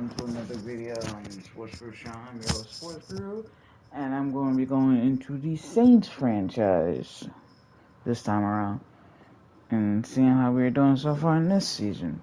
welcome to another video on Sports Guru Sean. I'm your host, Sports Guru, and I'm going to be going into the Saints franchise this time around and seeing how we're doing so far in this season.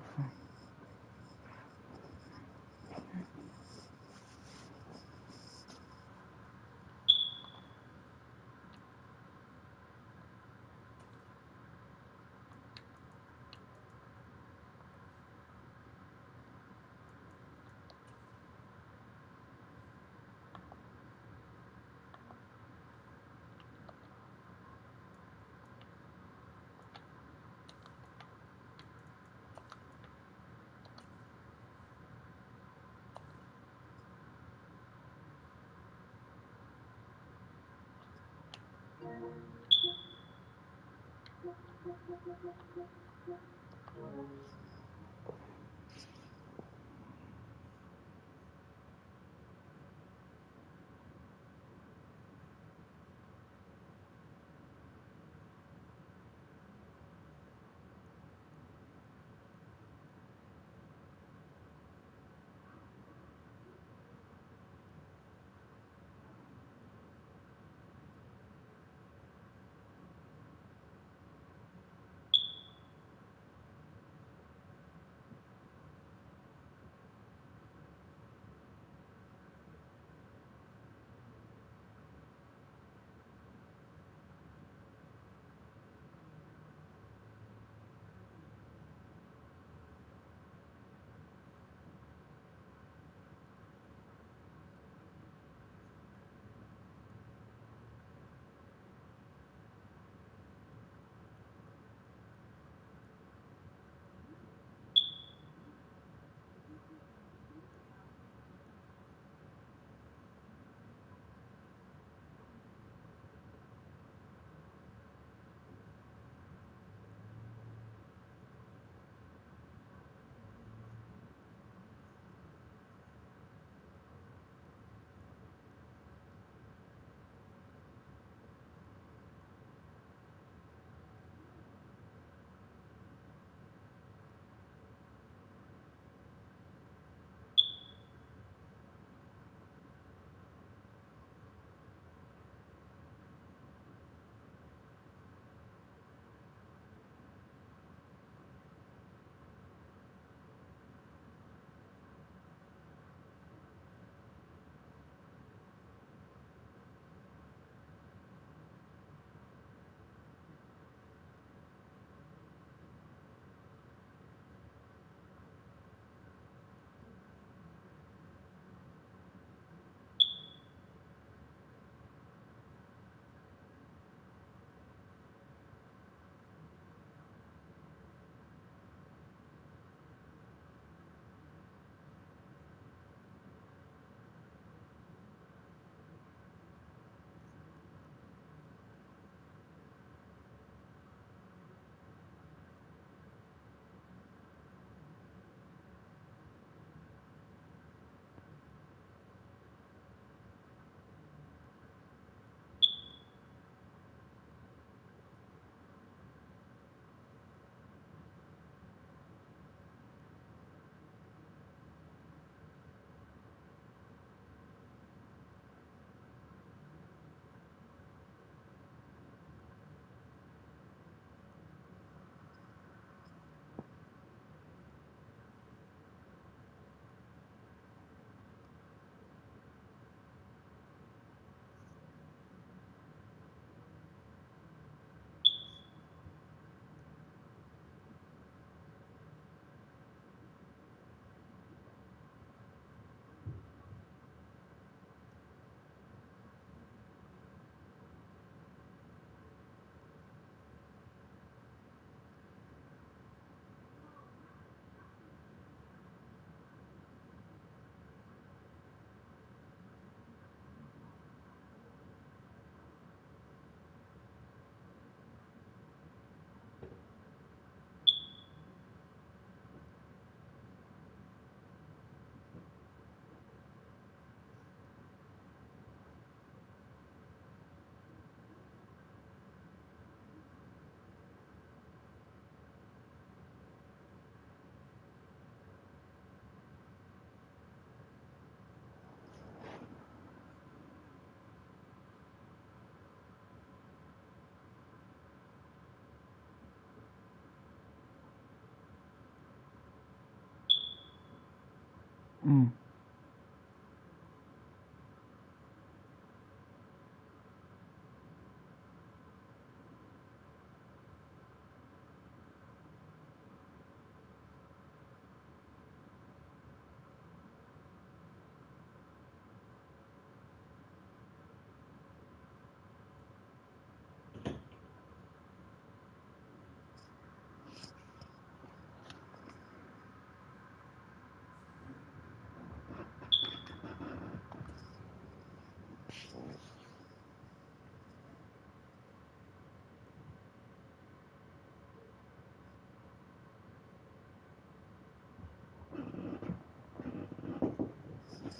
Mm.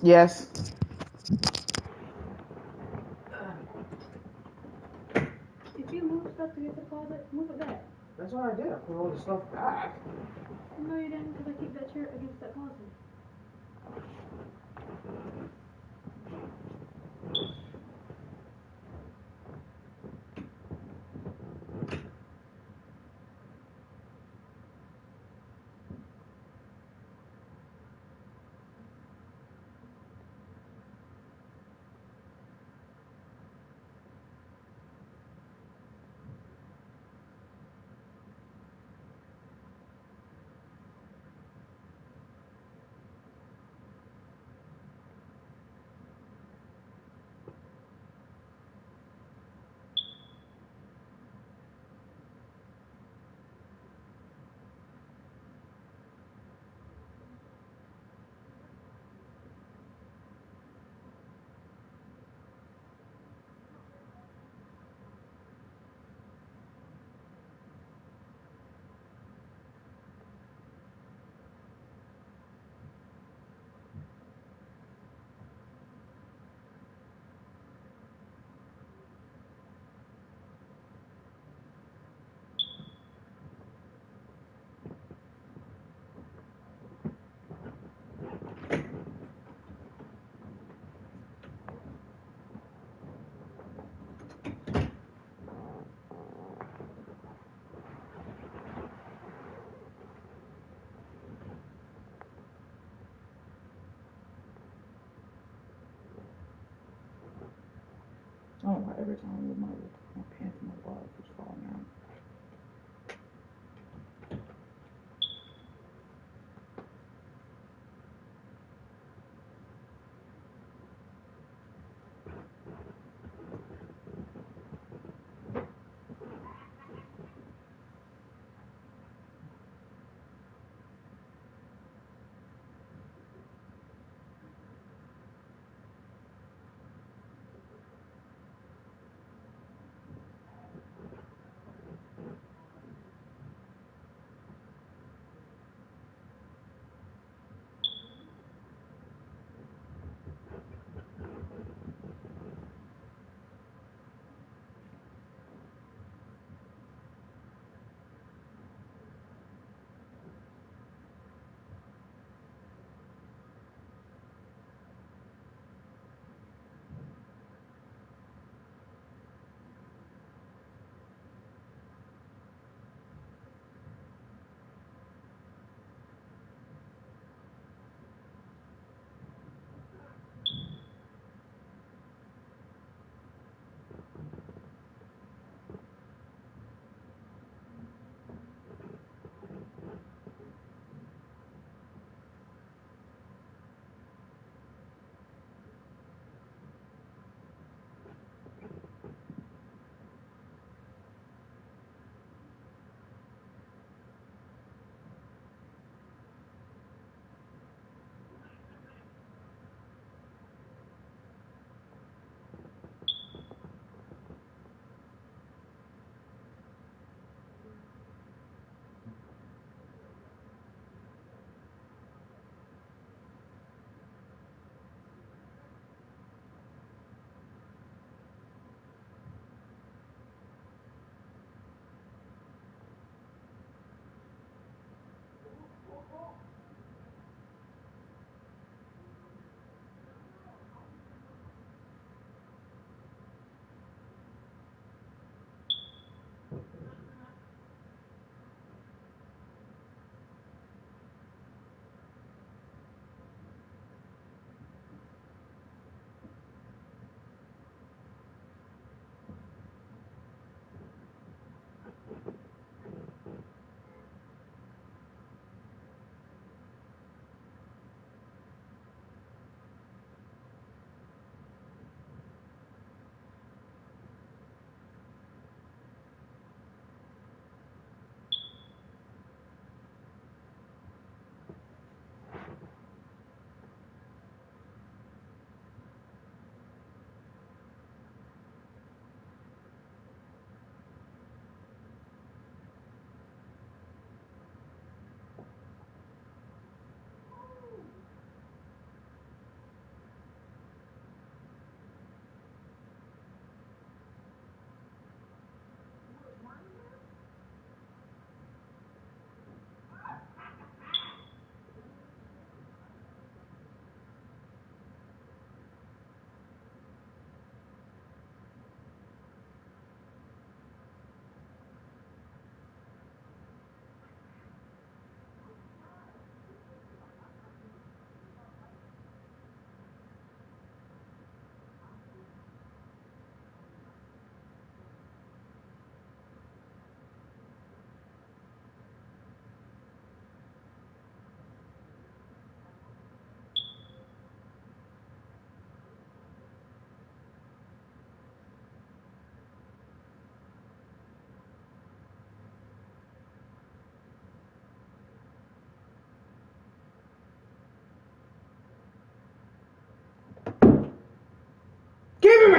Yes. If you move stuff to get the closet, move it back. That's what I did. I put all the stuff back. No, you didn't, because I keep that chair against that closet. I don't know why every time I move my pants and my bra keeps falling out.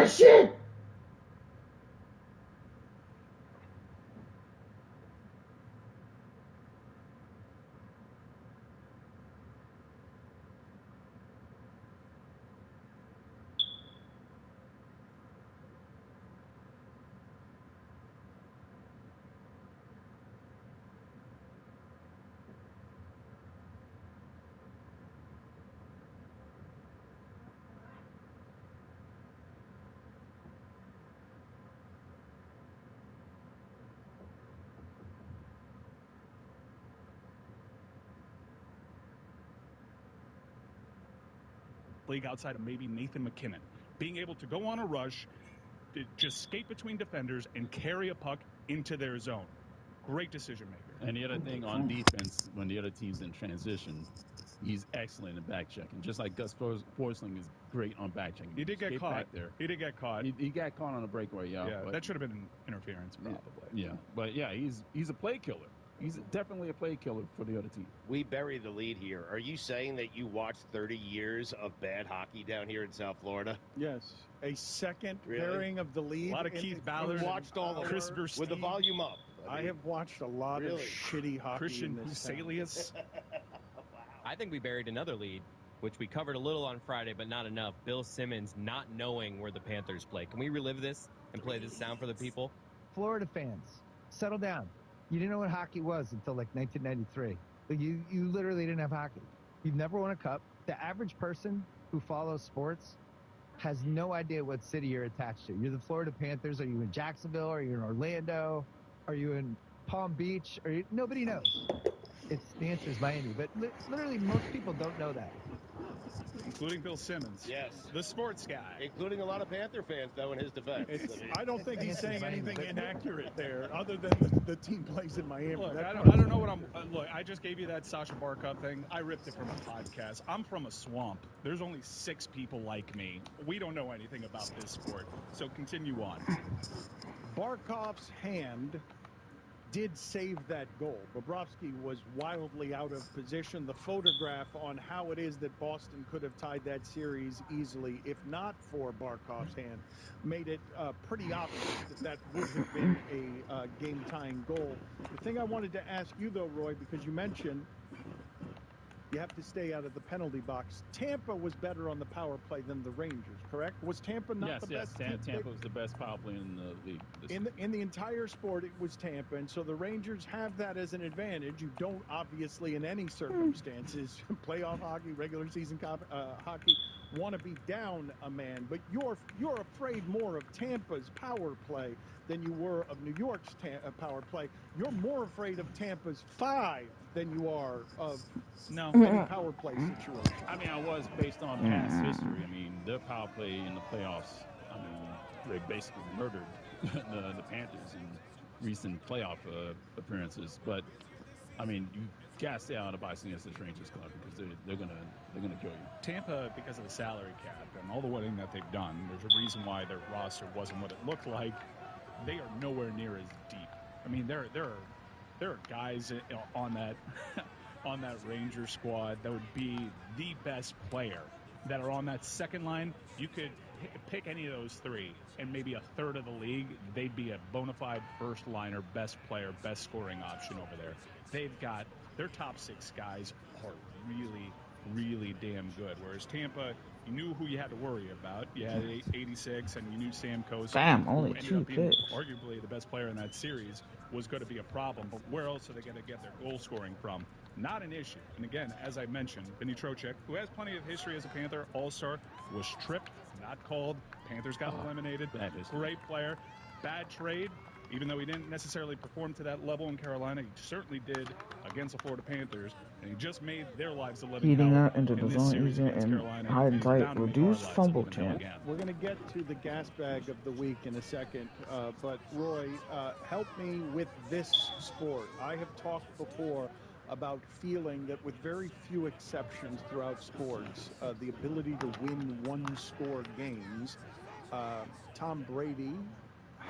that shit! League outside of maybe Nathan McKinnon. Being able to go on a rush, just skate between defenders and carry a puck into their zone. Great decision maker. And the other thing on defense, when the other team's in transition, he's excellent in back checking. Just like Gus Forsling is great on back checking. He did get caught. Back there. He did get caught. He got caught on a breakaway, Yeah, but that should have been interference, probably. Yeah, but yeah, he's a play killer. He's definitely a play killer for the other team. We bury the lead here. Are you saying that you watched 30 years of bad hockey down here in South Florida? Yes. A second burying of the lead. A lot of Keith Ballard. Watched all of Chris it Versteeg. with the volume up. I have watched a lot of shitty hockey. Christian in this town. Huselius. I think we buried another lead, which we covered a little on Friday, but not enough. Bill Simmons not knowing where the Panthers play. Can we relive this and play this sound for the people? Florida fans, settle down. You didn't know what hockey was until like 1993. You literally didn't have hockey. You've never won a cup. The average person who follows sports has no idea what city you're attached to. You're the Florida Panthers. Are you in Jacksonville? Are you in Orlando? Are you in Palm Beach? Nobody knows. The answer is Miami. But literally, most people don't know that. Including Bill Simmons. Yes. The sports guy. Including a lot of Panther fans, though, in his defense. I don't think he's saying anything inaccurate there, other than the team plays in Miami. Look, I don't know what I'm... look, I just gave you that Sasha Barkov thing. I ripped it from a podcast. I'm from a swamp. There's only 6 people like me. We don't know anything about this sport. So continue on. Barkov's hand did save that goal. Bobrovsky was wildly out of position. The photograph on how it is that Boston could have tied that series easily, if not for Barkov's hand, made it pretty obvious that would have been a game-tying goal. The thing I wanted to ask you, though, Roy, because you mentioned you have to stay out of the penalty box. Tampa was better on the power play than the Rangers, correct? Was Tampa not the best? Yes, Tampa was the best power play in the league. In the entire sport, it was Tampa, and so the Rangers have that as an advantage. You don't, obviously, in any circumstances, playoff hockey, regular season hockey, want to be down a man. But you're afraid more of Tampa's power play than you were of New York's power play. You're more afraid of Tampa's 5 than you are of any power play situation. I mean, I was based on past history. I mean, their power play in the playoffs, I mean, they basically murdered the Panthers in recent playoff appearances. But, I mean, you got to stay out of the box against this Rangers club because they're gonna kill you. Tampa, because of the salary cap and all the winning that they've done, there's a reason why their roster wasn't what it looked like. They are nowhere near as deep. I mean, there are guys on that on that Ranger squad that would be the best player that are on that second line. You could pick any of those 3, and maybe a third of the league, they'd be a bona fide first liner, best player, best scoring option over there. They've got their top 6 guys are really, really damn good. Whereas Tampa, you knew who you had to worry about. You had 86, and you knew Sam Coase. Damn, only who ended 2 up being picks. arguably the best player in that series, was going to be a problem. But where else are they going to get their goal scoring from? Not an issue. And again, as I mentioned, Vinny Trocheck, who has plenty of history as a Panther, all-star, was tripped, not called. Panthers got eliminated. Great player. Bad trade. Even though he didn't necessarily perform to that level in Carolina, he certainly did against the Florida Panthers, and he just made their lives a living Heating hell up into the in this zone series easier against and Carolina. hide and He's tight, bound to make reduce our lives fumble a living hell chance. again. We're going to get to the gas bag of the week in a second, but Roy, help me with this sport. I have talked before about feeling that with very few exceptions throughout sports, the ability to win one-score games, Tom Brady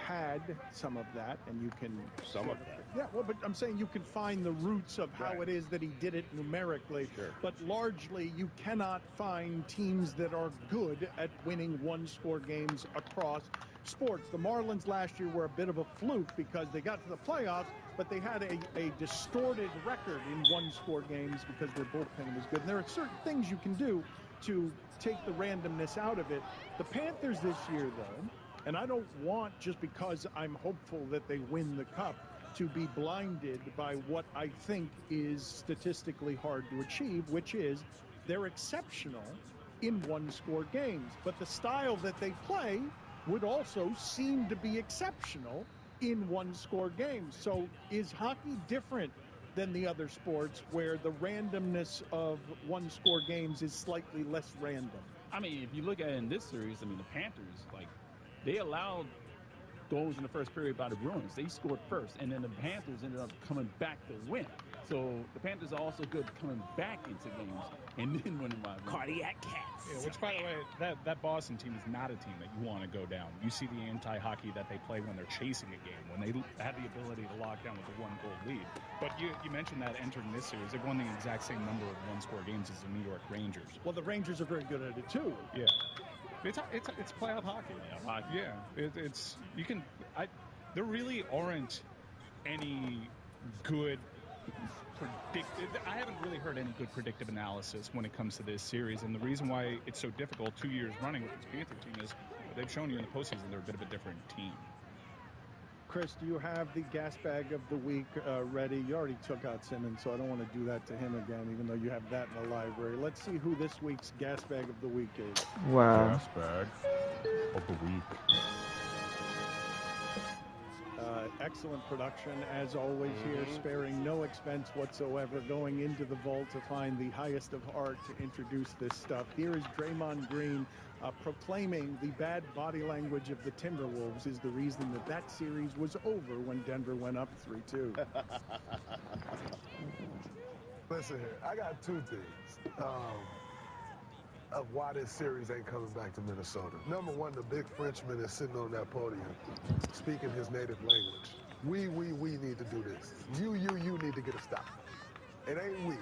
had some of that, and you can Some of that. Yeah, well, but I'm saying you can find the roots of how it is that he did it numerically. Sure. But largely, you cannot find teams that are good at winning one-score games across sports. The Marlins last year were a bit of a fluke because they got to the playoffs, but they had a distorted record in one-score games because their bullpen was good. And there are certain things you can do to take the randomness out of it. The Panthers this year, though, and I don't want, just because I'm hopeful that they win the Cup, to be blinded by what I think is statistically hard to achieve, which is they're exceptional in one-score games. But the style that they play would also seem to be exceptional in one-score games. So is hockey different than the other sports where the randomness of one-score games is slightly less random? I mean, if you look at it in this series, I mean, the Panthers, like, they allowed goals in the first period by the Bruins. They scored first, and then the Panthers ended up coming back to win. So the Panthers are also good coming back into games and then winning by Cardiac cats. Yeah, which, by the way, that Boston team is not a team that you want to go down. You see the anti-hockey that they play when they're chasing a game, when they have the ability to lock down with a one-goal lead. But you mentioned that entering this series, they've won the exact same number of one-score games as the New York Rangers. Well, the Rangers are very good at it, too. Yeah. It's playoff hockey. Yeah, there really aren't any good I haven't really heard any good predictive analysis when it comes to this series, and the reason why it's so difficult 2 years running with this Panther team is they've shown you in the postseason they're a bit of a different team. Chris, do you have the gas bag of the week ready? You already took out Simmons, so I don't want to do that to him again, even though you have that in the library. Let's see who this week's gas bag of the week is. Wow. Gas bag of the week. Excellent production, as always, here, sparing no expense whatsoever, going into the vault to find the highest of art to introduce this stuff. Here is Draymond Green proclaiming the bad body language of the Timberwolves is the reason that series was over when Denver went up 3-2. Listen here, I got two things of why this series ain't coming back to Minnesota. Number one, the big Frenchman is sitting on that podium speaking his native language. We need to do this. You need to get a stop. It ain't we.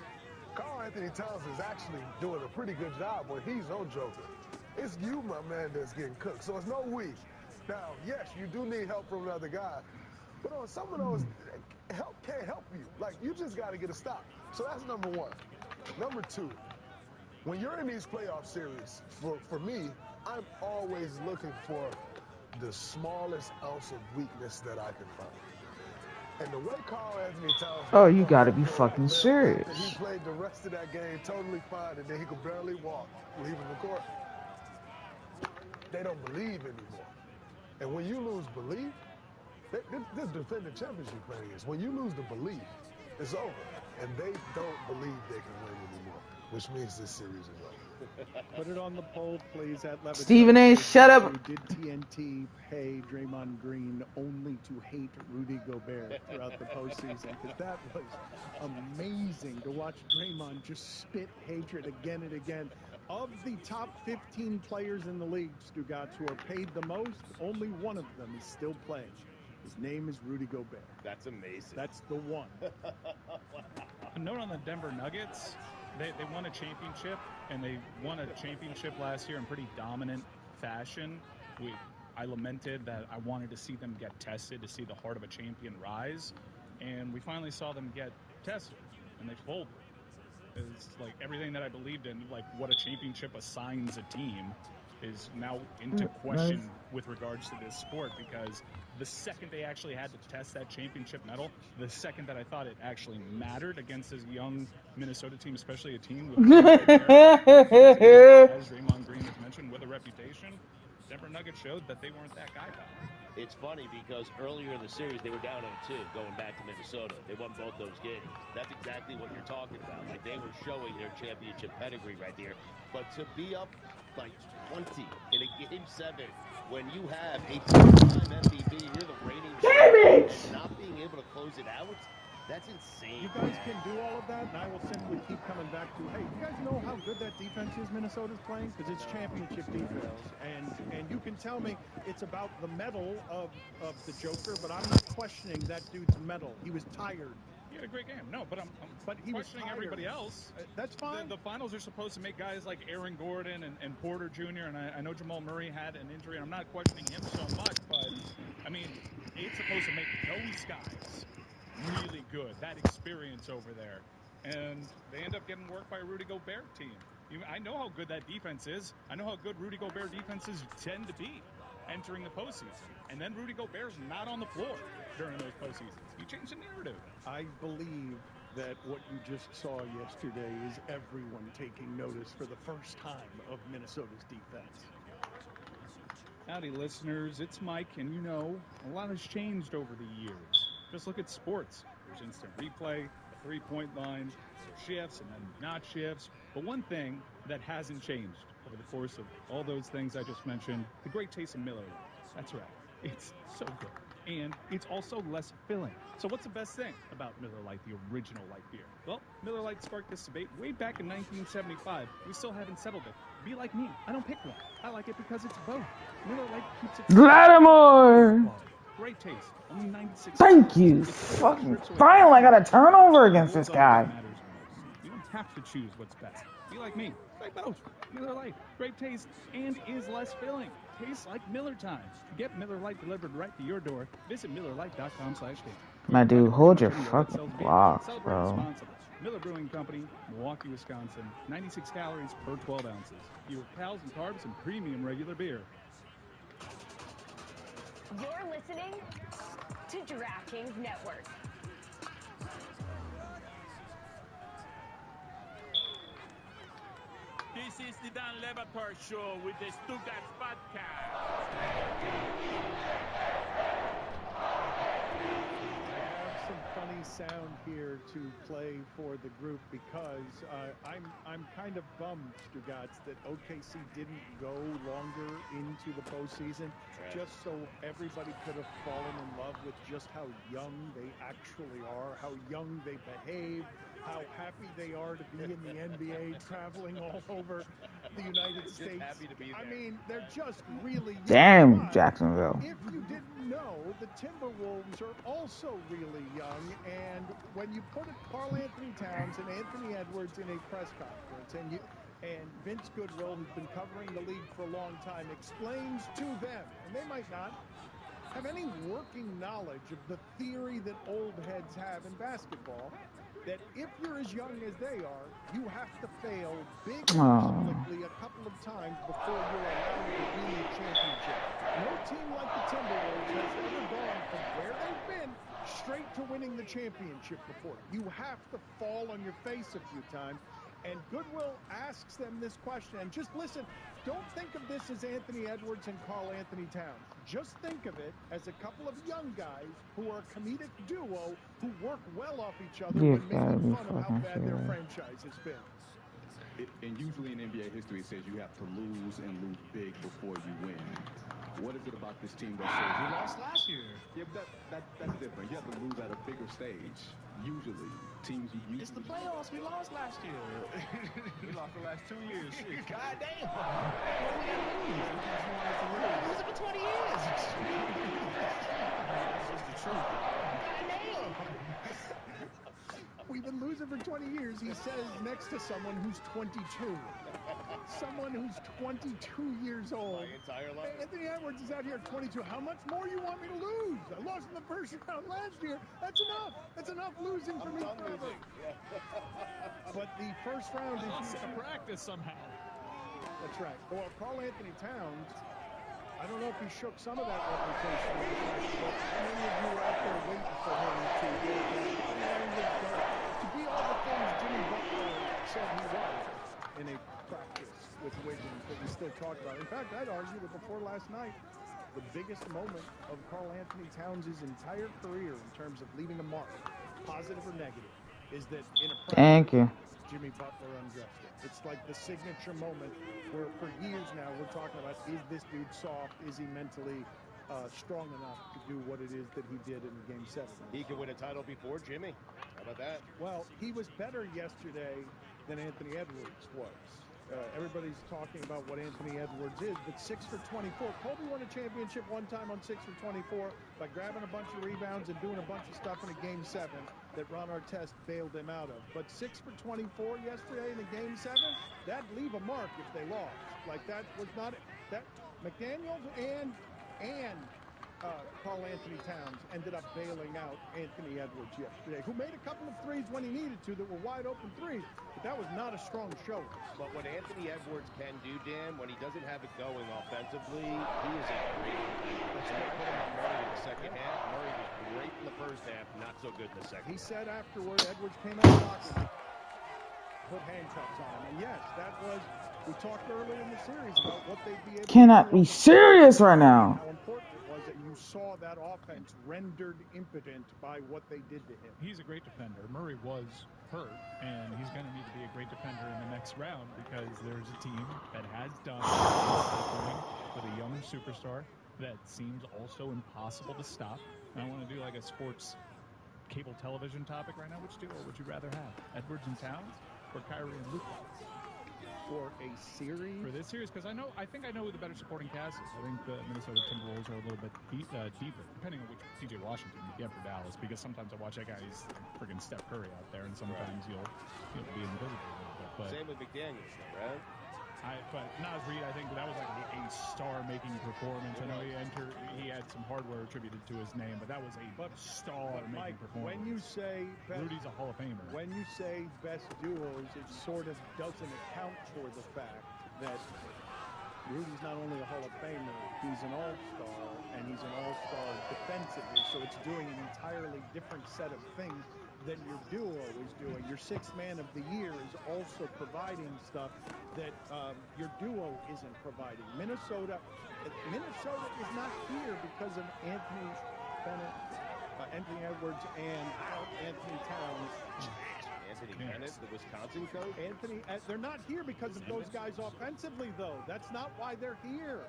Karl Anthony Towns is actually doing a pretty good job when he's no joker. It's you, my man, that's getting cooked. So it's no we. Now, yes, you do need help from another guy, but on some of those, help can't help you. Like, you just got to get a stop. So that's number one. Number two, when you're in these playoff series, for me, I'm always looking for the smallest ounce of weakness that I can find. And the way Karl Anthony Towns... Oh, you gotta be fucking serious. He played the rest of that game totally fine, and then he could barely walk leaving the court. They don't believe anymore. And when you lose belief, this defending championship thing is, when you lose the belief, it's over. And they don't believe they can win anymore, which means this series is over. Put it on the poll, please, at Levitt. Stephen A., shut up. Did TNT pay Draymond Green only to hate Rudy Gobert throughout the postseason? Because that was amazing to watch Draymond just spit hatred again and again. Of the top 15 players in the league, Stugotz, who are paid the most, only one of them is still playing. His name is Rudy Gobert. That's amazing. That's the one. A note on the Denver Nuggets. They won a championship, and they won a championship last year in pretty dominant fashion. I lamented that I wanted to see them get tested, to see the heart of a champion rise, and we finally saw them get tested, and they folded. It's like everything that I believed in, like what a championship assigns a team, is now into question with regards to this sport, because the second they actually had to test that championship medal, the second that I thought it actually mattered against this young Minnesota team, especially a team with as Draymond Green has mentioned, with a reputation, Denver Nuggets showed that they weren't that guy back. It's funny because earlier in the series, they were down 0-2 going back to Minnesota. They won both those games. That's exactly what you're talking about. Like, they were showing their championship pedigree right there. But to be up like 20 in a game 7 when you have a 2-time MVP, you're the reigning champion, and not being able to close it out, That's insane. You guys can do all of that, and I will simply keep coming back to, hey, you guys know how good that defense is Minnesota's playing? Because it's championship defense. And you can tell me it's about the mettle of the Joker, but I'm not questioning that dude's mettle. He was tired. He had a great game. No, but I'm he was questioning tired. everybody else. That's fine. The finals are supposed to make guys like Aaron Gordon and Porter Jr., and I know Jamal Murray had an injury. I'm not questioning him so much, but, I mean, it's supposed to make those guys really good, that experience over there. And they end up getting worked by a Rudy Gobert team. I know how good that defense is. I know how good Rudy Gobert defenses tend to be entering the postseason. And then Rudy Gobert's not on the floor during those postseasons. You change the narrative. I believe that what you just saw yesterday is everyone taking notice for the first time of Minnesota's defense. Howdy, listeners. It's Mike, and you know, a lot has changed over the years. Just look at sports. There's instant replay, the three-point line, shifts and then not shifts. But one thing that hasn't changed over the course of all those things I just mentioned, the great taste of Miller Lite. That's right. It's so good. And it's also less filling. So what's the best thing about Miller Lite, the original light beer? Well, Miller Lite sparked this debate way back in 1975. We still haven't settled it. Be like me. I don't pick one. I like it because it's both. Miller Lite keeps it... Lattimore! Great taste. Only 96. Thank you. Fucking finally, I got a turnover against this guy. You don't have to choose what's best. Be like me. Try both. Miller Lite. Great taste and is less filling. Tastes like Miller time. To get Miller Lite delivered right to your door, visit MillerLite.com/game. My dude, hold your fucking blocks, bro. Miller Brewing Company, Milwaukee, Wisconsin. 96 calories per 12 ounces. Fewer calories and carbs and premium regular beer. You're listening to DraftKings Network. This is the Dan Levator Show with the Stuttgart podcast. Some funny sound here to play for the group because I'm kind of bummed, Stugats, that OKC didn't go longer into the postseason, just so everybody could have fallen in love with just how young they actually are, how young they behave, how happy they are to be in the NBA, traveling all over the United States. Happy to be there. I mean, they're just really young. Damn, Jacksonville. If you didn't know, the Timberwolves are also really young, and when you put Karl Anthony Towns and Anthony Edwards in a press conference, and Vince Goodwill, who's been covering the league for a long time, explains to them, and they might not have any working knowledge of the theory that old heads have in basketball, that if you're as young as they are, you have to fail big publicly a couple of times before you're allowed to win the championship. No team like the Timberwolves has ever gone from where they've been straight to winning the championship before. You have to fall on your face a few times. And Goodwill asks them this question. And just listen, don't think of this as Anthony Edwards and Karl Anthony Towns. Just think of it as a couple of young guys who are a comedic duo who work well off each other when making fun of how bad their franchise has been. And usually in NBA history, it says you have to lose and lose big before you win. What is it about this team that says you lost last year? Yeah, but that's different. You have to lose at a bigger stage. Usually, teams you usually... It's the playoffs. We lost last year. We lost the last 2 years. Shit. God damn. Well, we got to lose. We've been losing for 20 years. That's just the truth. God damn. We've been losing for 20 years, he says, next to someone who's 22. Someone who's 22 years old. My entire life. Anthony Edwards is out here at 22. How much more you want me to lose? I lost in the first round last year. That's enough. That's enough losing for me forever. But the first round is a practice somehow. That's right. Well, Karl Anthony Towns, I don't know if he shook some of that reputation, but many of you are out there waiting for him to be all the things Jimmy Butler said he was in a practice with Wiggins that we still talk about. In fact, I'd argue that before last night, the biggest moment of Karl Anthony Towns' entire career in terms of leaving a mark, positive or negative, is that in a practice, Jimmy Butler undressed him. It's like the signature moment where for years now we're talking about, is this dude soft? Is he mentally strong enough to do what it is that he did in Game 7. He could win a title before Jimmy. How about that? Well, he was better yesterday than Anthony Edwards was. Everybody's talking about what Anthony Edwards is, but 6 for 24. Kobe won a championship one time on 6 for 24 by grabbing a bunch of rebounds and doing a bunch of stuff in a Game 7 that Ron Artest bailed him out of. But 6 for 24 yesterday in the Game 7, that'd leave a mark if they lost. Like, that was not – that McDaniels and Karl Anthony Towns ended up bailing out Anthony Edwards yesterday, who made a couple of threes when he needed to that were wide-open threes, but that was not a strong showing. But what Anthony Edwards can do, Dan, when he doesn't have it going offensively, he is a great defender. That's why I put him on Murray in the second half. Murray was great in the first half, not so good in the second. He said afterward, Edwards came out blocking, put handcuffs on him. And yes, that was, we talked earlier in the series about what they'd be able Cannot to do. be serious right now. How important it was that you saw that offense rendered impotent by what they did to him. He's a great defender. Murray was hurt, and he's going to need to be a great defender in the next round because there's a team that has done going with a young superstar that seems also impossible to stop. And I want to do like a sports cable television topic right now. Which duo would you rather have, Edwards and Towns or Kyrie and Luka? For a series? For this series, because I think I know who the better supporting cast is. I think the Minnesota Timberwolves are a little bit deeper, depending on which T.J. Washington you get for Dallas, because sometimes I watch that guy, he's freaking Steph Curry out there, and sometimes you'll be invisible a little bit. But same with McDaniels, though, right? But Naz Reid, I think that was like a star-making performance. I know he had some hardware attributed to his name, but that was a star-making performance. When you say Rudy's a Hall of Famer. When you say best duos, it sort of doesn't account for the fact that Rudy's not only a Hall of Famer, he's an all-star, and he's an all-star defensively, so it's doing an entirely different set of things than your duo is doing. Your sixth man of the year is also providing stuff that your duo isn't providing. Minnesota is not here because of Anthony Bennett, Anthony Edwards, and Anthony Towns. Anthony Bennett, the Wisconsin coach? They're not here because of those guys offensively, though. That's not why they're here.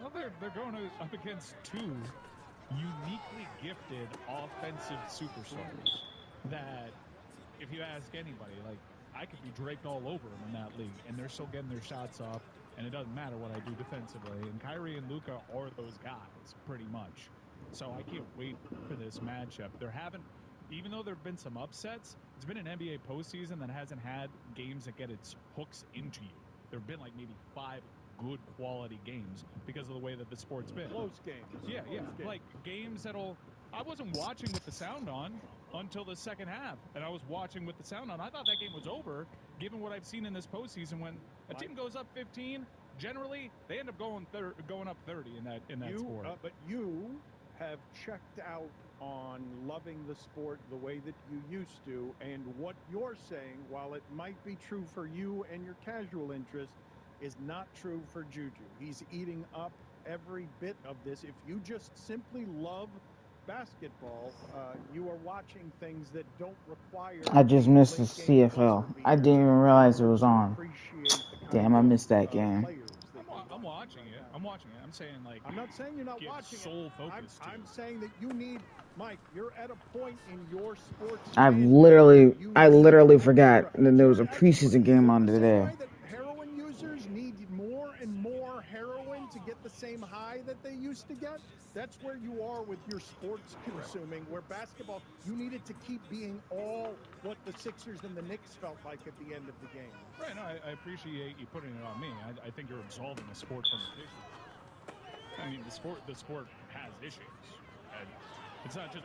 Well, they're going up against two uniquely gifted offensive superstars that, if you ask anybody, like, I could be draped all over them in that league, and they're still getting their shots off, and it doesn't matter what I do defensively. And Kyrie and Luka are those guys, pretty much. So I can't wait for this matchup. Even though there have been some upsets, it's been an NBA postseason that hasn't had games that get its hooks into you. There have been like maybe 5 good quality games because of the way that the sport's been. Close games. Yeah. Like games I wasn't watching with the sound on until the second half, and I was watching with the sound on. I thought that game was over, given what I've seen in this postseason. When a team goes up 15, generally they end up going up 30 in that sport. But you have checked out on loving the sport the way that you used to, and what you're saying, while it might be true for you and your casual interest, is not true for Juju. He's eating up every bit of this. If you just simply love basketball, you are watching things that don't require... I just missed the CFL. I didn't even realize it was on. Damn, I missed that game. I'm watching it. I'm saying, like, I'm not saying you're not watching sole focus I'm saying that you need, Mike, you're at a point in your sports... I literally forgot that there was a preseason game on today. Heroin users need more and more heroin to get the same high that they used to get. That's where you are with your sports consuming, where basketball, you need it to keep being all what the Sixers and the Knicks felt like at the end of the game. Right, no, I appreciate you putting it on me. I think you're absolving the sport from its issues. I mean, the sport has issues.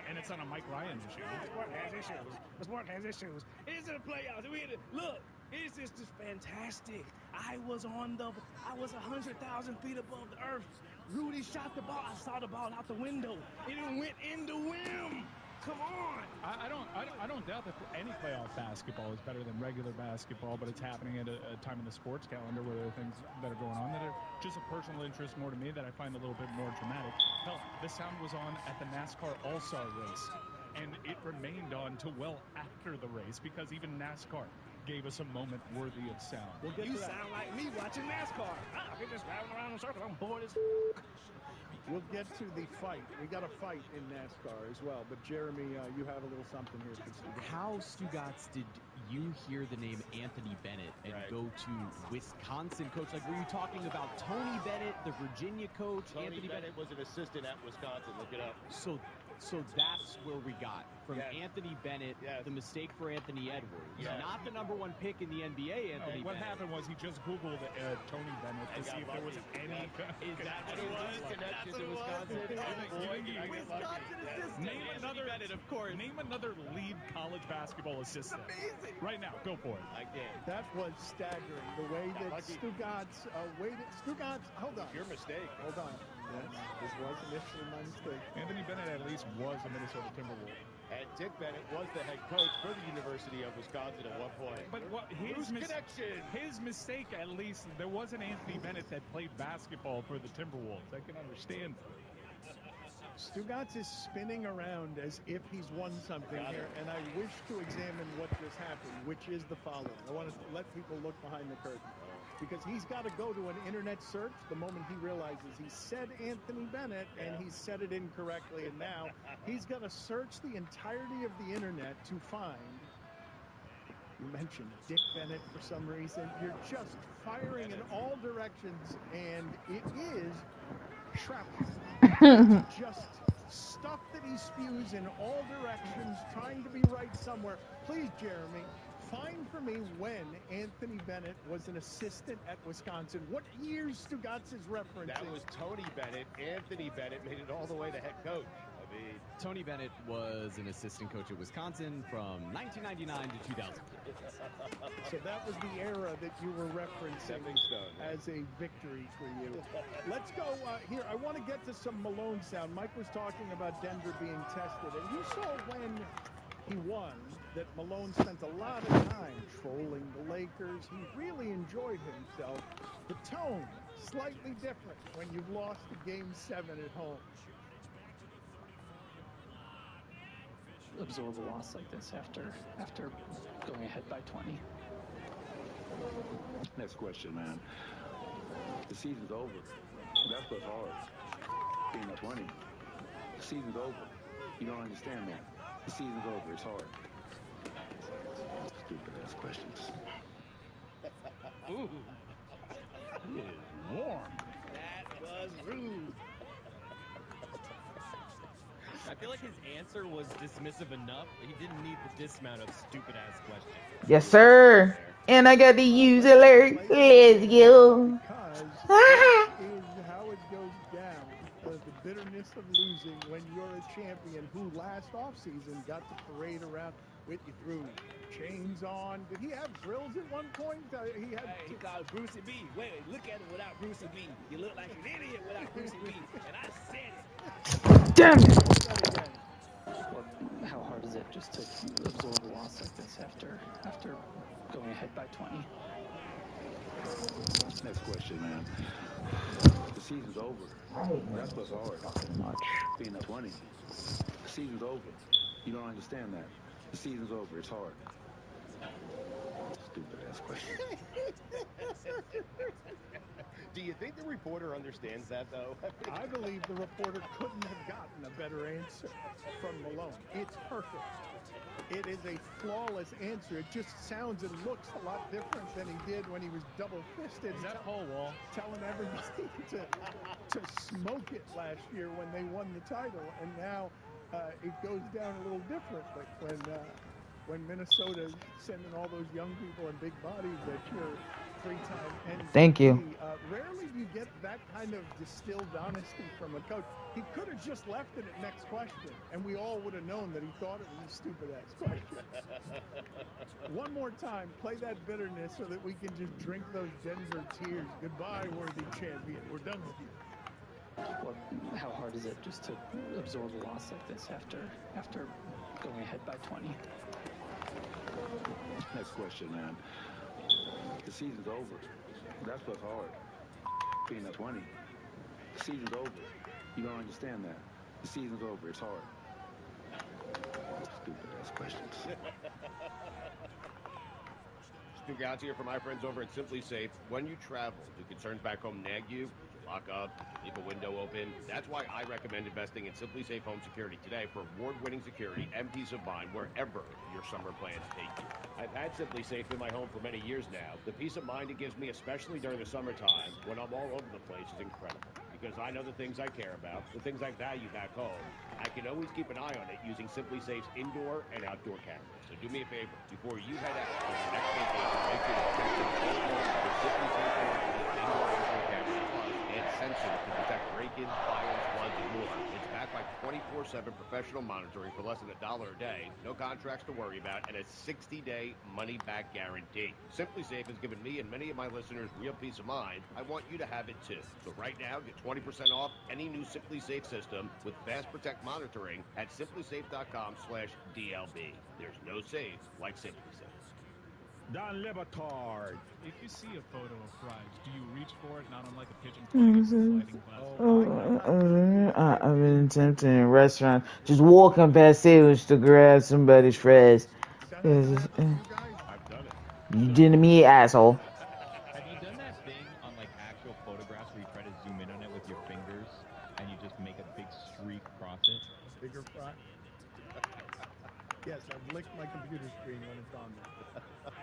And it's not a Mike Ryan issue. The sport has issues. The sport has issues. It's in the playoffs. Look, it's just fantastic. I was 100,000 feet above the earth. Rudy shot the ball. I saw the ball out the window. It went in the rim. Come on. I don't doubt that any playoff basketball is better than regular basketball, but it's happening at a time in the sports calendar where there are things that are going on that are just a personal interest more to me that I find a little bit more dramatic. Hell, the sound was on at the NASCAR All-Star race, and it remained on till well after the race because even NASCAR gave us a moment worthy of sound. You sound like me watching NASCAR. I'm just driving around in circles. I'm bored as We'll get to the fight. We got a fight in NASCAR as well. But Jeremy, you have a little something here for Stugotz. How, Stugotz, did you hear the name Anthony Bennett and go to Wisconsin coach? Like, were you talking about Tony Bennett, the Virginia coach? Tony Bennett was an assistant at Wisconsin. Look it up. So that's where we got from Anthony Bennett, the mistake for Anthony Edwards. Not the #1 pick in the NBA, Anthony What Bennett. happened was he just Googled Tony Bennett to see if there was any Is that what it was? Connection to Wisconsin. Name another Bennett, of course. Name another lead college basketball assistant. Amazing. Right now, go for it. I can't. That was staggering. The way that Stugotz waited. Stugotz, hold on. Your mistake. Hold on. Yes, this was initially my mistake. Anthony Bennett at least was a Minnesota Timberwolf. And Dick Bennett was the head coach for the University of Wisconsin at one point. But his mistake, at least, there was an Anthony Bennett that played basketball for the Timberwolves. I can understand. Stugotz is spinning around as if he's won something here, and I wish to examine what just happened, which is the following. I want to let people look behind the curtain. Because he's got to go to an internet search the moment he realizes he said Anthony Bennett and he said it incorrectly. And now he's got to search the entirety of the internet to find. You mentioned Dick Bennett for some reason. You're just firing in all directions, and it is shrapnel. Just stuff that he spews in all directions, trying to be right somewhere. Please, Jeremy, find for me when Anthony Bennett was an assistant at Wisconsin. What years Stugotz is referencing? That was Tony Bennett. Anthony Bennett made it all the way to head coach. I mean, Tony Bennett was an assistant coach at Wisconsin from 1999 to 2000. So that was the era that you were referencing as a victory for you. Let's go here. I want to get to some Malone sound. Mike was talking about Denver being tested, and you saw when he won that Malone spent a lot of time trolling the Lakers. He really enjoyed himself. The tone, slightly different when you've lost a Game 7 at home. Absorb a loss like this after going ahead by 20. Next question, man. The season's over. That's what's hard. Being at 20. The season's over. You don't understand that. The season's over. It's hard. Stupid ass questions. Ooh. It is warm. That was rude. I feel like his answer was dismissive enough. He didn't need the dismount of stupid-ass questions. Yes, sir. And I got the user alert. Let's go. Because this is how it goes down. The bitterness of losing when you're a champion who last offseason got to parade around with you through chains on. Did he have drills at one point? He called Brucey B. Wait, look at it without Brucey B. You look like an idiot without Brucey B. And I said it. Damn it. Well, how hard is it just to absorb a loss like this after going ahead by 20? Next question, man. The season's over. That's what's hard. Being at 20. The season's over. You don't understand that. The season's over. It's hard. Stupid ass question. Do you think the reporter understands that, though? I believe the reporter couldn't have gotten a better answer from Malone. It's perfect. It is a flawless answer. It just sounds and looks a lot different than he did when he was double-fisted. Is that Paul Wall? Telling everybody to smoke it last year when they won the title. And now it goes down a little differently when Minnesota's sending all those young people and big bodies at your three-time MVP. Thank you. Rarely do you get that kind of distilled honesty from a coach. He could have just left it at next question, and we all would have known that he thought it was a stupid-ass question. One more time, play that bitterness so that we can just drink those Denver tears. Goodbye, worthy champion. We're done with you. Well, how hard is it just to absorb a loss like this after going ahead by 20? Next question, man. The season's over. That's what's hard. Being at 20. The season's over. You don't understand that. The season's over. It's hard. Stupid ass questions. Stugotz here for my friends over at Simply Safe. When you travel, do concerns back home nag you? lock up, leave a window open. That's why I recommend investing in Simply Safe Home Security today for award-winning security and peace of mind wherever your summer plans take you. I've had Simply Safe in my home for many years now. The peace of mind it gives me, especially during the summertime when I'm all over the place, is incredible. Because I know the things I care about, the things I value back home. I can always keep an eye on it using Simply Safe's indoor and outdoor cameras. So do me a favor, before you head out on your next vacation, make sure to protect your whole home with Simply Safe indoor and outdoor cameras and sensors to detect break-ins, fires, floods, and more. It's backed by 24/7 professional monitoring for less than $1 a day, no contracts to worry about, and a 60-day money-back guarantee. Simply Safe has given me and many of my listeners real peace of mind. I want you to have it too. So right now, get 20% off any new Simply Safe system with Fast Protect monitoring at simplysafe.com/DLB. There's no safe like Simply Safe. Don Le Batard. If you see a photo of fries, do you reach for it, not unlike a pigeon flying into a sliding glass? I've been tempted in a restaurant, just walking past tables to grab somebody's fries. I've done it. You did to me, asshole. Have you done that thing on like actual photographs where you try to zoom in on it with your fingers and you just make a big streak across it? Bigger fry? Yes, I've licked my computer screen when it's on there.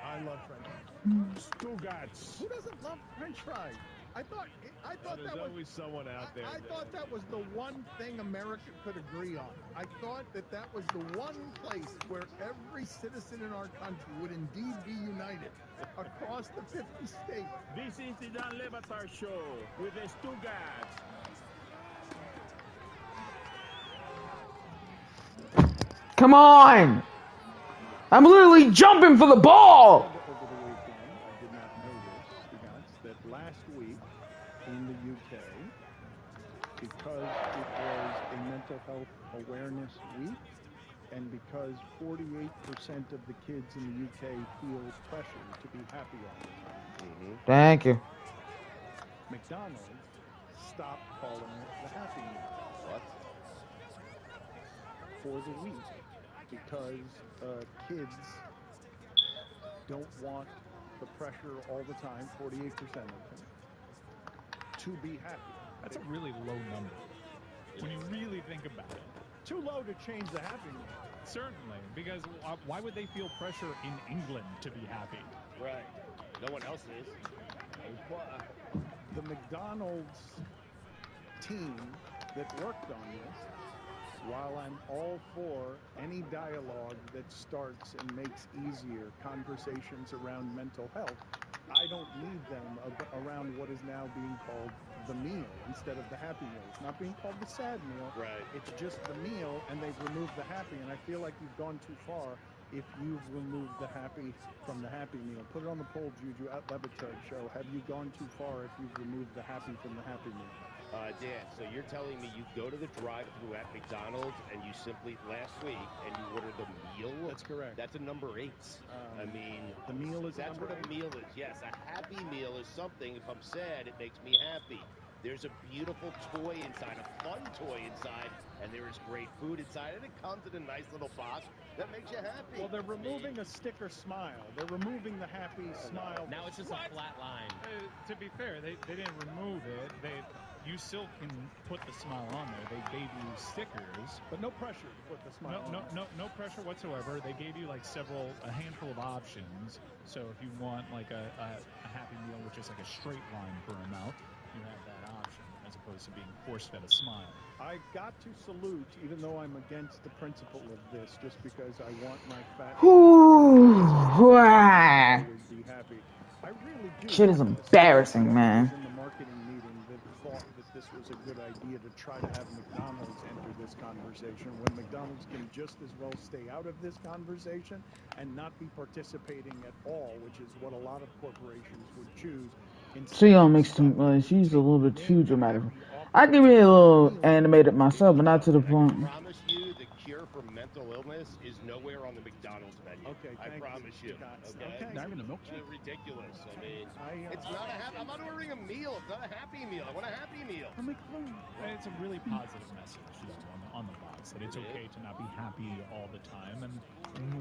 I love French fries. Stugats. Who doesn't love French fries? I thought there's that was always someone out there. I thought that was the one thing America could agree on. I thought that was the one place where every citizen in our country would indeed be united across the 50 states. This is the Don Le Batard Show with the Stugats. Come on! I'm literally jumping for the ball! Over the weekend, I did not know this, that last week in the UK, because it was a mental health awareness week, and because 48% of the kids in the UK feel pressure to be happy all the time. Thank you. McDonald's stopped calling it the Happy Meal. What? For the week, because kids don't want the pressure all the time, 48% of them, to be happy. That's a really low number when you really think about it. Too low to change the Happy Meal. Certainly, because why would they feel pressure in England to be happy? Right. No one else is. The McDonald's team that worked on this, while I'm all for any dialogue that starts and makes easier conversations around mental health, I don't need them around what is now being called the meal instead of the Happy Meal. It's not being called the sad meal. Right. It's just the meal, and they've removed the happy. And I feel like you've gone too far if you've removed the happy from the Happy Meal. Put it on the poll, Juju, at Le Batard Show. Have you gone too far if you've removed the happy from the Happy Meal? Dan, so you're telling me you go to the drive-thru at McDonald's and you simply, last week, and you order the meal? That's correct. That's a number 8. I mean, the meal is that's what a meal is. Yes, a Happy Meal is something, if I'm sad, it makes me happy. There's a beautiful toy inside, a fun toy inside, and there is great food inside, and it comes in a nice little box that makes you happy. Well, they're removing a sticker smile. They're removing the happy smile. Now it's just a flat line. To be fair, they didn't remove it. You still can put the smile on there. They gave you stickers, but no pressure to put the smile on. No pressure whatsoever. They gave you like a handful of options. So if you want like a Happy Meal, which is like a straight line for a mouth, you have that option as opposed to being force-fed a smile. I got to salute, even though I'm against the principle of this, just because I want my fat always be happy. I really do. Shit is embarrassing, man. In the marketing meeting that thought that this was a good idea to try to have McDonald's enter this conversation, when McDonald's can just as well stay out of this conversation and not be participating at all, which is what a lot of corporations would choose. She gonna make some. She's a little bit too dramatic. I can be a little animated myself, but not to the point. I promise you, the cure for mental illness is nowhere on the McDonald's menu. Okay, I promise you. Okay, not even a milkshake. Ridiculous. I mean, it's not a happy. I'm not ordering a meal. It's not a Happy Meal. I want a Happy Meal. It's a really positive message on the box that it's okay to not be happy all the time, and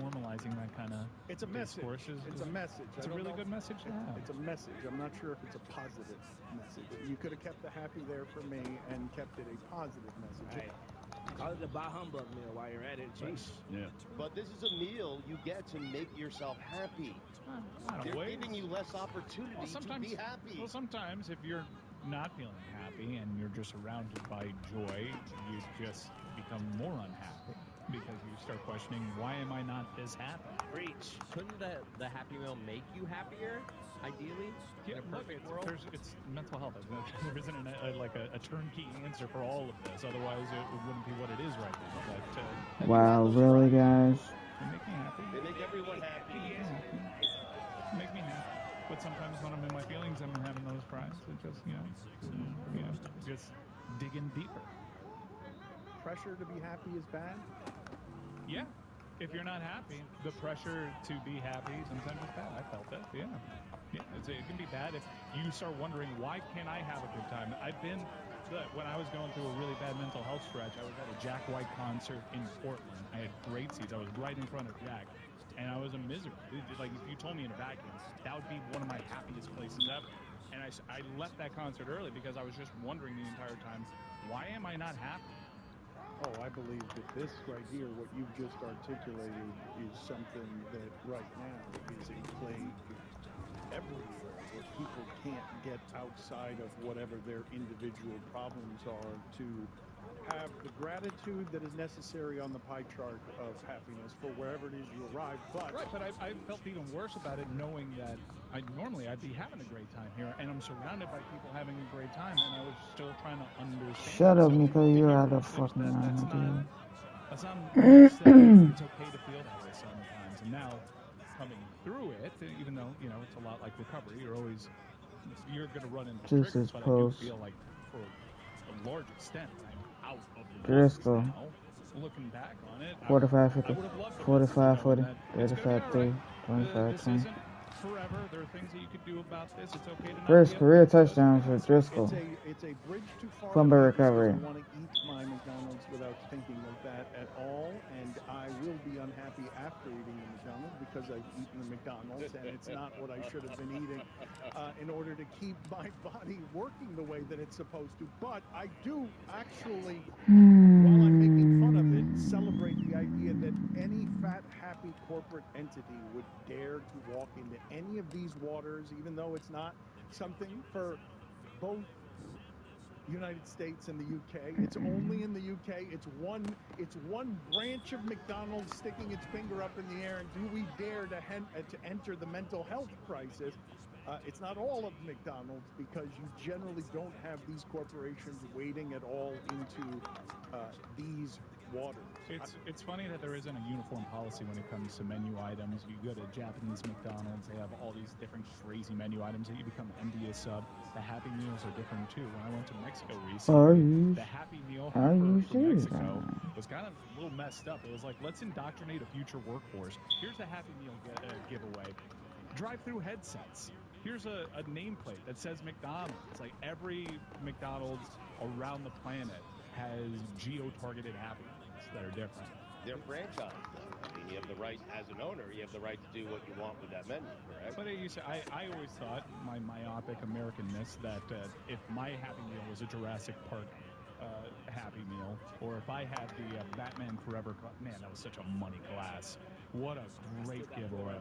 normalizing that kind of. It's a message. It's a message. It's a really good message. It's a message. I'm not sure if it's a positive message. You could have kept the happy there for me and kept it a positive message. Right. Call it the Bah Humbug meal while you're at it. Jeez. Yeah. But this is a meal you get to make yourself happy. They're giving you less opportunity to be happy. Well, sometimes if you're not feeling happy and you're just surrounded by joy, you just become more unhappy because you start questioning, why am I not this happy? Preach. Couldn't the Happy Meal make you happier, ideally? Yeah, in a perfect world? it's mental health. There isn't a turnkey answer for all of this. Otherwise, it wouldn't be what it is right now. But, Wow, really, guys? They make me happy. They make everyone happy. Make me happy. But sometimes when I'm in my feelings, I'm having those cries. It just, just digging deeper. Pressure to be happy is bad? Yeah. If you're not happy, the pressure to be happy sometimes is bad. I felt it. Yeah. It can be bad if you start wondering, why can't I have a good time? When I was going through a really bad mental health stretch, I was at a Jack White concert in Portland. I had great seats. I was right in front of Jack. And I was a miserable. Like, if you told me in a vacuum, that would be one of my happiest places ever. And I left that concert early because I was just wondering the entire time, why am I not happy? Oh, I believe that this right here, what you've just articulated, is something that right now is a plague everywhere, where people can't get outside of whatever their individual problems are to have the gratitude that is necessary on the pie chart of happiness for wherever it is you arrive. But I felt even worse about it knowing that I'd be having a great time here, and I'm surrounded by people having a great time, and I was still trying to understand. Shut up, Nico. You're out of fucking line, dude. That's not it's okay to feel that way sometimes. And now, coming through it, even though, it's a lot like recovery, you're going to run into triggers, but I do feel like for a large extent, I'm out of the Driscoll. now. Looking back on it, 45, 50, I would have loved 45, 40, it's 35, 3, 25, this 20. isn't forever. There are things that you could do about this. It's okay to not First be career touchdown for Driscoll. It's a bridge too far. Fumble recovery. I want to eat my McDonald's without thinking of that at all, and I will be unhappy after eating the McDonald's because I've eaten the McDonald's and it's not what I should have been eating in order to keep my body working the way that it's supposed to. But I do actually, while I'm making fun of it, celebrate the idea that any fat, happy corporate entity would dare to walk into any of these waters, even though it's not something for both United States and the UK. It's only in the UK. It's one branch of McDonald's sticking its finger up in the air, and do we dare to enter the mental health crisis? It's not all of McDonald's, because you generally don't have these corporations wading at all into these waters. It's funny that there isn't a uniform policy when it comes to menu items. You go to Japanese McDonald's, they have all these different crazy menu items that you become envious of. The Happy Meals are different too. When I went to Mexico recently, the Happy Meal for Mexico was kind of a little messed up. It was like, let's indoctrinate a future workforce. Here's the Happy Meal giveaway. Drive-through headsets. Here's a nameplate that says McDonald's. Like, every McDonald's around the planet has geo-targeted Happy Meals that are different. They're franchised, though. I mean, you have the right, as an owner, you have the right to do what you want with that menu, correct? But I always thought, my myopic Americanness, that if my Happy Meal was a Jurassic Park Happy Meal, or if I had the Batman Forever, man, that was such a money glass. What a great giveaway.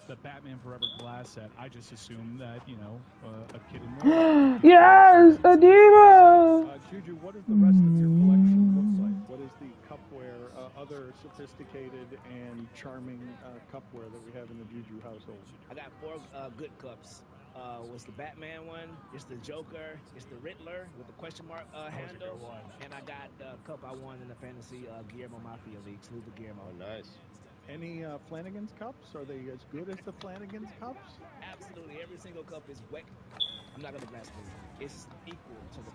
The Batman Forever glass set, I just assumed that, a kid in the Yes, a diva! Juju, what does the rest of your collection look like? What is the cupware, other sophisticated and charming cupware that we have in the Juju household? I got 4 good cups. Was the Batman one, it's the Joker, it's the Riddler with the question mark handle, and I got the cup I won in the fantasy Guillermo Mafia League. Salute to Guillermo. Oh, nice. Any Flanagan's cups? Are they as good as the Flanagan's cups? Absolutely. Every single cup is wet. I'm not going to blaspheme. It's equal to the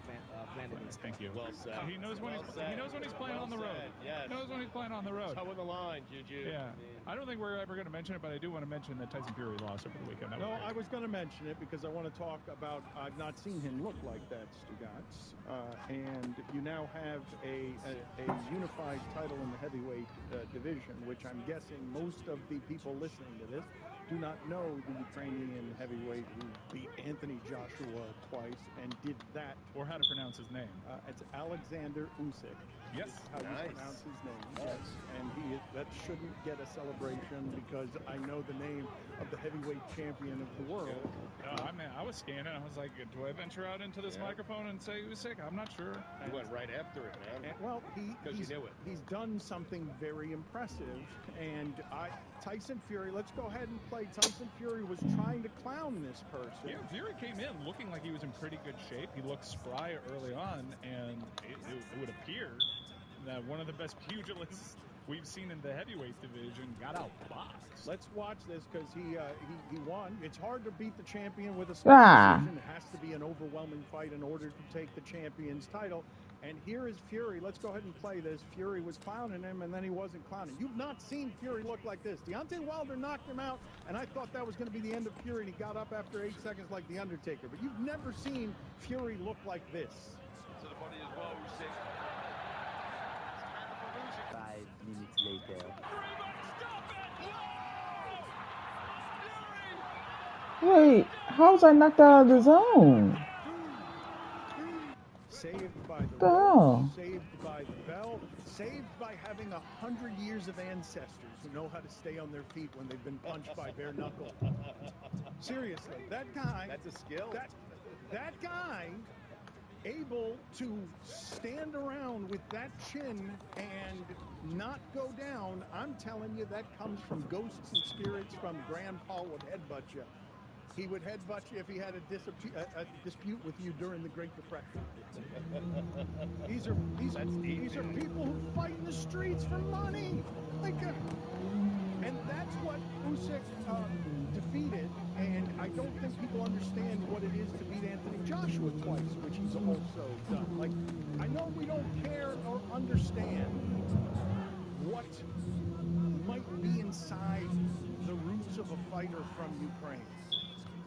Flanagan's. Thank you. Well said. He knows when he's playing on the road. Yes. He knows when he's playing on the road. Toeing the line, Juju. Yeah. I don't think we're ever going to mention it, but I do want to mention that Tyson Fury lost over the weekend. No, I was going to mention it because I want to talk about, I've not seen him look like that, Stugotz. And you now have a unified title in the heavyweight division, which I'm guessing most of the people listening to this do not know the Ukrainian heavyweight who beat Anthony Joshua twice and did that. Or how to pronounce his name. It's Alexander Usyk. Yes. Is how you pronounce his name. Yes. And that shouldn't get a celebration because I know the name of the heavyweight champion of the world. I was scanning. I was like, do I venture out into this microphone and say Usyk? I'm not sure. You went right after it, man. Well, because you knew it. He's done something very impressive. And Tyson Fury, let's go ahead and play. Tyson Fury was trying to clown this person. Yeah, Fury came in looking like he was in pretty good shape. He looked spry early on, and it would appear that one of the best pugilists we've seen in the heavyweight division got outboxed. Let's watch this because he won. It's hard to beat the champion with a split decision. It has to be an overwhelming fight in order to take the champion's title. And here is Fury. Let's go ahead and play this. Fury was clowning him, and then he wasn't clowning. You've not seen Fury look like this. Deontay Wilder knocked him out, and I thought that was going to be the end of Fury, and he got up after 8 seconds like The Undertaker. But you've never seen Fury look like this. To the body as well, Usyk. 5 minutes later. Wait, how was I knocked out of the zone? Saved by the hell? Saved by the bell, saved by having 100 years of ancestors who know how to stay on their feet when they've been punched by bare knuckle. Seriously, that guy. That's a skill. That guy able to stand around with that chin and not go down. I'm telling you, that comes from ghosts and spirits from Grandpa would headbutt you. He would headbutt you if he had a dispute with you during the Great Depression. These are people who fight in the streets for money. And that's what Usyk defeated. And I don't think people understand what it is to beat Anthony Joshua twice, which he's also done. Like, I know we don't care or understand what might be inside the roots of a fighter from Ukraine.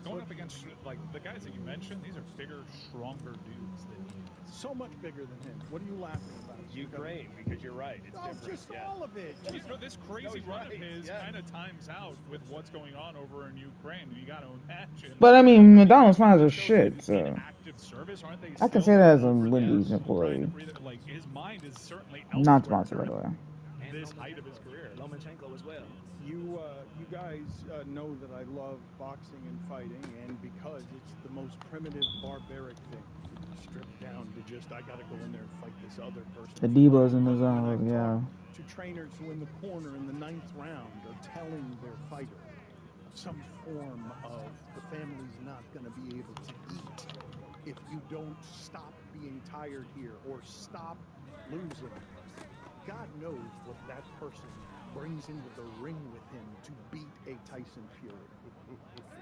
Going up against, like, the guys that you mentioned, these are bigger, stronger dudes than you. So much bigger than him. What are you laughing about? Ukraine, because you're right. It's different. Just all of it. This crazy run of his kind of times out with what's going on over in Ukraine. You got to imagine. But I mean, McDonald's fines are shit, so active service, aren't they? I can say that as a Wendy's employee. Like, his mind is certainly Not sponsored, by the way. This height of his career. Lomachenko as well. You guys know that I love boxing and fighting, and because it's the most primitive, barbaric thing, stripped down to just, I gotta go in there and fight this other person. The Divas in the zone, yeah. To trainers who in the corner in the 9th round are telling their fighter some form of the family's not gonna be able to eat if you don't stop being tired here or stop losing. God knows what that person brings into the ring with him to beat a Tyson Fury.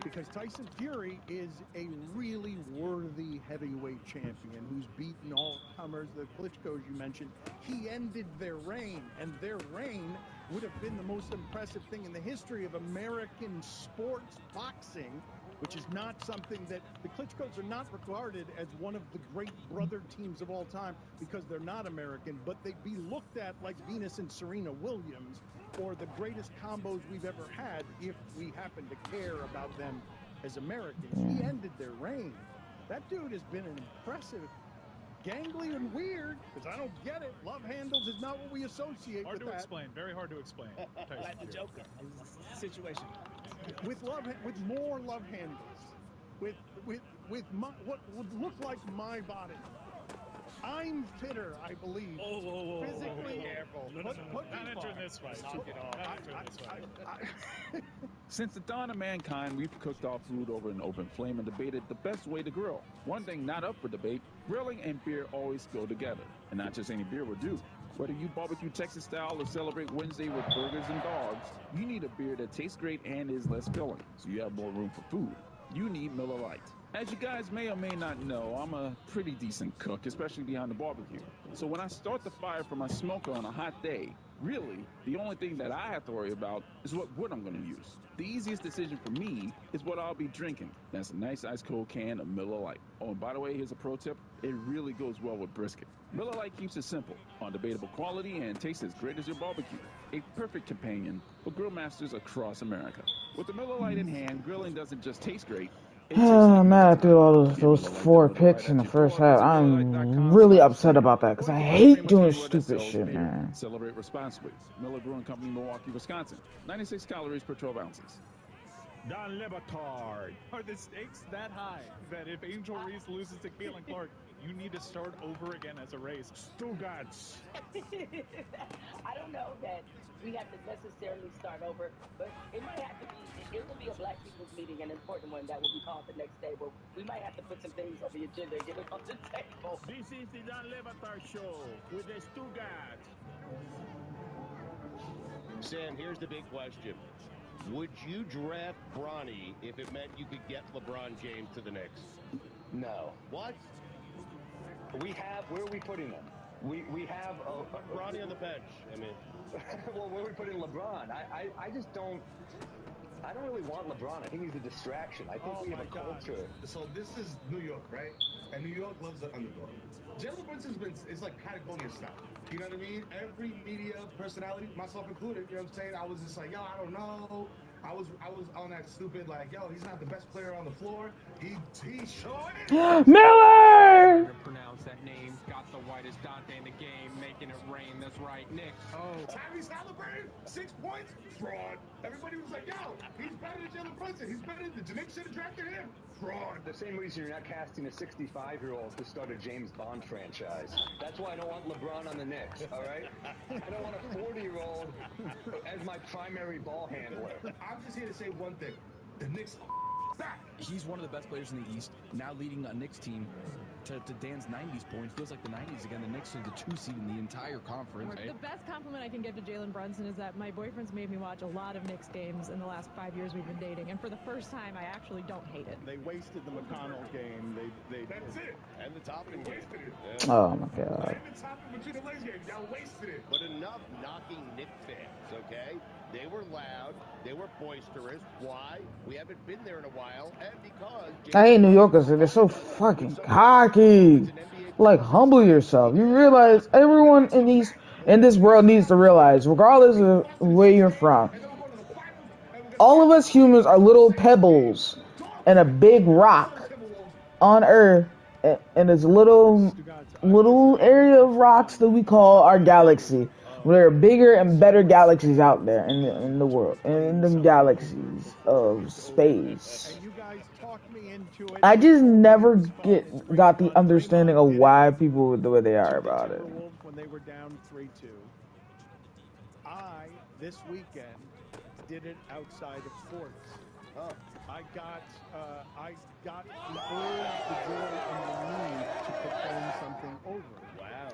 Because Tyson Fury is a really worthy heavyweight champion who's beaten all comers. The Klitschko's you mentioned, he ended their reign, and their reign would have been the most impressive thing in the history of American sports boxing, which is not something that the Klitschko's are not regarded as one of the great brother teams of all time because they're not American, but they'd be looked at like Venus and Serena Williams or the greatest combos we've ever had if we happen to care about them as Americans. He ended their reign. That dude has been an impressive, gangly and weird, because I don't get it. Love handles is not what we associate hard with to that. explain. Very hard to explain. Like the Joker. Situation. With more love handles, with what would look like my body. I'm fitter, I believe. Physically. Careful. Not entering this fight. Since the dawn of mankind, we've cooked our food over an open flame and debated the best way to grill. One thing not up for debate, grilling and beer always go together. And not just any beer will do. Whether you barbecue Texas style or celebrate Wednesday with burgers and dogs, you need a beer that tastes great and is less filling, so you have more room for food. You need Miller Lite. As you guys may or may not know, I'm a pretty decent cook, especially behind the barbecue. So when I start the fire for my smoker on a hot day, Really, the only thing that I have to worry about is what wood I'm going to use. The easiest decision for me is what I'll be drinking. That's a nice ice cold can of Miller Lite. Oh, and by the way, here's a pro tip. It really goes well with brisket. Miller Lite keeps it simple, undebatable quality, and tastes as great as your barbecue. A perfect companion for grill masters across America. With the Miller Lite in hand, grilling doesn't just taste great. I'm mad I threw all those 4 picks in the first half. I'm really upset about that because I hate doing stupid shit, man. Celebrate responsibly. Miller Brewing Company, Milwaukee, Wisconsin. 96 calories per 12 ounces. Don Lebatard. Are the stakes that high that if Angel Reese loses to Caitlin Clark, you need to start over again as a race? Stugats. I don't know that we have to necessarily start over, but it might have to be, it will be a Black People's meeting, an important one that will be called the next day. Well, we might have to put some things on the agenda and get it on the table. This is the Don Lebatard Show with the Stugats. Sam, here's the big question. Would you draft Bronny if it meant you could get LeBron James to the Knicks? No. What? Where are we putting him? We have Bronny on the bench. I mean, well, where are we putting LeBron? I just don't. I don't really want LeBron. I think he's a distraction. I think we have a culture. So this is New York, right? And New York loves the underdog. Jalen Brunson's it's like Patagonia style. You know what I mean? Every media personality, myself included, you know what I'm saying? I was just like, yo, I don't know. I was on that stupid, like, yo, he's not the best player on the floor. He sure is. Miller! Pronounce that name. Got the whitest Dante in the game, making it rain. That's right, Nick. Oh, Tyrese Halliburton, 6 points, fraud. Everybody was like, yo, he's better than Jalen Brunson. He's better than the Knicks should have drafted him. Fraud. The same reason you're not casting a 65-year-old to start a James Bond franchise. That's why I don't want LeBron on the Knicks, all right? I don't want a 40-year-old as my primary ball handler. I'm just here to say one thing. The Knicks back. He's one of the best players in the East, now leading a Knicks team to Dan's 90s point. Feels like the 90s again. The Knicks are the 2 seed in the entire conference. The best compliment I can give to Jalen Brunson is that my boyfriend's made me watch a lot of Knicks games in the last 5 years we've been dating, and for the first time, I actually don't hate it. They wasted the McConnell game. That's it. And the Toppin game. Wasted it. Oh my god. And the Toppin between the legs game. Y'all wasted it. But enough knocking Knick fans, okay? They were loud. They were boisterous. Why? We haven't been there in a while, and because I hate New Yorkers. They're so fucking cocky. Like, humble yourself. You realize everyone in this world needs to realize, regardless of where you're from, all of us humans are little pebbles in a big rock on Earth, and this little area of rocks that we call our galaxy. There are bigger and better galaxies out there in the world, in the galaxies of space. I just never got the understanding of why people were the way they are about it. When they were down 3-2, I this weekend did it outside of sports. I got the urge, the joy, and the need to perform something over. Wow.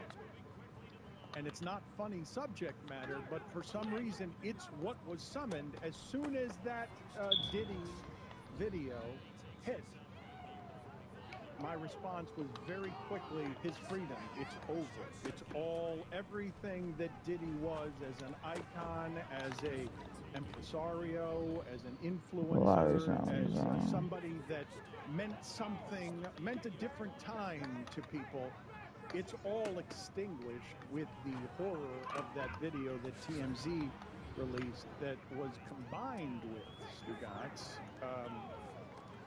And it's not funny subject matter, but for some reason, it's what was summoned as soon as that Diddy video hit. My response was very quickly, his freedom, it's over. It's everything that Diddy was as an icon, as a impresario, as an influencer, as somebody that meant a different time to people. It's all extinguished with the horror of that video that TMZ released that was combined with Stugats,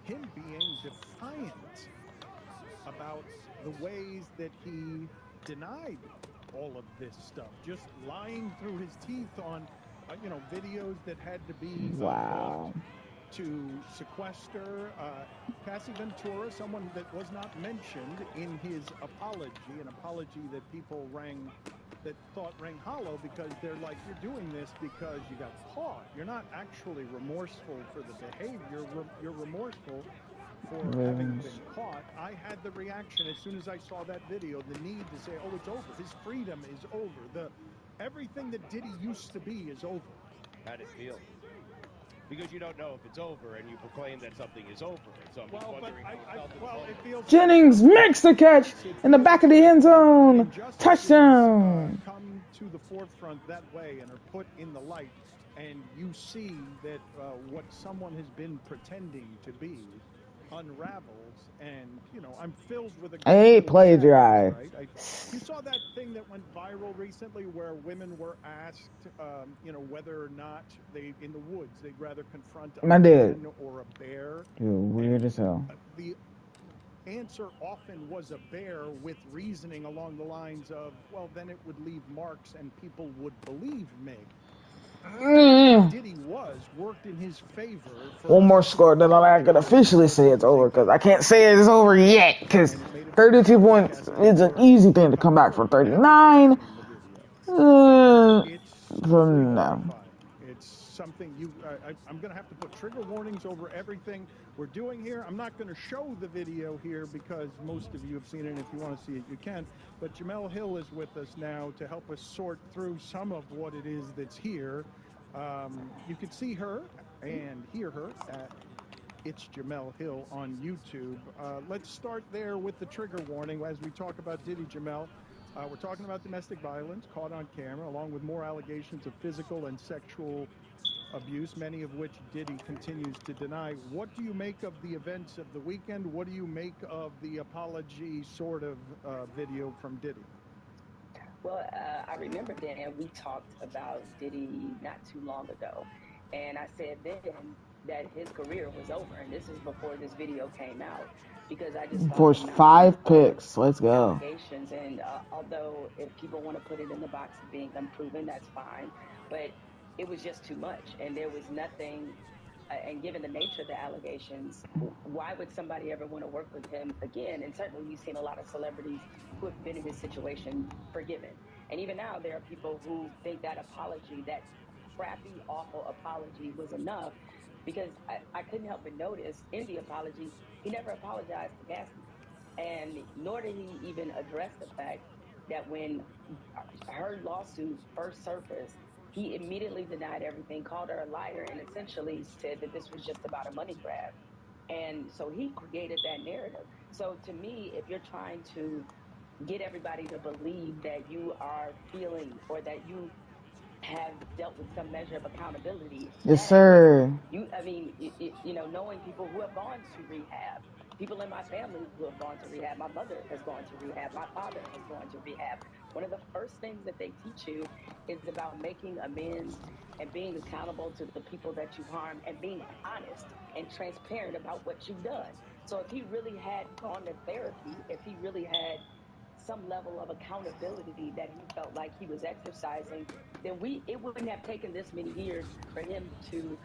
him being defiant about the ways that he denied all of this stuff, just lying through his teeth on, videos that had to be to sequester Cassie Ventura, someone that was not mentioned in his apology, an apology that people thought rang hollow because they're like, you're doing this because you got caught. You're not actually remorseful for the behavior. You're remorseful for having been caught. I had the reaction as soon as I saw that video, the need to say, oh, it's over. His freedom is over. Everything that Diddy used to be is over. How'd it feel? Because you don't know if it's over, and you proclaim that something is over. So I'm just wondering how it feels. Jennings makes the catch in the back of the end zone. Touchdown. Come to the forefront that way and are put in the light, and you see that what someone has been pretending to be unravels, and I'm filled with a great Hey, deal of plagiarize. sadness, right? You saw that thing that went viral recently where women were asked, whether or not in the woods they'd rather confront a My dude. man or a bear. Dude, weird as hell. The answer often was a bear, with reasoning along the lines of, well, then it would leave marks and people would believe me. Diddy worked in his favor. One more score, then I can officially say it's over, because I can't say it's over yet, because 32 points is an easy thing to come back from 39. No. It's something I'm going to have to put trigger warnings over everything we're doing here. I'm not going to show the video here because most of you have seen it, and if you want to see it, you can. But Jamel Hill is with us now to help us sort through some of what it is that's here. You can see her and hear her at It's Jamel Hill on YouTube. Let's start there with the trigger warning as we talk about Diddy, Jamel. We're talking about domestic violence caught on camera, along with more allegations of physical and sexual abuse, many of which Diddy continues to deny. What do you make of the events of the weekend? What do you make of the apology sort of video from Diddy? Well, I remember, Dan, we talked about Diddy not too long ago. And I said then that his career was over. And this is before this video came out, because I just thought the Forced mountain 5 of picks. Let's go. allegations. And although if people want to put it in the box of being unproven, that's fine. But it was just too much. And there was nothing. And given the nature of the allegations, why would somebody ever want to work with him again? And certainly we've seen a lot of celebrities who have been in his situation forgiven. And even now, there are people who think that apology, that crappy, awful apology, was enough, because I couldn't help but notice in the apology, he never apologized to Cassie. And nor did he even address the fact that when her lawsuit first surfaced, he immediately denied everything, called her a liar, and essentially said that this was just about a money grab. And so he created that narrative. So to me, if you're trying to get everybody to believe that you are feeling, or that you have dealt with some measure of accountability, Yes, that is sir. knowing people who have gone to rehab, people in my family who have gone to rehab. My mother has gone to rehab. My father has gone to rehab. One of the first things that they teach you is about making amends and being accountable to the people that you've harmed, and being honest and transparent about what you've done. So if he really had gone to therapy, if he really had some level of accountability that he felt like he was exercising, then it wouldn't have taken this many years for him to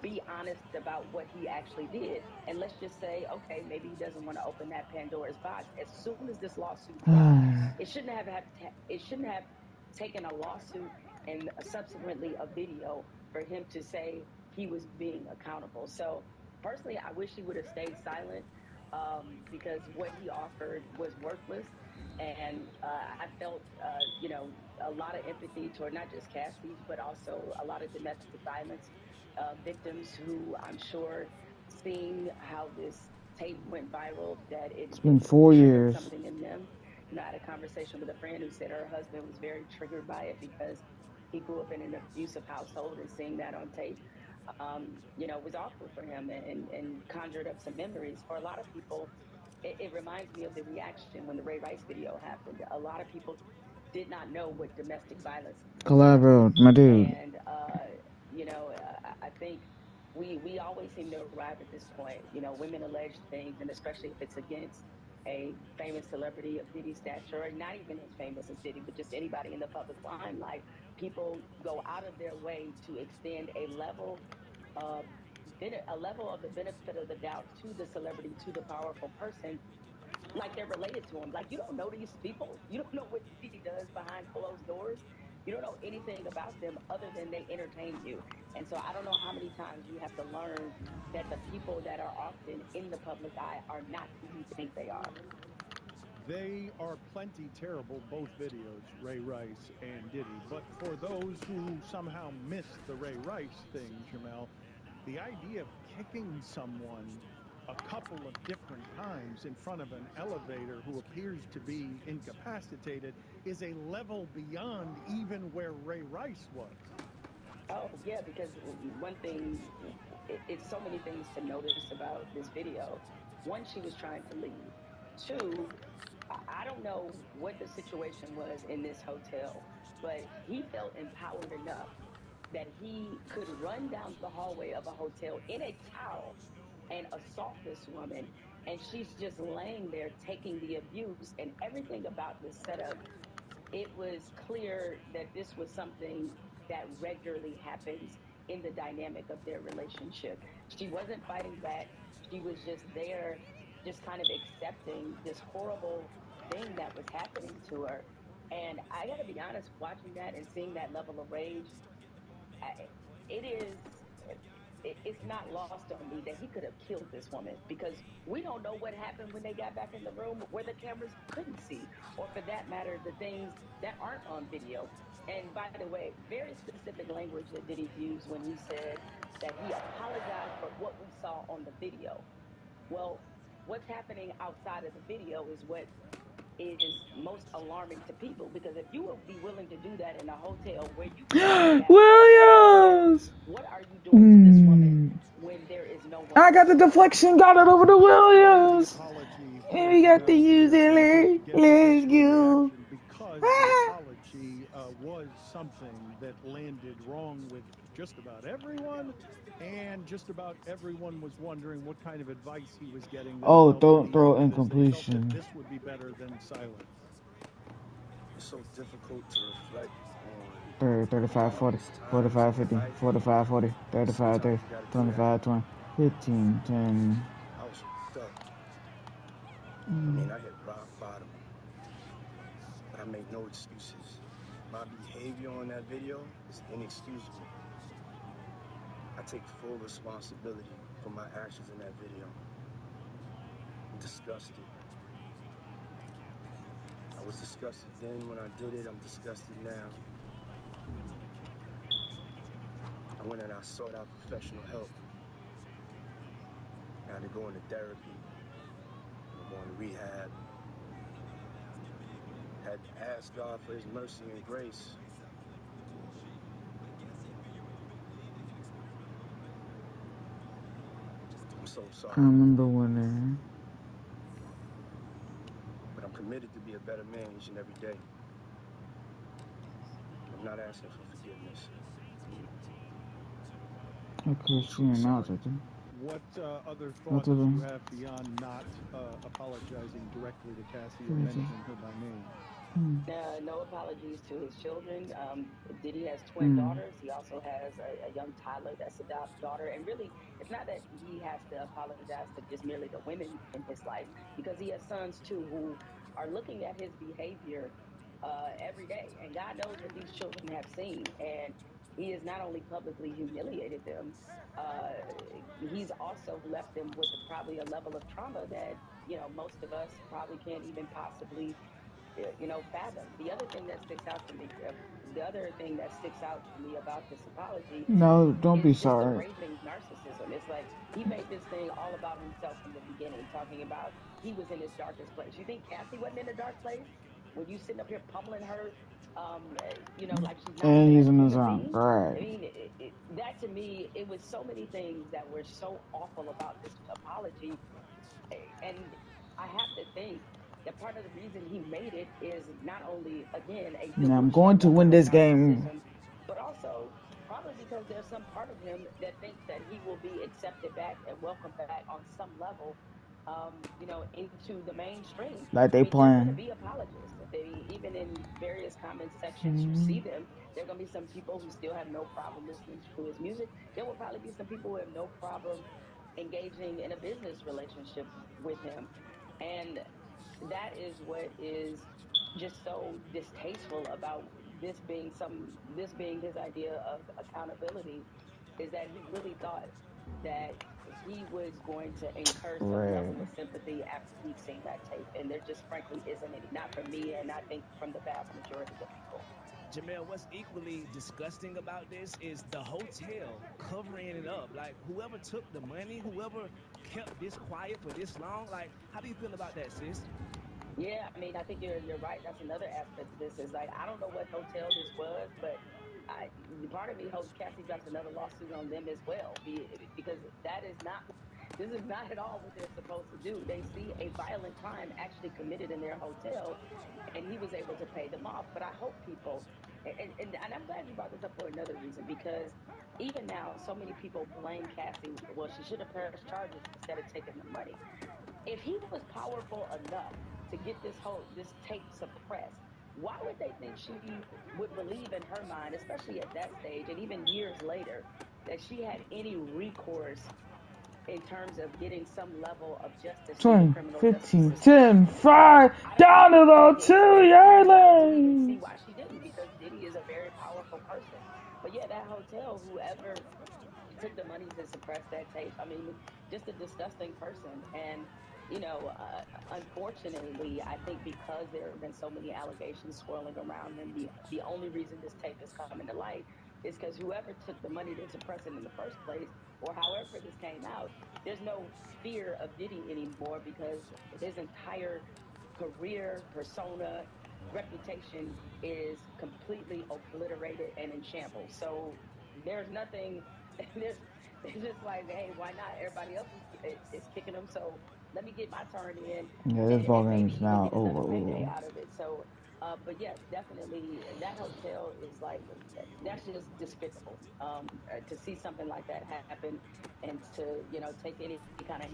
be honest about what he actually did. And let's just say, okay, maybe he doesn't want to open that Pandora's box. As soon as this lawsuit dropped, it shouldn't have taken a lawsuit and subsequently a video for him to say he was being accountable. So personally, I wish he would have stayed silent, because what he offered was worthless. And I felt, a lot of empathy toward not just Cassie's, but also a lot of domestic violence victims who, I'm sure, seeing how this tape went viral, that It's it been 4 triggered years. something in them. I had a conversation with a friend who said her husband was very triggered by it, because he grew up in an abusive household, and seeing that on tape, was awful for him, and conjured up some memories. For a lot of people, it reminds me of the reaction when the Ray Rice video happened. A lot of people did not know what domestic violence looked like. Collabo, my dude. And, I think we always seem to arrive at this point. Women allege things, and especially if it's against a famous celebrity of Diddy's stature, or not even as famous as Diddy, but just anybody in the public limelight, people go out of their way to extend a level of the benefit of the doubt to the celebrity, to the powerful person, like they're related to him. Like, you don't know these people. You don't know what Diddy does behind closed doors. You don't know anything about them other than they entertain you. And so I don't know how many times we have to learn that the people that are often in the public eye are not who you think they are. They are plenty terrible, both videos, Ray Rice and Diddy. But for those who somehow missed the Ray Rice thing, Jamel, the idea of kicking someone a couple of different times in front of an elevator who appears to be incapacitated is a level beyond even where Ray Rice was. Oh, yeah, because one thing, it's so many things to notice about this video. One, she was trying to leave. Two, I don't know what the situation was in this hotel, but he felt empowered enough that he could run down the hallway of a hotel in a towel and assault this woman. And she's just laying there taking the abuse. And everything about this setup, it was clear that this was something that regularly happens in the dynamic of their relationship. She wasn't fighting back. She was just there, just kind of accepting this horrible thing that was happening to her. And I got to be honest, watching that and seeing that level of rage, it is it's not lost on me that he could have killed this woman, because we don't know what happened when they got back in the room where the cameras couldn't see, or for that matter, the things that aren't on video. And by the way, very specific language that Diddy used when he said that he apologized for what we saw on the video. Well, what's happening outside of the video is what is most alarming to people, because if you will be willing to do that in a hotel where you clearly have Williams! what are you doing to this woman when there is no one? I got the deflection, got it over to Williams. And we got the use it. Let's go. Because the apology was something that landed wrong with just about everyone, and just about everyone was wondering what kind of advice he was getting that Oh, he felt don't that throw they felt that incompletion. this would be better than silence. It's so difficult to reflect on 30, 35, 40, countless times 45, in 50, life. 45, 40, 35, 30, Sometimes you gotta do that. 25, 20, 15, 10. I was fucked up. I mean, I hit rock bottom. But I make no excuses. My behavior on that video is inexcusable. I take full responsibility for my actions in that video. I'm disgusted. I was disgusted then when I did it. I'm disgusted now. I went and I sought out professional help. I had to go into therapy. I'm going to rehab. Had to ask God for his mercy and grace. I'm so sorry. I remember when But I'm committed to be a better man each and every day. I'm not asking for forgiveness. okay, she announced it. What other What thoughts to do you do? have beyond not apologizing directly to Cassie or mentioning her by name? No apologies to his children. Diddy has twin daughters. He also has a young toddler that's a daughter. And really, it's not that he has to apologize to just merely the women in his life, because he has sons too who are looking at his behavior every day. And God knows what these children have seen. And he has not only publicly humiliated them, he's also left them with probably a level of trauma that, most of us probably can't even possibly fathom. The other thing that sticks out to me, about this apology No, don't is be just the sorry. raging narcissism. It's like he made this thing all about himself from the beginning, talking about he was in his darkest place. You think Cassie wasn't in a dark place when you sitting up here pummeling her, like she's not And even a he's in the human zone. being? Right. I mean, that to me, it was so many things that were so awful about this apology. And I have to think that part of the reason he made it is not only, again, a Now I'm going delusion to win of this game. narcissism, but also probably because there's some part of him that thinks that he will be accepted back and welcomed back on some level, into the mainstream. Like I they mean, there are going to playing. be apologists. Even in various comment sections, you see them. There are going to be some people who still have no problem listening to his music. There will probably be some people who have no problem engaging in a business relationship with him. And that is what is just so distasteful about this being his idea of accountability, is that he really thought that he was going to incur some Right. level of sympathy after he'd seen that tape. And there just frankly isn't any, not from me, and I think from the vast majority of people. Jamel, what's equally disgusting about this is the hotel covering it up. Like, whoever took the money, whoever kept this quiet for this long, like, how do you feel about that, sis? Yeah, I mean, I think you're right. That's another aspect of this is like I don't know what hotel this was, but part of me hopes Cassie drops another lawsuit on them as well, because that is not this is not at all what they're supposed to do. They see a violent crime actually committed in their hotel, and he was able to pay them off. But I hope people, and I'm glad you brought this up for another reason because even now, so many people blame Cassie. Well, she should have pressed charges instead of taking the money. If he was powerful enough to get this tape suppressed, why would they think she would believe in her mind, especially at that stage and even years later, that she had any recourse in terms of getting some level of justice through the 20, criminal justice 15, system? 10, 5, I don't down think to the it's 2 yard I don't even see line. why she didn't because Diddy is a very powerful person. But yeah, that hotel, whoever took the money to suppress that tape. I mean, just a disgusting person. And, unfortunately, I think because there have been so many allegations swirling around him, the only reason this tape is coming to light is because whoever took the money to suppress it in the first place, or however this came out, there's no fear of Diddy anymore because his entire career, persona, reputation is completely obliterated and in shambles. So there's nothing there's it's just like, hey, why not? Everybody else is kicking them, so let me get my turn in, Yeah, this ball and game maybe is even now get over. another payday Ooh. out of it. So, but yes, definitely, that hotel is like that's just despicable. To see something like that happen, and to take any kind of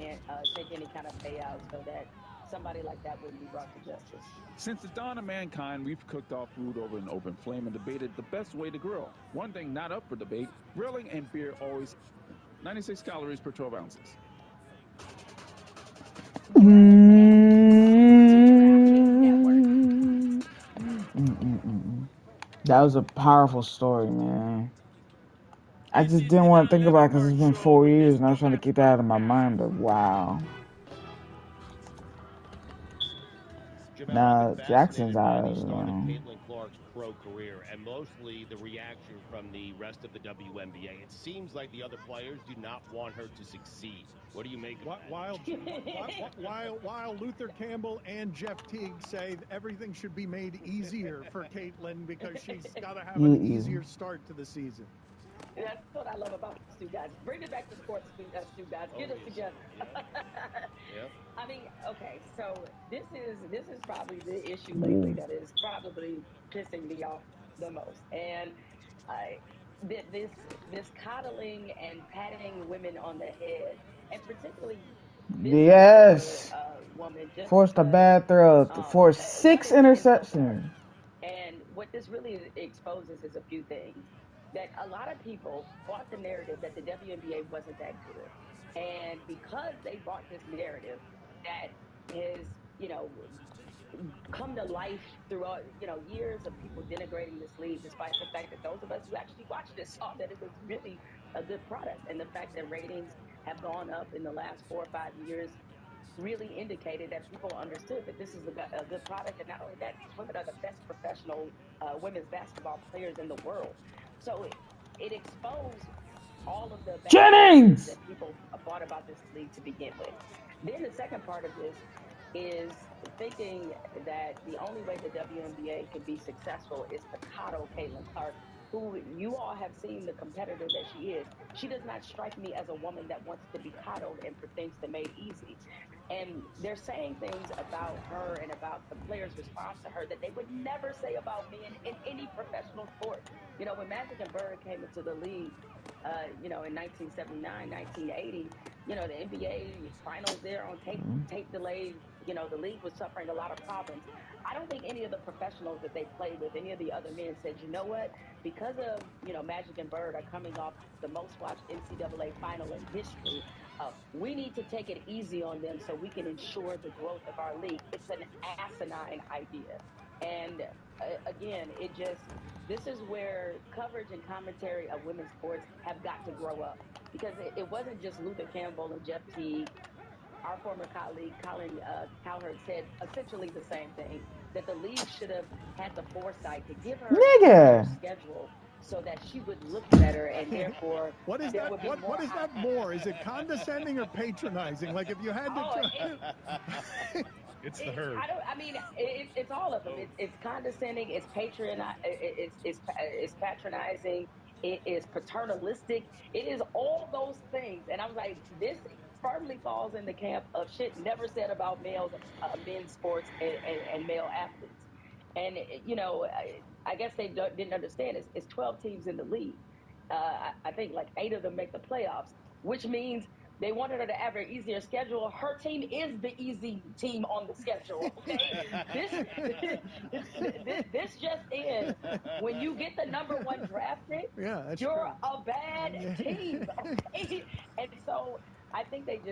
take any kind of payout so that somebody like that wouldn't be brought to justice. Since the dawn of mankind, we've cooked our food over an open flame and debated the best way to grill. One thing not up for debate, grilling and beer always 96 calories per 12 ounces. That was a powerful story, man. I just didn't want to think about it because it's been 4 years and I was trying to get that out of my mind, but wow. Jamel, I've been Now Jackson's fascinated by out the of start of it. Caitlin Clark's pro career and mostly the reaction from the rest of the WNBA. It seems like the other players do not want her to succeed. What do you make of that? While Luther Campbell and Jeff Teague say everything should be made easier for Caitlin because she's got to have an easier start to the season. That's what I love about Stu guys. Bring it back to sports, Stu guys. Get us together. Yep. I mean, okay, so this is probably the issue lately Ooh. that is probably pissing me off the most, and I this coddling and patting women on the head, and particularly this particular Yes. woman, just Forced a because bad throw. Forced six nothing can trouble her. interceptions. And what this really exposes is a few things. That a lot of people bought the narrative that the WNBA wasn't that good. And because they bought this narrative that has, come to life throughout, years of people denigrating this league, despite the fact that those of us who actually watched it saw that it was really a good product. And the fact that ratings have gone up in the last 4 or 5 years really indicated that people understood that this is a good product. And not only that, these women are the best professional women's basketball players in the world. So it exposed all of the bad narratives Jennings. that people bought about this league to begin with. Then the second part of this is thinking that the only way the WNBA can be successful is to coddle Caitlin Clark, who you all have seen the competitor that she is. She does not strike me as a woman that wants to be coddled and for things to be made easy. And they're saying things about her and about the players' response to her that they would never say about men in any professional sport. When Magic and Bird came into the league, in 1979, 1980, the NBA finals there on tape delayed. The league was suffering a lot of problems. I don't think any of the professionals that they played with, any of the other men said, you know what, because of, Magic and Bird are coming off the most watched NCAA final in history, we need to take it easy on them so we can ensure the growth of our league. It's an asinine idea. And again, this is where coverage and commentary of women's sports have got to grow up because it wasn't just Luther Campbell and Jeff Teague. Our former colleague Colin Cowherd said essentially the same thing. that the league should have had the foresight to give her an easier Nigga. schedule so that she would look better, and therefore What is there that? would be more. What is that more? Is it condescending or patronizing? Like if you had to. It's the herd. I mean, it's all of them. It's condescending. It's it's patronizing. It is paternalistic. It is all those things. And I was like, this firmly falls in the camp of shit never said about men's sports and male athletes. And I guess they didn't understand. It's 12 teams in the league. I think like 8 of them make the playoffs, which means they wanted her to have an easier schedule. Her team is the easy team on the schedule. Okay, this just in: when you get the number 1 draft pick, Yeah, that's you're true. a bad team. Okay, and so I think it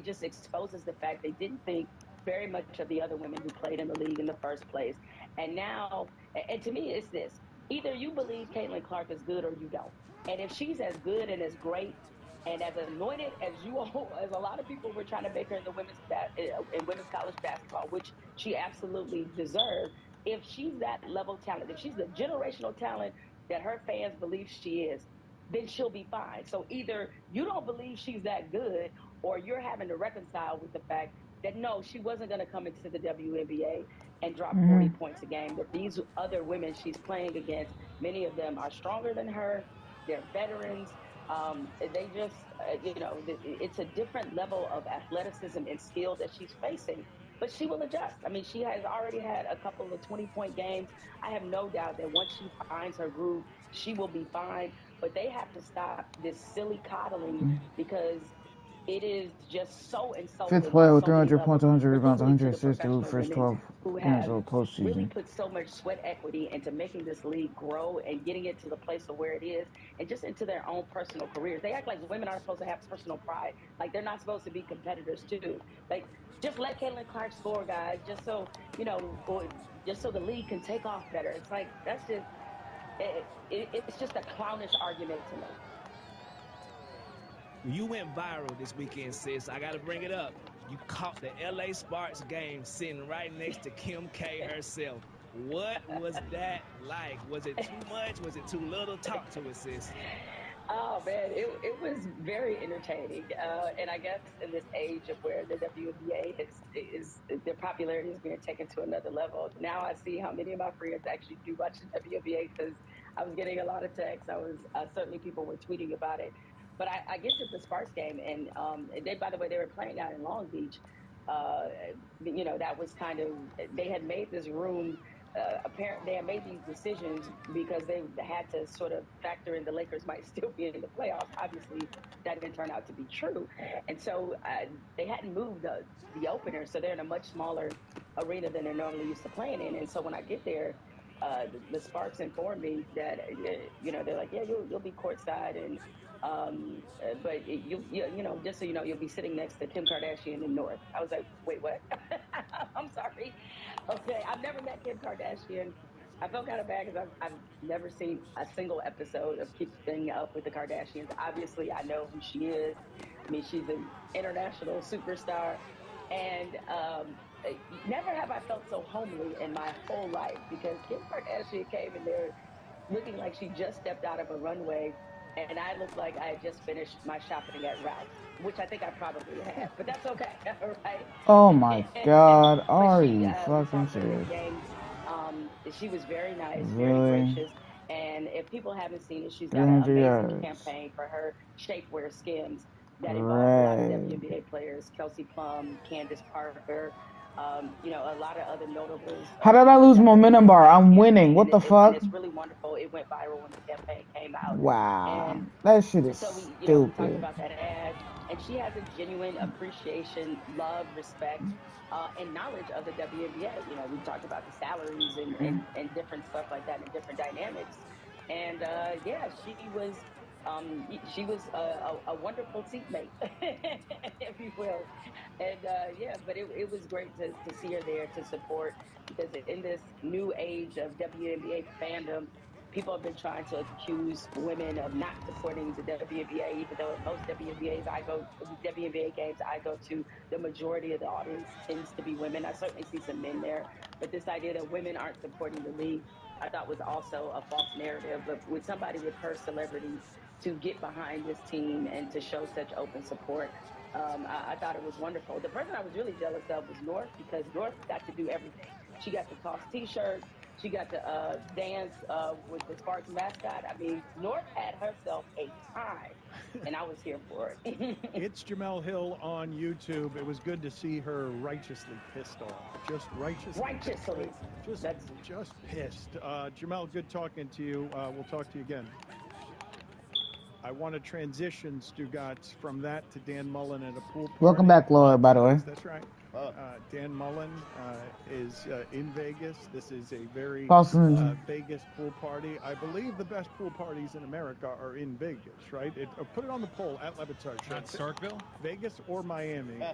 just exposes the fact they didn't think very much of the other women who played in the league in the first place. And now, and to me, it's this: either you believe Caitlin Clark is good or you don't. And if she's as good and as great and as anointed as you all, as a lot of people were trying to make her in in women's college basketball, which she absolutely deserved. If she's that level talent, if she's the generational talent that her fans believe she is, then she'll be fine. So either you don't believe she's that good, or you're having to reconcile with the fact that no, she wasn't going to come into the WNBA and drop 40 points a game. That these other women she's playing against, many of them are stronger than her. They're veterans. They just, it's a different level of athleticism and skill that she's facing, but she will adjust. I mean, she has already had a couple of 20-point games. I have no doubt that once she finds her groove, she will be fine. But they have to stop this silly coddling, because it is just so Fifth insulting on player with so many 300 points, levels, 100 rebounds, particularly 100 to the assists through professional first women 12 who games have of the really postseason. put so much sweat equity into making this league grow and getting it to the place of where it is, and just into their own personal careers. They act like women aren't supposed to have personal pride, like they're not supposed to be competitors too. Like, just let Caitlin Clark score, guys, just so or just so the league can take off better. It's like, that's just it's just a clownish argument to me. You went viral this weekend, sis. I got to bring it up. You caught the LA Sparks game sitting right next to Kim K herself. What was that like? Was it too much? Was it too little? Talk to us, sis. Oh man, it was very entertaining, and I guess in this age of where the WNBA is their popularity is being taken to another level. Now I see how many of my friends actually do watch the WNBA, because I was getting a lot of texts. I was certainly people were tweeting about it, but I get to the Sparks game, and they, by the way, they were playing out in Long Beach. Uh, that was kind of, they had made this room. They had made these decisions because they had to sort of factor in the Lakers might still be in the playoffs. Obviously, that didn't turn out to be true, and so they hadn't moved the opener, so they're in a much smaller arena than they're normally used to playing in. And so when I get there, the Sparks informed me that they're like, yeah, you'll be courtside, and but just so you know, you'll be sitting next to Kim Kardashian in North. I was like, wait, what? I'm sorry. Okay, I've never met Kim Kardashian. I felt kind of bad because I've never seen a single episode of Keeping Up with the Kardashians. Obviously, I know who she is. I mean, she's an international superstar, and never have I felt so homely in my whole life, because Kim Kardashian came in there looking like she just stepped out of a runway, and I looked like I had just finished my shopping at Ralph's, which I think I probably had, but that's okay, right? Oh my god, But are she, you we fucking talked during the serious? game. She was very nice, very Really? gracious, and if people haven't seen it, she's got an 300 amazing yards. campaign for her shapewear skims that involves a lot of Right. WNBA players: Kelsey Plum, Candace Parker, a lot of other notables How did I lose that are in momentum this bar? great I'm winning. campaign, What and the fuck? it's really wonderful. It went viral when the campaign came out, Wow. and That shit is so we talked stupid. about that ad, and she has a genuine appreciation, love, respect, and knowledge of the WNBA. We talked about the salaries and different stuff like that, and different dynamics. And yeah, she was a wonderful seatmate, if you will. And yeah, but it was great to see her there to support, because in this new age of WNBA fandom, people have been trying to accuse women of not supporting the WNBA, even though in most WNBA games I go to, the majority of the audience tends to be women. I certainly see some men there, but this idea that women aren't supporting the league, I thought was also a false narrative. But with somebody with her celebrity to get behind this team and to show such open support, I thought it was wonderful. The person I was really jealous of was North, because North got to do everything. She got to toss T-shirts. She got to dance with the Sparks mascot. I mean, North had herself a time, and I was here for it. It's Jamel Hill on YouTube. It was good to see her righteously pissed off. Just righteously. Just pissed. Jamel, good talking to you. We'll talk to you again. I want to transition, Stugotz, from that to Dan Mullen at a pool party. Welcome back, Laura, by the way. That's right. Dan Mullen is in Vegas. This is a very Vegas pool party. I believe the best pool parties in America are in Vegas, right? Put it on the poll at Levitard Show. Not Starkville? Vegas or Miami.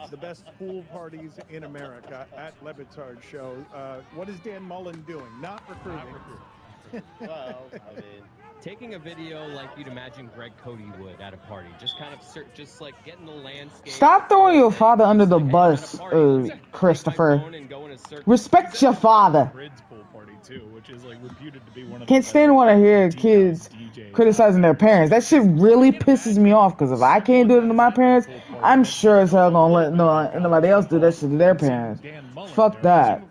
The best pool parties in America at Levitard Show. What is Dan Mullen doing? Not recruiting. Well, I mean, taking a video like you'd imagine Greg Cody would at a party, just kind of just like getting the landscape. Stop throwing your father under the bus, Christopher. Respect your father. Can't stand when I hear kids criticizing their parents. That shit really pisses me off, because if I can't do it to my parents, I'm sure as hell gonna let nobody else do that shit to their parents. Fuck that.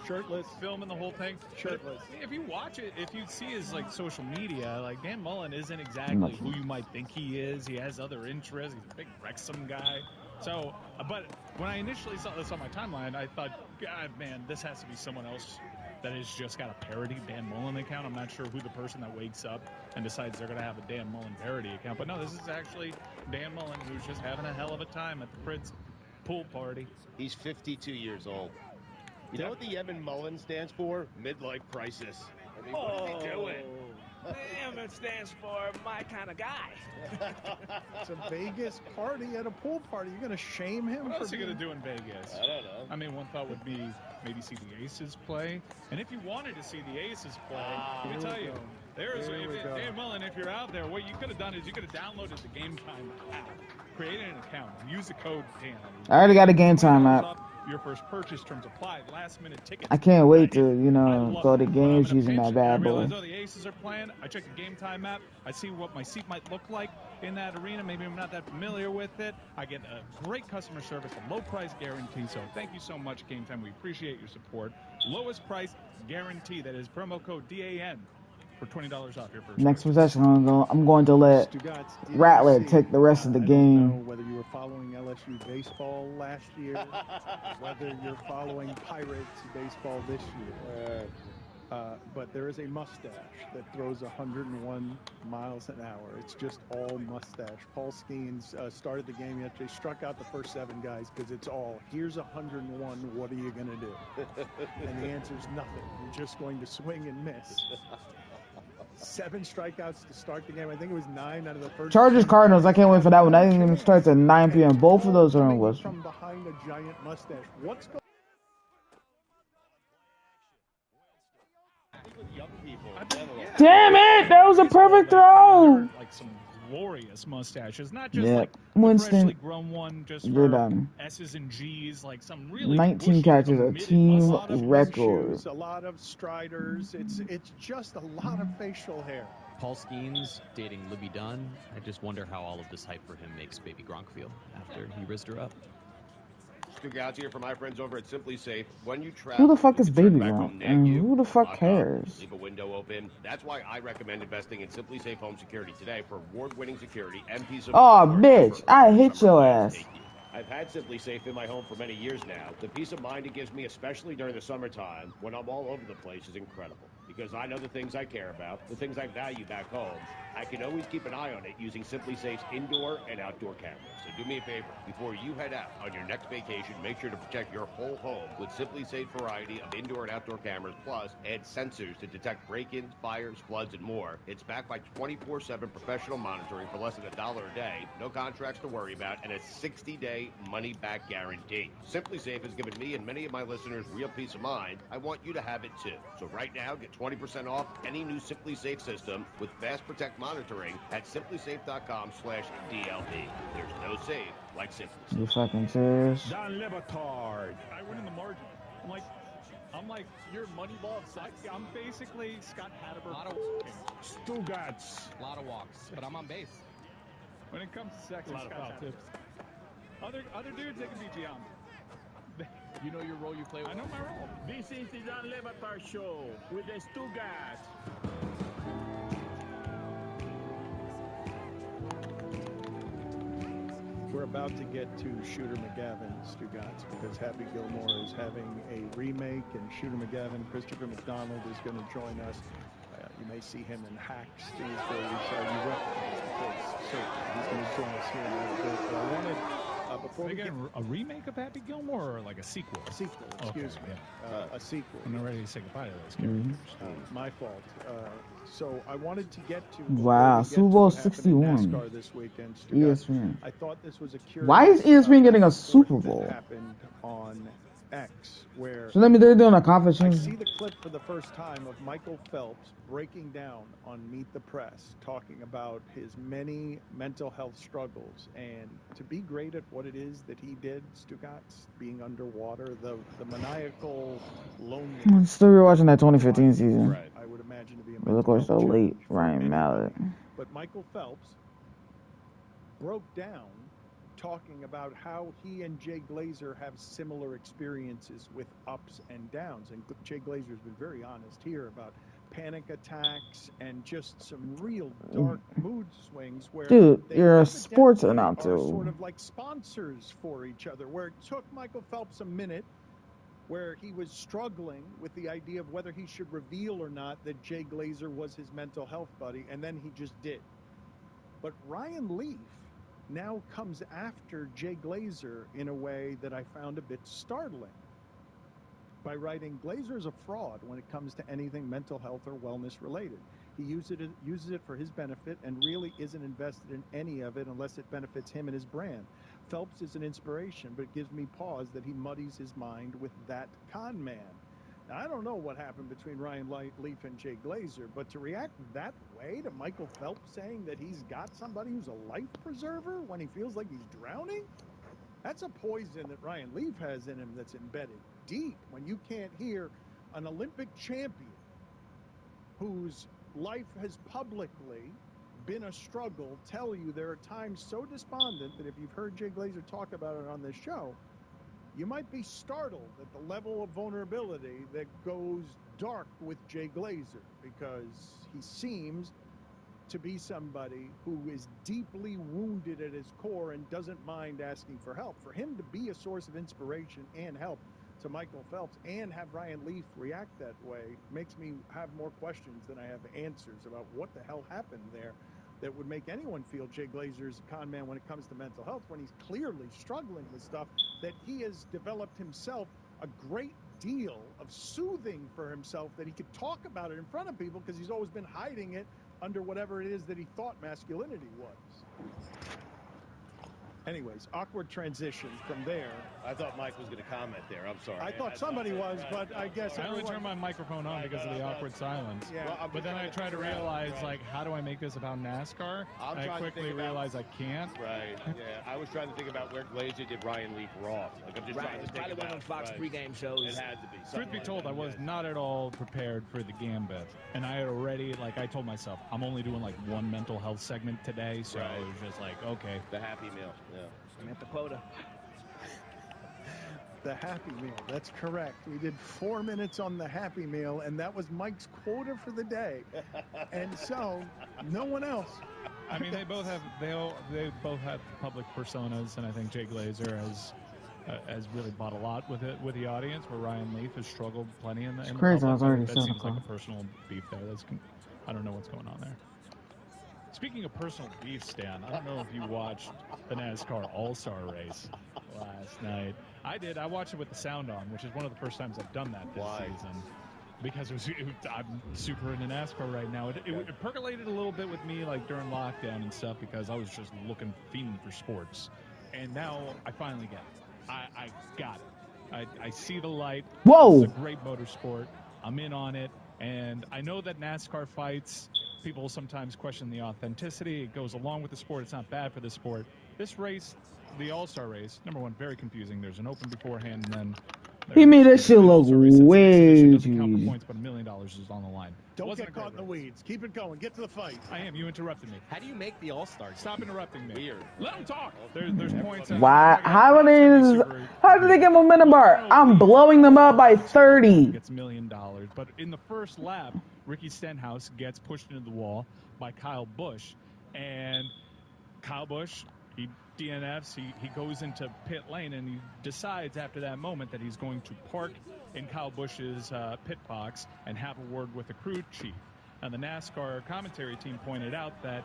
Shirtless, filming the whole thing. Shirtless. If you watch it, if you see his like social media, like Dan Mullen isn't exactly who you might think he is. He has other interests. He's a big Wrexham guy. So, but when I initially saw this on my timeline, I thought, God, man, this has to be someone else that has just got a parody Dan Mullen account. I'm not sure who the person that wakes up and decides they're going to have a Dan Mullen parody account. But no, this is actually Dan Mullen, who's just having a hell of a time at the Prince pool party. He's 52 years old. You know what the Evan Mullen stands for? Midlife crisis. I mean, what is he doing? Evan stands for my kind of guy. It's a Vegas party at a pool party. You're going to shame him? What else are you going to do in Vegas? I don't know. I mean, one thought would be maybe see the Aces play. And if you wanted to see the Aces play, let me tell you, Dan Mullen, if you're out there, what you could have done is you could have downloaded the Game Time app, created an account, use the code Dan. I already got a Game Time app. Your first purchase terms apply. Last minute tickets. I can't wait to, go to games using that bad boy. I realize, the Aces are playing. I check the Game Time app. I see what my seat might look like in that arena. Maybe I'm not that familiar with it. I get a great customer service, a low price guarantee. So thank you so much, Game Time. We appreciate your support. Lowest price guarantee. That is promo code DAN. For $20 off your first. Next possession, I'm going to let Rattler take the rest of the game. I don't know whether you were following LSU baseball last year, whether you're following Pirates baseball this year. But there is a mustache that throws 101 miles an hour. It's just all mustache. Paul Skeens started the game yesterday, struck out the first 7 guys because it's all, here's 101, what are you going to do? And the answer is nothing. You're just going to swing and miss. 7 strikeouts to start the game. I think it was 9 out of the first. Chargers Cardinals. I can't wait for that one. That even starts at 9 p.m. Both of those are in West. From behind a giant mustache. What's going? Damn it! That was a perfect throw. Like some glorious mustaches, not just Yeah, like Winston, freshly grown one, just you're for done. S's and G's, like some really 19 catches, a team record. A lot of striders. It's just a lot of facial hair. Paul Skeens dating Libby Dunn. I just wonder how all of this hype for him makes baby Gronk feel after he rizzed her up. Stugotz here for my friends over at Simply Safe. When you travel, Who the fuck is Baby Gronk? And who the fuck cares? Leave a window open. That's why I recommend investing in Simply Safe Home Security today for award-winning security and peace of mind. Oh, bitch! I hit your ass. I've had Simply Safe in my home for many years now. The peace of mind it gives me, especially during the summertime, when I'm all over the place, is incredible. Because I know the things I care about, the things I value back home. I can always keep an eye on it using Simply Safe's indoor and outdoor cameras. So do me a favor, before you head out on your next vacation, make sure to protect your whole home with Simply Safe variety of indoor and outdoor cameras, plus add sensors to detect break-ins, fires, floods, and more. It's backed by 24/7 professional monitoring for less than $1 a day, no contracts to worry about, and a 60-day money-back guarantee. Simply Safe has given me and many of my listeners real peace of mind. I want you to have it too. So right now, get 20% off any new Simply Safe system with Fast Protect monitoring at simplysafe.com/DLP. There's no safe like Simply Safe. You fucking serious? Don Levitard. I win in the margin. I'm like your Moneyball side. I'm basically Scott Hatteberg. A lot of Stugatz. A lot of walks, but I'm on base. When it comes to sex, A lot of foul tips. Other dudes, they can be Giambi. You know your role you play with? I know my role. This is the Don Levitard Show with the Stugatz. We're about to get to Shooter McGavin, Stugatz, because Happy Gilmore is having a remake, and Shooter McGavin, Christopher McDonald, is going to join us. You may see him in Hacks Tuesday, so you recognize the face. Certainly, he's going to join us here in a little bit. But I wanted, before we get a remake of Happy Gilmore or like a sequel? A sequel, excuse me. A sequel. I'm not ready to say goodbye to those characters. My fault. So I wanted to get to Wow, Super Bowl 61. NASCAR this weekend. ESPN. I thought this was a curious. Why is ESPN getting a Super Bowl? That happened on X, where So they're doing a conference. I see the clip for the first time of Michael Phelps breaking down on Meet the Press, talking about his many mental health struggles, and to be great at what it is that he did, Stugatz, being underwater, the maniacal loneliness. I'm still rewatching that 2015 season. Right. I would imagine to be a But of course, the late Ryan Mallett. But Michael Phelps broke down talking about how he and Jay Glazer have similar experiences with ups and downs. And Jay Glazer's been very honest here about panic attacks and just some real dark mood swings where Dude, you're a sports announcer. are sort of like sponsors for each other, where it took Michael Phelps a minute where he was struggling with the idea of whether he should reveal or not that Jay Glazer was his mental health buddy, and then he just did. But Ryan Leaf now comes after Jay Glazer in a way that I found a bit startling, by writing, Glazer is a fraud when it comes to anything mental health or wellness related. He uses it for his benefit and really isn't invested in any of it unless it benefits him and his brand. Phelps is an inspiration, but it gives me pause that he muddies his mind with that con man. Now, I don't know what happened between Ryan Leaf and Jay Glazer, but to react that way to Michael Phelps saying that he's got somebody who's a life preserver when he feels like he's drowning, that's a poison that Ryan Leaf has in him that's embedded deep. When you can't hear an Olympic champion whose life has publicly been a struggle tell you there are times so despondent that if you've heard Jay Glazer talk about it on this show, you might be startled at the level of vulnerability that goes dark with Jay Glazer, because he seems to be somebody who is deeply wounded at his core and doesn't mind asking for help. For him to be a source of inspiration and help to Michael Phelps and have Ryan Leaf react that way makes me have more questions than I have answers about what the hell happened there that would make anyone feel Jay Glazer's a con man when it comes to mental health, when he's clearly struggling with stuff that he has developed himself a great deal of soothing for himself, that he could talk about it in front of people because he's always been hiding it under whatever it is that he thought masculinity was. Anyways, awkward transition from there. I thought Mike was going to comment there. I'm sorry. I thought somebody was, but I guess I only turned my microphone on because of the awkward silence. Yeah. Well, But then I tried to realize, like, how do I make this about NASCAR? I'm I trying to quickly think about- realized I can't. Right. Yeah. I was trying to think about where Glazer did Ryan Leaf wrong. Like, I'm just trying to think probably about one of them Fox right. pregame shows. It had to be. Truth be told, I was not at all prepared for the gambit. And I had already, like, I told myself, I'm only doing, like, one mental health segment today. So Right. it was just like, okay. The Happy Meal. Yeah. I'm at the quota. The Happy Meal, that's correct. We did 4 minutes on the Happy Meal, and that was Mike's quota for the day. And so, no one else. I mean, they both have public personas, and I think Jay Glazer has really bought a lot with it with the audience, where Ryan Leaf has struggled plenty in the crazy, I public. was already That 7 seems like a o'clock. personal beef there. I don't know what's going on there. Speaking of personal beef, Stan, I don't know if you watched the NASCAR All-Star race last night. I did. I watched it with the sound on, which is one of the first times I've done that this season. Because I'm super into NASCAR right now. It percolated a little bit with me, like during lockdown and stuff, because I was just fiending for sports. And now I finally get it. I got it. I see the light. Whoa! It's a great motorsport. I'm in on it. And I know that NASCAR fights, people sometimes question the authenticity. It goes along with the sport. It's not bad for the sport. This race, the All-Star race, number one, very confusing. There's an open beforehand, and then He made that shit look way too easy. points, but $1 million is on the line. Don't get caught in the weeds. Keep it going. Get to the fight. I am. You interrupted me. How do you make the All-Star? Stop interrupting me. Weird. Let him talk. There's points. Why? How did they get momentum bar? I'm blowing them up by 30. Gets $1 million. But in the first lap, Ricky Stenhouse gets pushed into the wall by Kyle Busch, and Kyle Busch, he DNFs, he goes into pit lane, and he decides after that moment that he's going to park in Kyle Busch's pit box and have a word with the crew chief. And the NASCAR commentary team pointed out that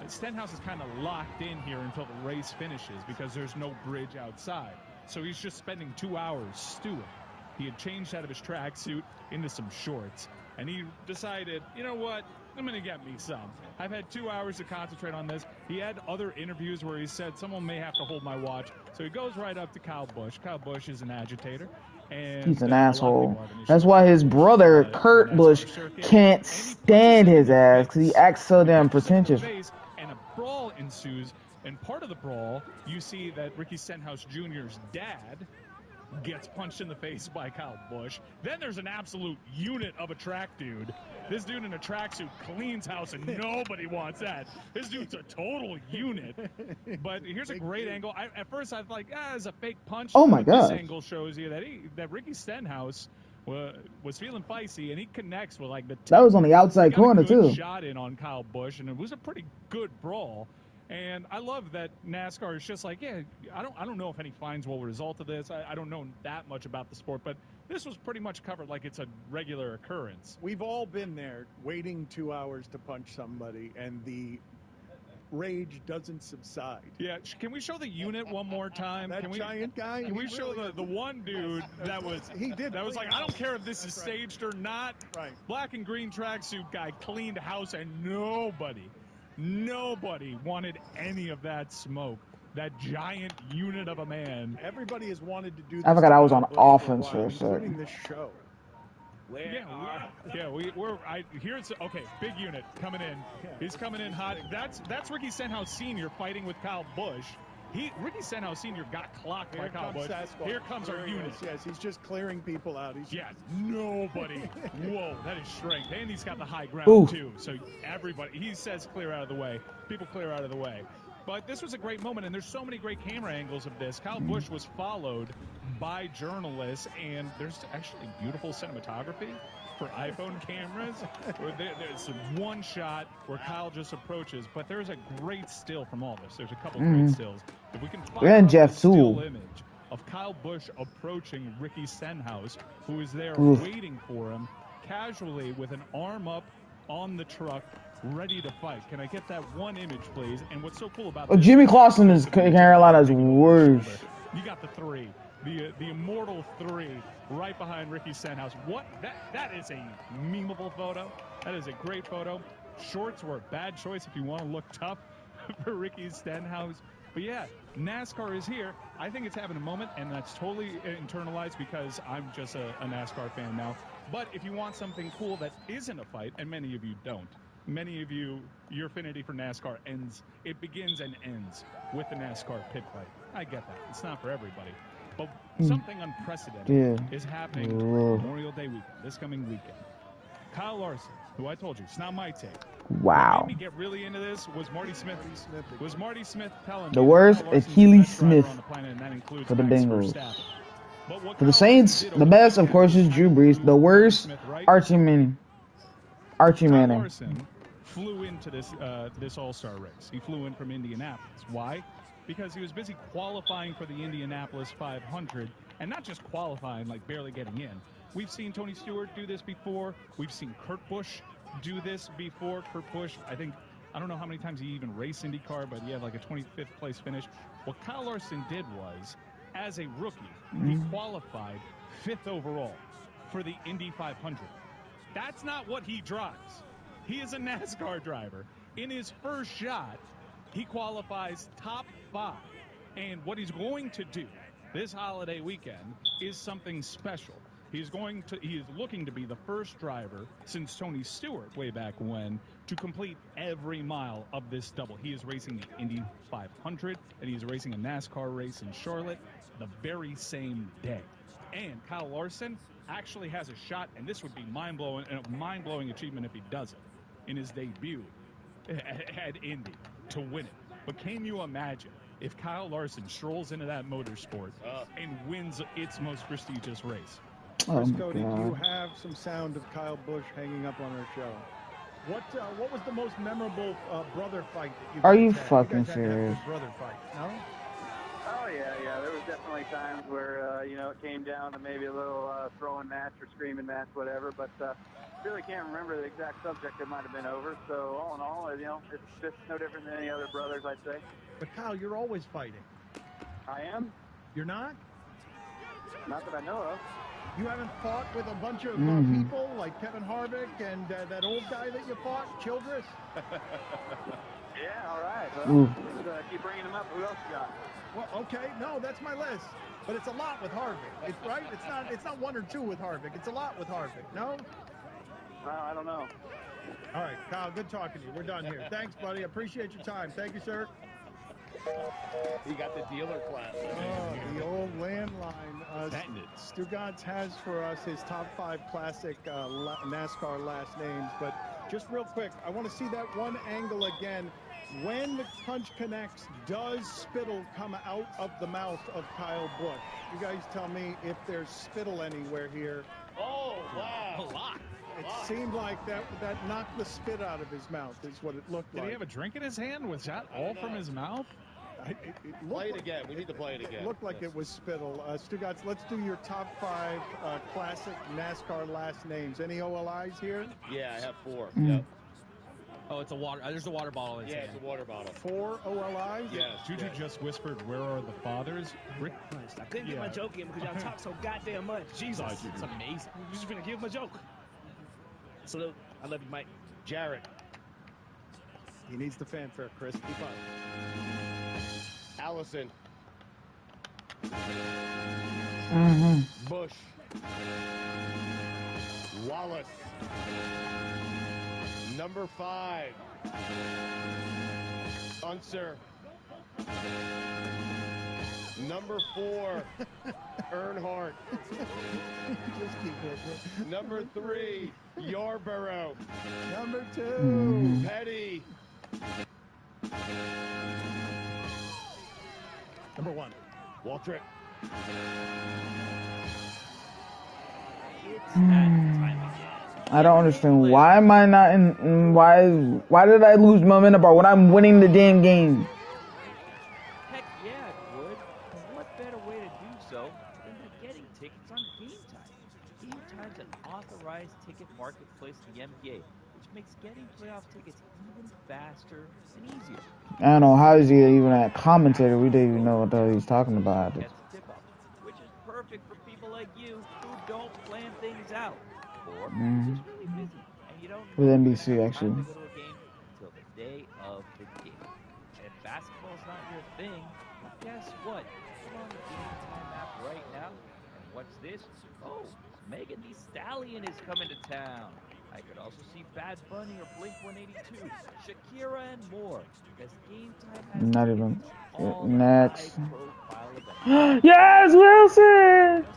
Stenhouse is kind of locked in here until the race finishes because there's no bridge outside. So he's just spending 2 hours stewing. He had changed out of his tracksuit into some shorts, and he decided, you know what? I'm going to get me some. I've had 2 hours to concentrate on this. He had other interviews where he said, someone may have to hold my watch. So he goes right up to Kyle Busch. Kyle Busch is an agitator. And He's an asshole. That's why his brother, Kurt Busch, can't stand his ass because he acts so damn pretentious. And a brawl ensues. And part of the brawl, you see that Ricky Stenhouse Jr.'s dad gets punched in the face by Kyle Busch. Then there's an absolute unit of a track dude. This dude in a tracksuit cleans house, and nobody wants that. This dude's a total unit. But here's a great angle. At first, I was like, it's a fake punch. Oh, my God. This angle shows you that Ricky Stenhouse was feeling feisty, and he connects with like the tip. That was on the outside corner, too. Shot in on Kyle Busch, and it was a pretty good brawl. And I love that NASCAR is just like, yeah, I don't know if any fines will result of this. I don't know that much about the sport, but this was pretty much covered like it's a regular occurrence. We've all been there waiting 2 hours to punch somebody, and the rage doesn't subside. Yeah, can we show the unit one more time? That giant guy? Can we show the one dude that was like, I don't care if this is staged or not. Right. Black and green tracksuit guy cleaned house, and nobody wanted any of that smoke. That giant unit of a man. Everybody has wanted to do this. I forgot I was on offense for a including second. this show. Here's okay. Big unit coming in. He's coming in hot. That's Ricky Stenhouse Sr. fighting with Kyle Busch. Ricky Stenhouse Sr. got clocked by Kyle Busch. Here comes our unit. Yes, he's just clearing people out. Nobody. Whoa, that is strength. And he's got the high ground, too. So everybody, he says clear out of the way. People clear out of the way. But this was a great moment, and there's so many great camera angles of this. Kyle Busch was followed by journalists, and there's actually beautiful cinematography for iPhone cameras. There's one shot where Kyle just approaches, but there's a great still from all this. There's a couple great stills. If we can find a still image of Kyle Busch approaching Ricky Stenhouse, who is there waiting for him, casually with an arm up on the truck, ready to fight. Can I get that one image, please? And what's so cool about this, Jimmy Clausen is Carolina's worst. You got the three. The immortal three right behind Ricky Stenhouse. That is a memeable photo. That is a great photo. Shorts were a bad choice if you want to look tough for Ricky Stenhouse. But yeah, NASCAR is here. I think it's having a moment, and that's totally internalized because I'm just a NASCAR fan now. But if you want something cool that isn't a fight, and many of you don't, many of you, your affinity for NASCAR begins and ends with the NASCAR pit fight. I get that. It's not for everybody. But something unprecedented is happening Memorial Day weekend, this coming weekend. Kyle Larson, who I told you, it's not my take. Wow. What made me get really into this was Marty Smith. Was Marty Smith telling me the worst Achilles Smith for the Bengals. For the Saints, the best, of course, is Drew Brees. The worst, Archie Manning. Archie Manning. Larson flew into this All-Star race. He flew in from Indianapolis. Why? Because he was busy qualifying for the Indianapolis 500, and not just qualifying, like barely getting in. We've seen Tony Stewart do this before. We've seen Kurt Busch do this before. Kurt Busch, I don't know how many times he even raced IndyCar, but he had like a 25th place finish. What Kyle Larson did was, as a rookie, he qualified 5th overall for the Indy 500. That's not what he drives. He is a NASCAR driver. In his first shot, he qualifies top 5. And what he's going to do this holiday weekend is something special. He is looking to be the first driver since Tony Stewart way back when to complete every mile of this double. He is racing the Indy 500 and he's racing a NASCAR race in Charlotte the very same day. And Kyle Larson actually has a shot, and this would be mind-blowing, a mind-blowing achievement if he does it in his debut at Indy to win it. But can you imagine if Kyle Larson strolls into that motorsport and wins its most prestigious race? Chris Cody, do you have some sound of Kyle Busch hanging up on our show? What was the most memorable brother fight that you guys Are you had? fucking You guys had to have serious? good brother fight, no? Oh, yeah. There was definitely times where, it came down to maybe a little throwing match or screaming match, whatever, but really can't remember the exact subject it might have been over. So, all in all, it's just no different than any other brothers, I'd say. But, Kyle, you're always fighting. I am? You're not? Not that I know of. You haven't fought with a bunch of people like Kevin Harvick and that old guy that you fought, Childress? Yeah, all right. Well, let's keep bringing them up. Who else you got? Well, okay. No, that's my list. But it's a lot with Harvick, right? It's not one or two with Harvick. It's a lot with Harvick, no? Well, I don't know. All right, Kyle, good talking to you. We're done here. Thanks, buddy. Appreciate your time. Thank you, sir. He got the dealer class. Oh, the old landline. Stugotz has for us his top 5 classic NASCAR last names. But just real quick, I want to see that one angle again. When the punch connects, does spittle come out of the mouth of Kyle Busch? You guys tell me if there's spittle anywhere here. Oh, wow. A lot. It seemed like that knocked the spit out of his mouth is what it looked like. Did he have a drink in his hand? Was that all from his mouth? Play it again. We need to play it again. It looked like it was spittle. Stugotz, let's do your top 5 classic NASCAR last names. Any OLIs here? Yeah, I have 4. Mm. Oh, it's a water. There's a water bottle in his hand. It's a water bottle. 4 OLIs? Yes. Juju just whispered, "Where are the fathers?" Rick, I couldn't get my joke in because y'all talk so goddamn much. Jesus. It's amazing. I'm just gonna give my joke. Salute. I love you, Mike. Jarrett. He needs the fanfare, Chris. Keep up. Allison. Bush. Wallace. Number 5. Unser. Number 4. Earnhardt. Just keep it. Number 3. Yarborough. Number 2. Petty. Number 1. Waltrip. I don't understand. Why am I not in? Why did I lose momentum bar when I'm winning the damn game? Heck yeah, it would. And what better way to do so than by getting tickets on Game Time? Game Time's an authorized ticket marketplace in the NBA, which makes getting playoff tickets even faster and easier. I don't know. How is he even a commentator? We didn't even know what the hell he's talking about. Gets a tip off, which is perfect for people like you who don't plan things out. Or just really busy and you don't With NBC, actually. time to go to a game until the day of the game. And if basketball's not your thing, well, guess what? Come on the Game Time app right now. And what's this? Oh, Megan Thee Stallion is coming to town. I could also see Bad Bunny or Blink-182, Shakira, and more. Because Game Time has Not even. all Next. the high-profile events. Yes, Wilson!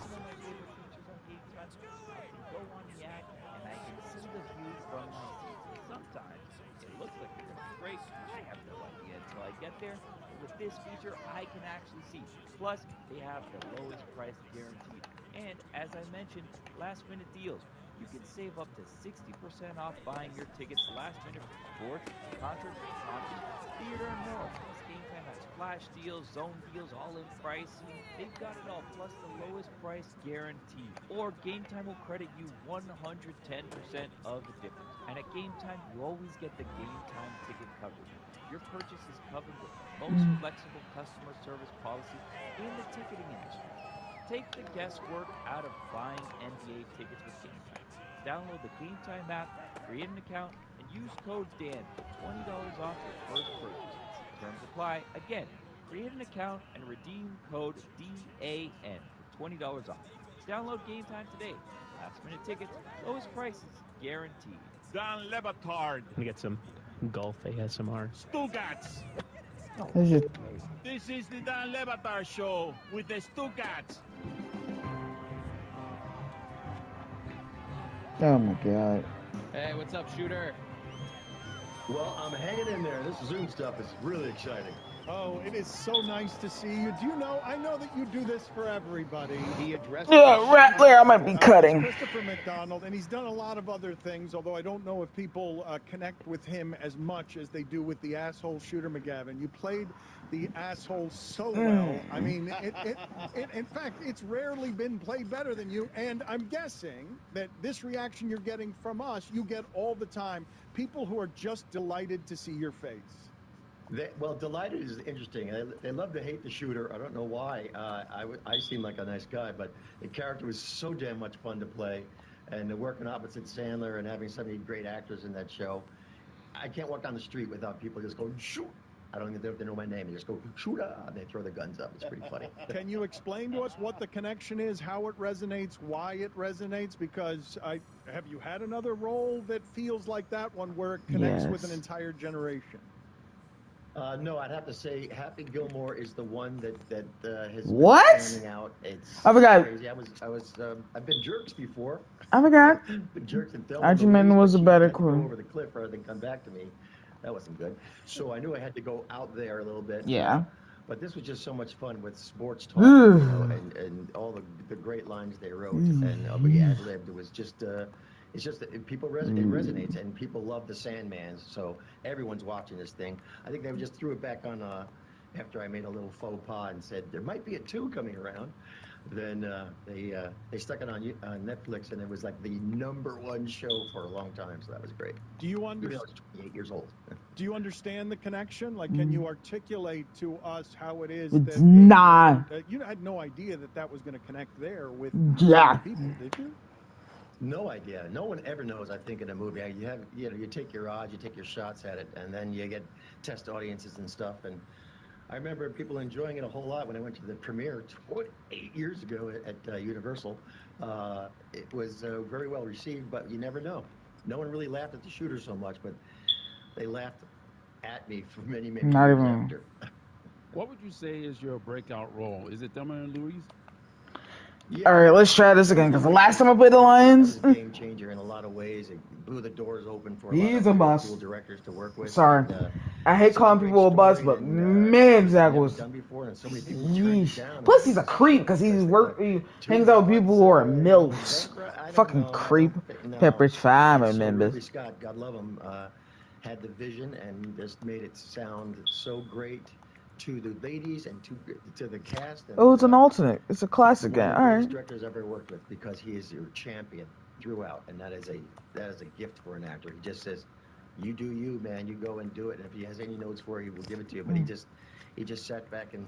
Go on the app and I can see the view from my seat. Sometimes it looks like it's gonna be great. I have no idea until I get there. But with this feature, I can actually see. Plus, they have the lowest price guaranteed. And as I mentioned, last minute deals. You can save up to 60% off buying your tickets last minute for sports, concerts, theater, and more. Plus, Game Time has flash deals, zone deals, all-in pricing. They've got it all, plus the lowest price guarantee. Or Game Time will credit you 110% of the difference. And at Game Time, you always get the Game Time ticket coverage. Your purchase is covered with the most flexible customer service policy in the ticketing industry. Take the guesswork out of buying NBA tickets with Game Time. Download the Game Time app, create an account, and use code DAN for $20 off your first purchase. Terms apply. Again, create an account and redeem code DAN for $20 off. Download Game Time today. Last-minute tickets, lowest prices, guaranteed. Don Lebatard. Gonna get some golf ASMR. Stugats. This is This is the Don Lebatard show with the Stugats. oh my god. Hey, what's up, Shooter? Well, I'm hanging in there. This Zoom stuff is really exciting. Oh, it is so nice to see you. Do you know, I know that you do this for everybody. He addressed Right there, I might be cutting. Christopher McDonald, and he's done a lot of other things, although I don't know if people connect with him as much as they do with the asshole Shooter McGavin. You played the asshole so well. I mean, in fact, it's rarely been played better than you, and I'm guessing that this reaction you're getting from us, you get all the time. People who are just delighted to see your face. Well, delighted is interesting. They love to hate the Shooter. I don't know why. I seem like a nice guy, but the character was so damn much fun to play. And working opposite Sandler and having so many great actors in that show, I can't walk down the street without people just going, shoot. I don't even know if they know my name. They just go, shooter, and they throw their guns up. It's pretty funny. Can you explain to us what the connection is, how it resonates, why it resonates? Because have you had another role that feels like that one where it connects with an entire generation? No, I'd have to say Happy Gilmore is the one that has What? been standing out. It's I forgot. crazy. I've been Jerks before. I forgot. Been Jerks and Thelma Archie Louise, Manning was but a she better had to go crew. over the cliff rather than come back to me. That wasn't good. So I knew I had to go out there a little bit. Yeah. But this was just so much fun with sports talk, and all the great lines they wrote, and we ad-libbed. It was just, it's just that people it resonates, and people love the Sandman. So everyone's watching this thing. I think they just threw it back on after I made a little faux pas and said there might be a 2 coming around. Then they stuck it on Netflix, and it was like the #1 show for a long time. So that was great. Do you Even though I understand? was 28 years old. Do you understand the connection? Like, can you articulate to us how it is It's that not. you had no idea that was going to connect there with Yeah. people, did you? No idea. No one ever knows. I think in a movie, you take your odds, you take your shots at it, and then you get test audiences and stuff. And I remember people enjoying it a whole lot when I went to the premiere 8 years ago at Universal. It was very well received, but you never know. No one really laughed at the Shooter so much, but they laughed at me for many years after. What would you say is your breakout role? Is it Thelma and Louise? Yeah. All right, let's try this again. Because the last time I played the Lions, It was a game changer in a lot of ways. It blew the doors open for a lot he's a of bust. cool directors to work with. Sorry, And, I hate calling people a bust, but man, Zach was. done before, and so many people turned it down. Plus, he's a creep because he hangs out with people who are milfs. Fucking creep. Pepperidge Farm Ridley members. Scott, God love him, had the vision and just made it sound so great to the ladies and to the cast. And, Oh, it's an alternate. It's a classic one game. of the All greatest right. directors I've ever worked with, because he is your champion throughout, and that is a gift for an actor. He just says, "You do you, man. You go and do it." And if he has any notes for you, he will give it to you. But he just sat back and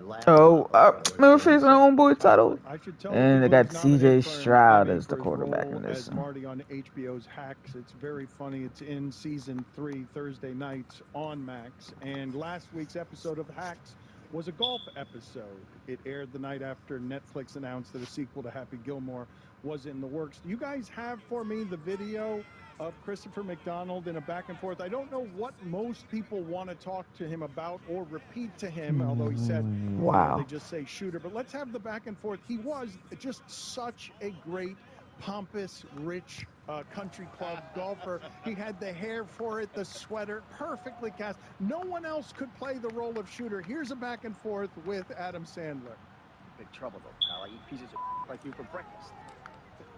laughed. Oh, remember facing our own boy title? I should tell And they people got he's CJ nominated for an Stroud Emmy as the for his quarterback role in this. as Marty on HBO's Hacks. It's very funny. It's in season 3, Thursday nights on Max. And last week's episode of Hacks was a golf episode. It aired the night after Netflix announced that a sequel to Happy Gilmore was in the works. Do you guys have for me the video of Christopher McDonald in a back and forth? I don't know what most people want to talk to him about or repeat to him, although he said, Wow. they just say Shooter. But let's have the back and forth. He was just such a great, pompous, rich country club golfer. He had the hair for it, the sweater, perfectly cast. No one else could play the role of Shooter. Here's a back and forth with Adam Sandler. Big trouble, though, pal. I eat pieces of like you for breakfast.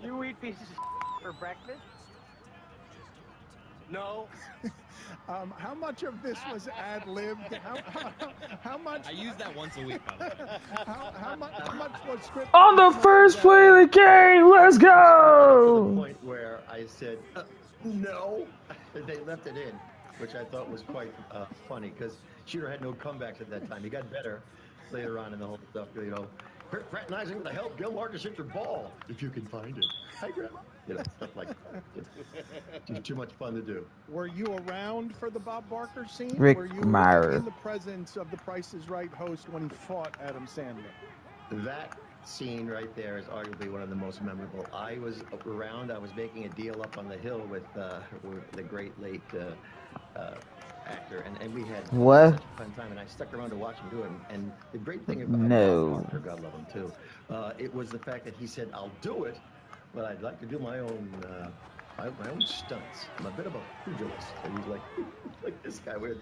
You eat pieces of for breakfast? No. How much of this was ad-libbed? How much? I use that once a week, by the way. How much was scripted? On the first play of the game, let's To the go! point where I said, no. They left it in, which I thought was quite funny, because Shooter had no comebacks at that time. He got better later on in the whole stuff, Quit fraternizing with the help Gilmore to hit your ball, if you can find it. Hi, Grandma. Stuff like that. Just too much fun to do. Were you around for the Bob Barker scene? Rick Were you Meyer. in the presence of the Price is Right host when he fought Adam Sandler? That scene right there is arguably one of the most memorable. I was around. I was making a deal up on the hill with the great late actor, and we had What? such a fun time. And I stuck around to watch him do it. And the great thing about Bob No. Barker, God love him too, it was the fact that he said, "I'll do it, but I'd like to do my own." My own stunts. I'm a bit of a pugilist. And he's like, like this guy with,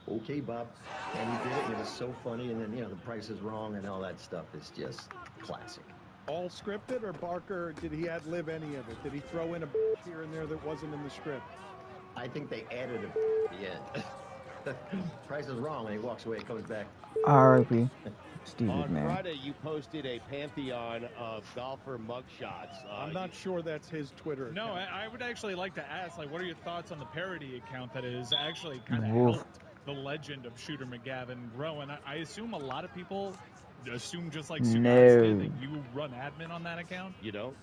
okay, Bob. And he did it, and it was so funny. And then, The Price is Wrong and all that stuff is just classic. All scripted, or Barker, did he ad-lib any of it? Did he throw in a here and there that wasn't in the script? I think they added a at the end. Price is Wrong, and he walks away, comes back. R.I.P. Steve On McMahon. Friday, you posted a pantheon of golfer mugshots. I'm not sure that's his Twitter account. No, I would actually like to ask, what are your thoughts on the parody account that has actually kind of Wolf. helped the legend of Shooter McGavin grow? And I assume a lot of people assume, just like Stugotz did, that you run admin on that account? You don't?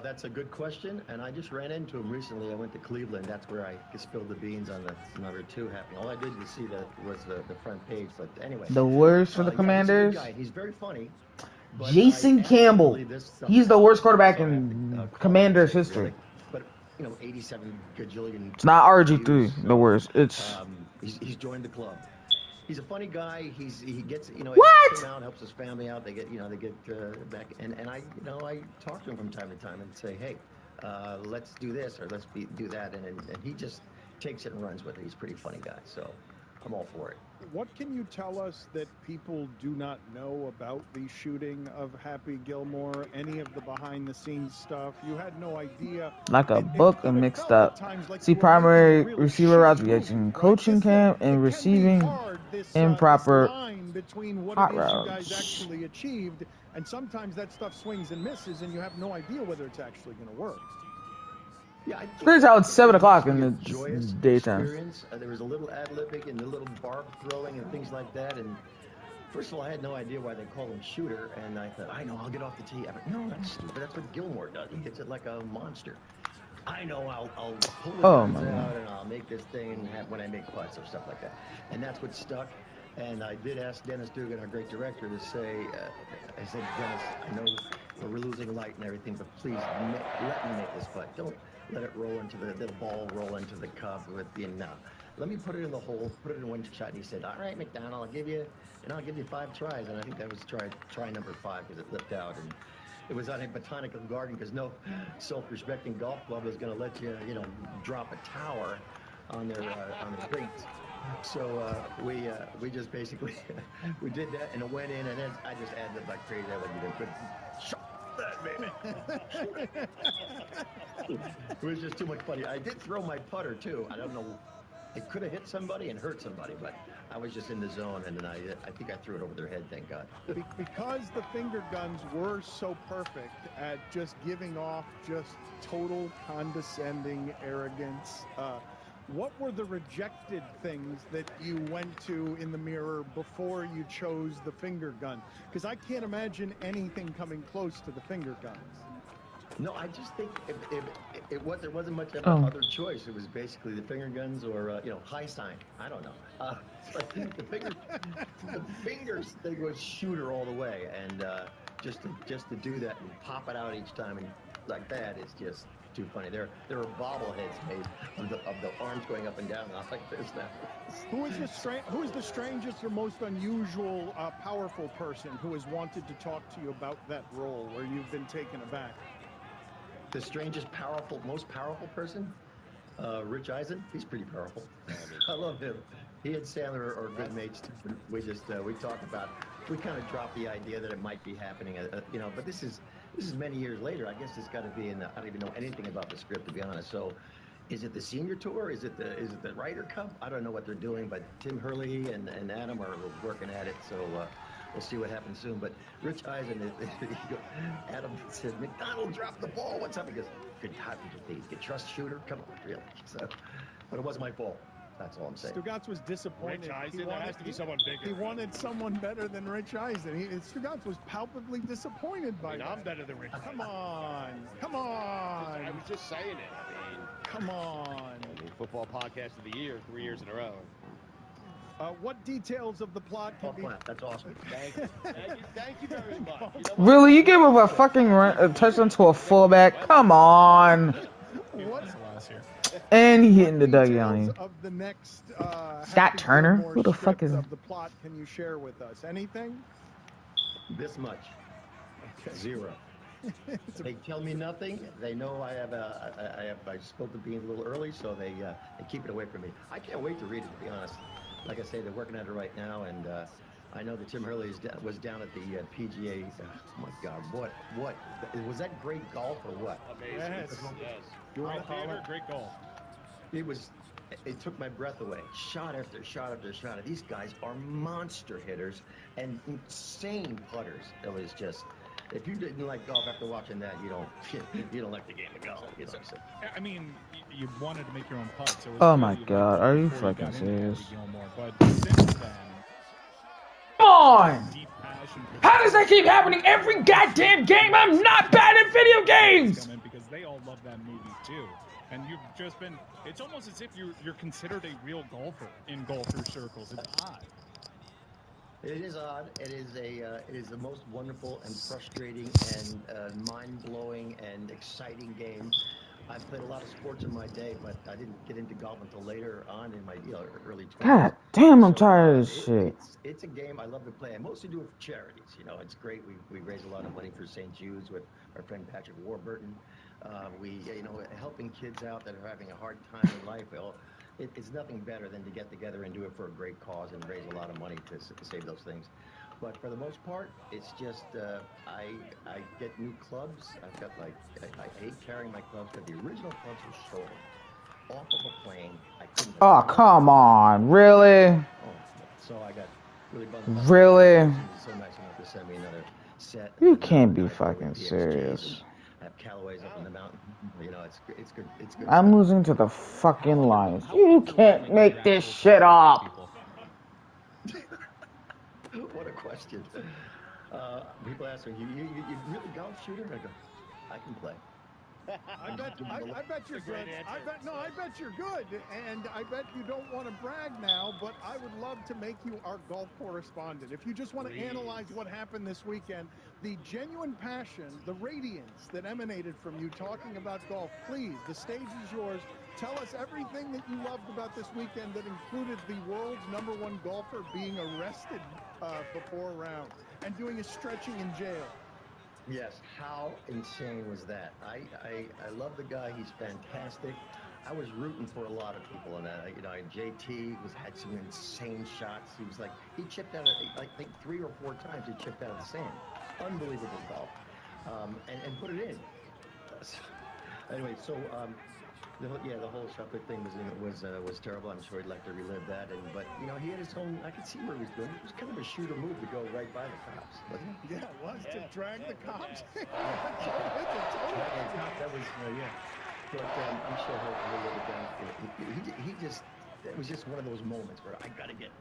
That's a good question, and I just ran into him recently. I went to Cleveland. That's where I spilled the beans on the number 2 happening. All I did was see was the front page. But anyway, The worst for the Commanders. He's a good guy. He's very funny. Jason Campbell. He's the worst quarterback in Commanders history. Really. But 87 gajillion. It's not RG3, the worst. It's he's joined the club. He's a funny guy. He gets What? He out, helps his family out. They get back, and I I talk to him from time to time and say, hey, let's do this or let's do that, and he just takes it and runs with it. He's a pretty funny guy, so I'm all for it. What can you tell us that people do not know about the shooting of Happy Gilmore? Any of the behind-the-scenes stuff? You had no idea. like a book and mixed up. See primary receiver routes, reaction, coaching camp, and receiving improper between what hot it is you guys routes. actually achieved, and sometimes that stuff swings and misses, and you have no idea whether it's actually going to work. Yeah, It's pretty how it's 7 o'clock in the daytime. Experience. There was a little ad-libbing and a little barb throwing and things like that. And first of all, I had no idea why they call him Shooter. And I thought, I know, I'll get off the tee. No, that's stupid. That's what Gilmore does. He hits it like a monster. I know, I'll pull the guns out and I'll make this thing when I make putts or stuff like that. And that's what stuck. And I did ask Dennis Dugan, our great director, to say, I said, Dennis, I know we're losing light and everything, but please let me make this putt. Don't let it roll into the ball roll into the cup with the let me put it in the hole, put it in one shot. And he said, all right, McDonald, I'll give you 5 tries. And I think that was try number 5 because it flipped out. And it was on a botanical garden because no self-respecting golf club is going to let you, drop a tower on their greens. So we just basically we did that and it went in, and then I just added like crazy. That would be a good shot. That baby. It was just too much funny. I did throw my putter too. I don't know. It could have hit somebody and hurt somebody, but I was just in the zone, and then I think I threw it over their head. Thank God. Because the finger guns were so perfect at just giving off just total condescending arrogance. What were the rejected things that you went to in the mirror before you chose the finger gun? Because I can't imagine anything coming close to the finger guns. No, I just think there wasn't much of other choice. It was basically the finger guns or high sign. I don't know. The fingers thing was Shooter all the way, and just to do that and pop it out each time and like that is just too funny. There are bobbleheads made of the arms going up and down like this now. Who is the strangest or most unusual powerful person who has wanted to talk to you about that role where you've been taken aback? The strangest, most powerful person? Rich Eisen. He's pretty powerful. I love him. He and Sandler are good mates. We just we talk about. We kind of dropped the idea that it might be happening. But this is many years later. I guess it's got to be in. I don't even know anything about the script, to be honest. So, is it the senior tour? Is it the Ryder Cup? I don't know what they're doing, but Tim Hurley and Adam are working at it. So. We'll see what happens soon. But Rich Eisen, Adam said, McDonald dropped the ball. What's up? He goes, good God, you trust Shooter? Come on, really. So, but it wasn't my fault. That's all I'm saying. Stugotz was disappointed. Rich Eisen, there has to be someone bigger. He wanted someone better than Rich Eisen. Stugotz was palpably disappointed by that. I'm better than Rich Eisen. Come on. I was just saying it. Come on. Football podcast of the year, 3 years in a row. What details of the plot can be... That's awesome. Thank you very much. You know what? Really? You gave up a fucking touchdown to a fullback? Come on. And he hitting the dugout. Details of the next Scott Turner? Who the fuck is that? of the plot can you share with us? Anything? This much. Zero. They tell me nothing. They know I spilled the beans a little early, so they keep it away from me. I can't wait to read it, to be honest. Like I say, they're working at it right now, and I know that Tim Hurley was down at the PGA. Oh my God, what was that? Great golf or what? Amazing. Yes. My favorite, great golf. It took my breath away. Shot after shot after shot. These guys are monster hitters and insane putters. It was just. If you didn't like golf after watching that, you don't like the game of golf. You know what I'm saying? I mean, you wanted to make your own putts. Oh my God, are you fucking serious? But since then, come on! How does that keep happening every goddamn game? I'm not bad at video games! Because they all love that movie too. And you've just been, it's almost as if you're considered a real golfer in golfer circles. It's odd. It is odd. It is the most wonderful and frustrating and mind-blowing and exciting game. I've played a lot of sports in my day, but I didn't get into golf until later on in my early 20s. God damn, I'm tired of this shit. It's a game I love to play. I mostly do it for charities. You know, it's great. We raise a lot of money for St. Jude's with our friend Patrick Warburton. Helping kids out that are having a hard time in life. It's nothing better than to get together and do it for a great cause and raise a lot of money to save those things. But for the most part, it's just I get new clubs. I've got I hate carrying my clubs because the original clubs were stolen off of a plane. I couldn't. Oh, come on, really? So I got really bummed. Really? So nice enough to send me another set. You can't be fucking serious. I have Callaway's up in the mountain. You know, it's good. It's good. I'm losing to the fucking Lions. You can't make this shit up. What a question. People ask me, you really golf shooter? I go, I can play. I bet you're good. I bet you're good, and I bet you don't want to brag now, but I would love to make you our golf correspondent. If you just want to analyze what happened this weekend, the genuine passion, the radiance that emanated from you talking about golf, please, the stage is yours. Tell us everything that you loved about this weekend that included the world's #1 golfer being arrested before a round and doing a stretching in jail. Yes, how insane was that? I love the guy. He's fantastic. I was rooting for a lot of people in that. JT had some insane shots. He chipped out, I think 3 or 4 times he chipped out of the sand. Unbelievable golf. And put it in. Anyway, so the whole Shuffler thing was terrible. I'm sure he'd like to relive that. But he had his own. I could see where he was doing. It was kind of a shooter move to go right by the cops, wasn't it? Yeah, it was to drag the cops. That was But I'm sure he'll live it down. It was just one of those moments where I gotta get.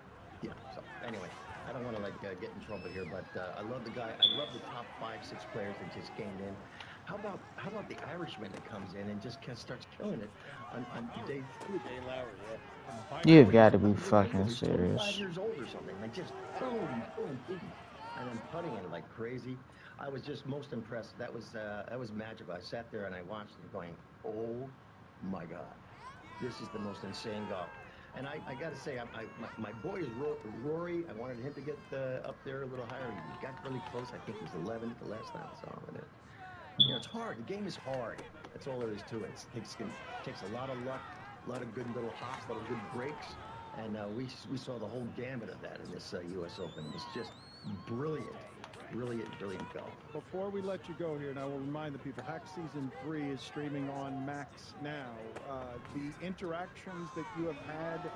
Yeah. So anyway, I don't want to get in trouble here, but I love the guy. I love the top 5-6 players that just came in. How about the Irishman that comes in and just starts killing it on day 3? Jay Lowry, yeah. You've got to be fucking serious. 5 years old or something. Just boom, and then putting it like crazy. I was just most impressed. That was magical. I sat there and I watched it going, oh my God, this is the most insane golf. And I got to say, my boy is Rory. I wanted him to get up there a little higher. He got really close. I think he was 11th the last time I saw him. It's hard. The game is hard. That's all there is to it. It takes a lot of luck, a lot of good little hops, a lot of good breaks. And we saw the whole gamut of that in this U.S. Open. It was just brilliant golf. Before we let you go here, and I will remind the people, Hack Season 3 is streaming on Max now. The interactions that you have had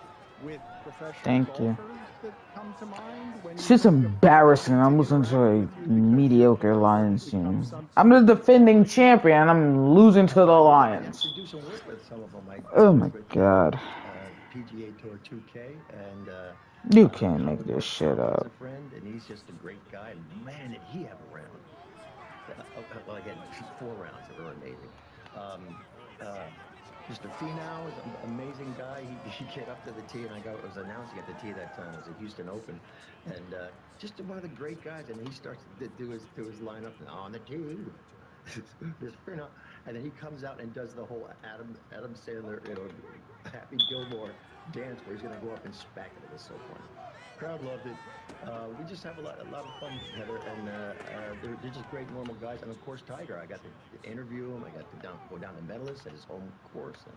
with professional golfers that come to mind? It's just embarrassing. I'm losing to a mediocre Lions team. I'm the defending champion. I'm losing to the Lions. Oh my God. PGA Tour 2K and you can't make this shit up. A friend, and he's just a great guy. And man, did he have a round? Well, again, 4 rounds that were amazing. Mr. Finau is an amazing guy. He came up to the tee, and I was announcing at the tee that time. It was the Houston Open, and just one of the great guys. And he starts to do his lineup on the tee. Mr. Finau, and then he comes out and does the whole Adam Sandler, Happy Gilmore dance where he's going to go up and smack it. It was so funny. Crowd loved it. We just have a lot of fun together, and they're just great, normal guys. And of course, Tiger, I got to interview him. I got to go down to Medalist at his home course, and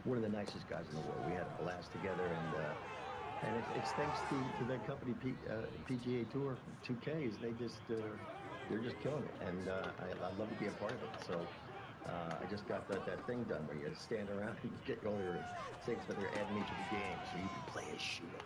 one of the nicest guys in the world. We had a blast together, and it's thanks to the company PGA Tour 2Ks. They're just killing it, and I'd love to be a part of it. So. I just got that thing done where you stand around and you get all your things that they're adding me to the game so you can play as shooter.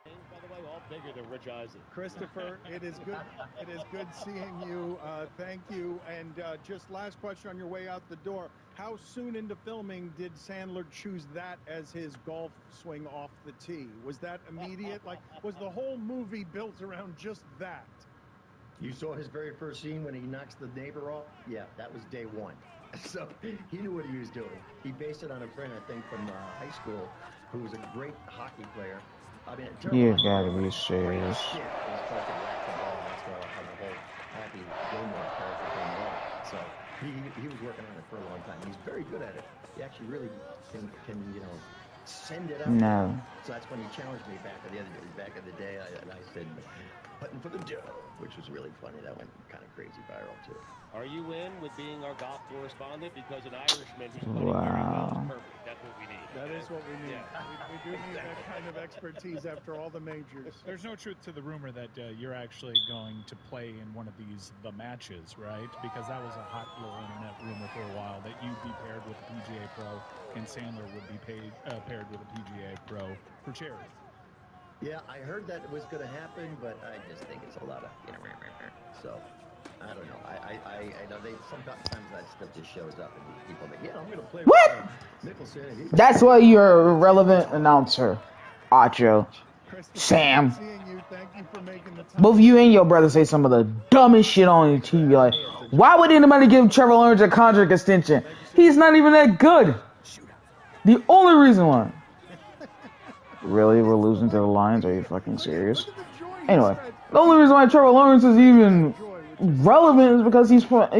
By the way, all bigger than Rich Eisen. Christopher, it is good. It is good seeing you. Thank you. And just last question on your way out the door. How soon into filming did Sandler choose that as his golf swing off the tee? Was that immediate? Like, was the whole movie built around just that? You saw his very first scene when he knocks the neighbor off? Yeah, that was day one. So he knew what he was doing. He based it on a friend, I think, from high school who was a great hockey player. I mean, You gotta be serious. He's fucking whacked the ball, and that's how the whole Happy Gilmore character came along. So he was working on it for a long time. He's very good at it. He actually really can send it out. No. So that's when he challenged me back in the day, and I said, "Button for the dough," which was really funny. That went kind of crazy viral too. Are you in with being our golf correspondent? Because an Irishman who's putting where he goes perfect. That's what we need. That is what we need. Yeah. We do need that kind of expertise after all the majors. There's no truth to the rumor that you're actually going to play in one of the matches, right? Because that was a hot little internet rumor for a while that you'd be paired with a PGA Pro and Sandler would be paired with a PGA Pro for charity. Yeah, I heard that it was going to happen, but I just think it's a lot of so. I don't know. I know sometimes that stuff just shows up and people think, yeah, I'm going to play with Nicholson. That's why you're a relevant announcer, Acho. Sam. Both you and your brother say some of the dumbest shit on TV. Like, why would anybody give Trevor Lawrence a contract extension? He's not even that good. The only reason why. Really? We're losing to the Lions? Are you fucking serious? Anyway, the only reason why Trevor Lawrence is even relevant is because he's playing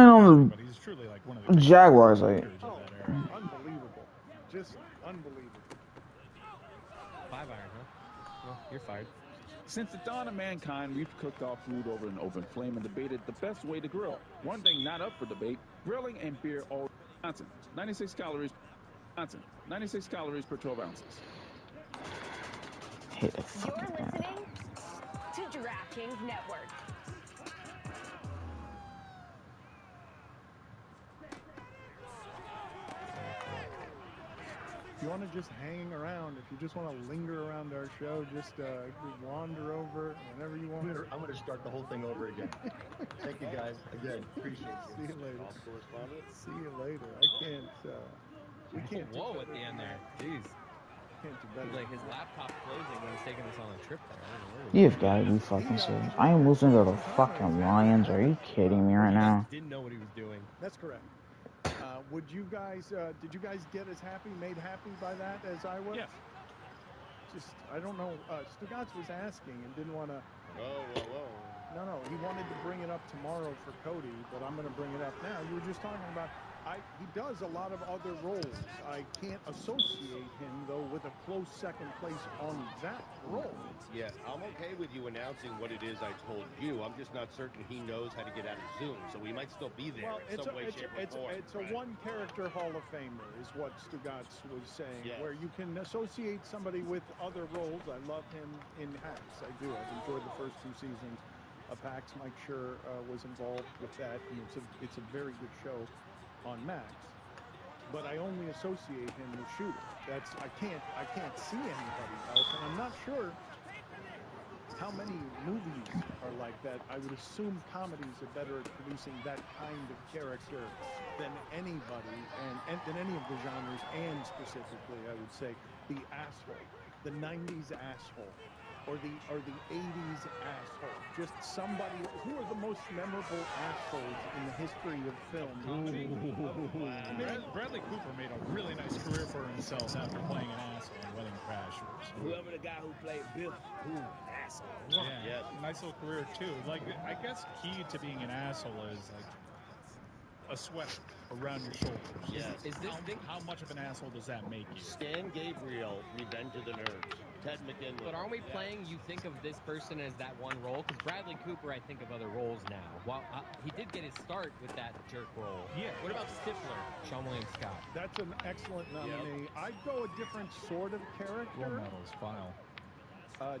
on the Jaguars. Like, unbelievable, just unbelievable. 5-iron, huh? Well, you're fired. Since the dawn of mankind, we've cooked our food over an open flame and debated the best way to grill. One thing not up for debate: grilling and beer all Wisconsin. 96 calories. Wisconsin. 96 calories per 12 ounces. Hit the fucking You're listening to DraftKings Network. If you want to just hang around, if you just want to linger around our show, just wander over whenever you want. I'm going to start the whole thing over again. Thank you, guys. Again, appreciate you. See you later. See you later. I can't. We can't. Whoa! At the end there, jeez. Can't do better. Like his laptop closing when he's taking us on a trip there. You've got to be fucking serious. I am losing to the fucking Lions. Are you kidding me right now? Didn't know what he was doing. That's correct. Would you guys? Did you guys get as made happy by that as I was? Yes. Just, I don't know. Stugatz was asking and didn't want to. Whoa. No. He wanted to bring it up tomorrow for Cody, but I'm going to bring it up now. You were just talking about. He does a lot of other roles. I can't associate him, though, with a close second place on that role. Yeah, I'm okay with you announcing what it is I told you. I'm just not certain he knows how to get out of Zoom, so he might still be there in some way, shape, or form. It's a one-character Hall of Famer, is what Stugatz was saying, where you can associate somebody with other roles. I love him in Hacks. I do. I've enjoyed the first 2 seasons of Hacks. Mike Schur was involved with that, and it's a very good show on Max, but I only associate him with Shooter. I can't see anybody else, and I'm not sure how many movies are like that. I would assume comedies are better at producing that kind of character than anybody, and than any of the genres, and specifically, I would say, the asshole, the 90s asshole, or the 80s asshole? Just somebody who are the most memorable assholes in the history of film? Bradley Cooper made a really nice career for himself after playing an asshole in Wedding Crashers. Whoever the guy who played Biff, asshole. Yeah, nice little career too. Like, I guess key to being an asshole is like a sweater around your shoulders. Yes. Is this how much of an asshole does that make you? Stan Gabriel, Revenge of the Nerds. Ted McGinley. But aren't we playing you think of this person as that one role? Because Bradley Cooper, I think of other roles now. Well, he did get his start with that jerk role. Yeah. What about Stifler, Sean William Scott? That's an excellent nominee. I'd go a different sort of character. Role models file.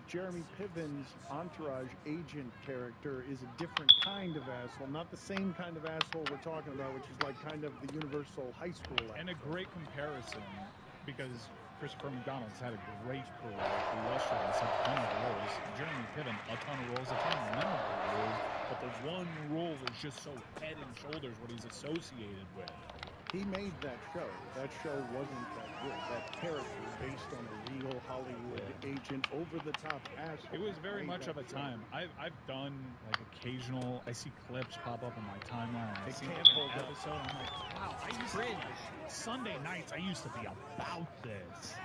Jeremy Piven's Entourage agent character is a different kind of asshole, not the same kind of asshole we're talking about, which is like kind of the universal high school asshole. And a great comparison, because Christopher McDonald's had a great career, illustrious, a ton of roles. Jeremy Piven, a ton of roles, a ton of memorable roles, but the one role was just so head and shoulders what he's associated with. He made that show. That show wasn't that good. That character, based on a real Hollywood agent, over-the-top asshole. It was very much of a time. I've done like occasional. I see clips pop up on my timeline. I see an episode. I'm like, wow, I used to Sunday nights. I used to be about this.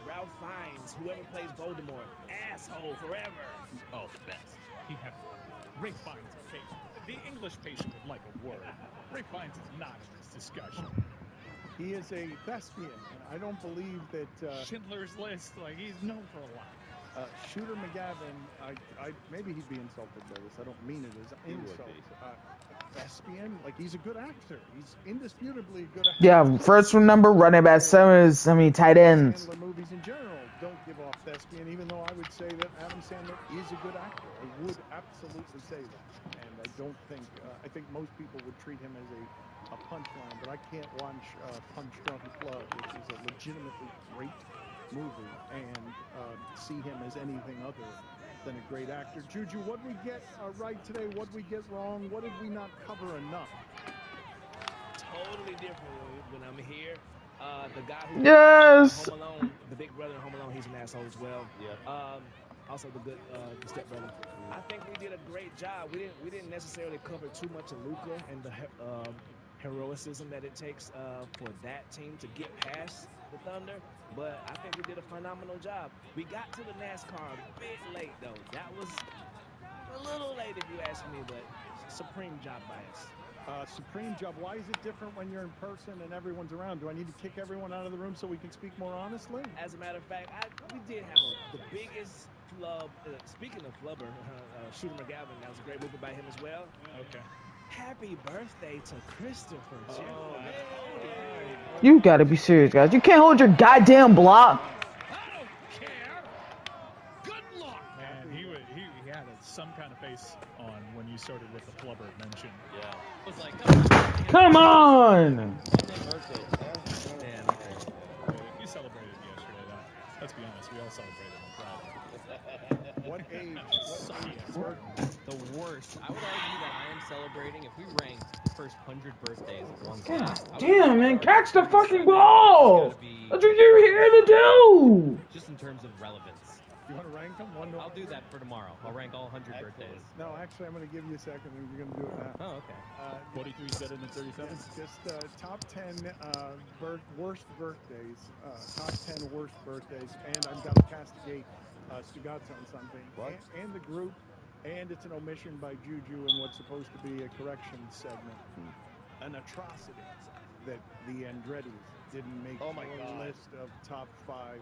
Ralph Fiennes, whoever plays Voldemort, asshole forever. Oh, the best. He had Ray Fiennes. The English patient would like a word. Ray Fiennes is not in this discussion. He is a thespian. I don't believe that... Schindler's List, like, he's known for a lot. Shooter McGavin, maybe he'd be insulted by this. I don't mean it as an insult. Thespian, like, he's a good actor. He's indisputably a good actor. Yeah, first number running back 7 is, tight ends. Sandler movies in general don't give off thespian, even though I would say that Adam Sandler is a good actor. I would absolutely say that. And I don't think, I think most people would treat him as a punchline, but I can't watch Punch Drunk Love, which is a legitimately great movie, and see him as anything other than a great actor. Juju, what did we get right today? What did we get wrong? What did we not cover enough? Totally different when I'm here. The guy who Home Alone, the big brother in Home Alone, he's an asshole as well. Yeah. Also the good the stepbrother. I think we did a great job. We didn't necessarily cover too much of Luka and the heroicism that it takes for that team to get past the Thunder, but I think we did a phenomenal job. We got to the NASCAR a bit late, though. That was a little late if you ask me, but supreme job by us. Supreme job. Why is it different when you're in person and everyone's around? Do I need to kick everyone out of the room so we can speak more honestly? As a matter of fact, we did have the biggest flub. Speaking of flubber, Shooter McGavin, that was a great movie by him as well. Okay. Happy birthday to Christopher Jr. You gotta be serious, guys. You can't hold your goddamn block. I don't care. Good luck. Man, he had some kind of face on when you started with the flubber mention. Yeah. It was like, come on. You celebrated yesterday, though. Let's be honest, we all celebrated on Friday. What age? The worst. I would argue that I am celebrating, if we ranked the first 100 birthdays of one God class. damn, man. Catch the fucking ball. That's what you're here to do. Just in terms of relevance. You want to rank them? I'll do that for tomorrow. I'll rank all 100 birthdays. No, actually, I'm going to give you a second and you're going to do it now. Oh, okay. 43 is better than 37? Just top 10 worst birthdays. Top 10 worst birthdays. And I've got to castigate Stugatz on something. What? And the group. And it's an omission by Juju in what's supposed to be a correction segment. An atrocity that the Andrettis didn't make Oh my your God. list of top 5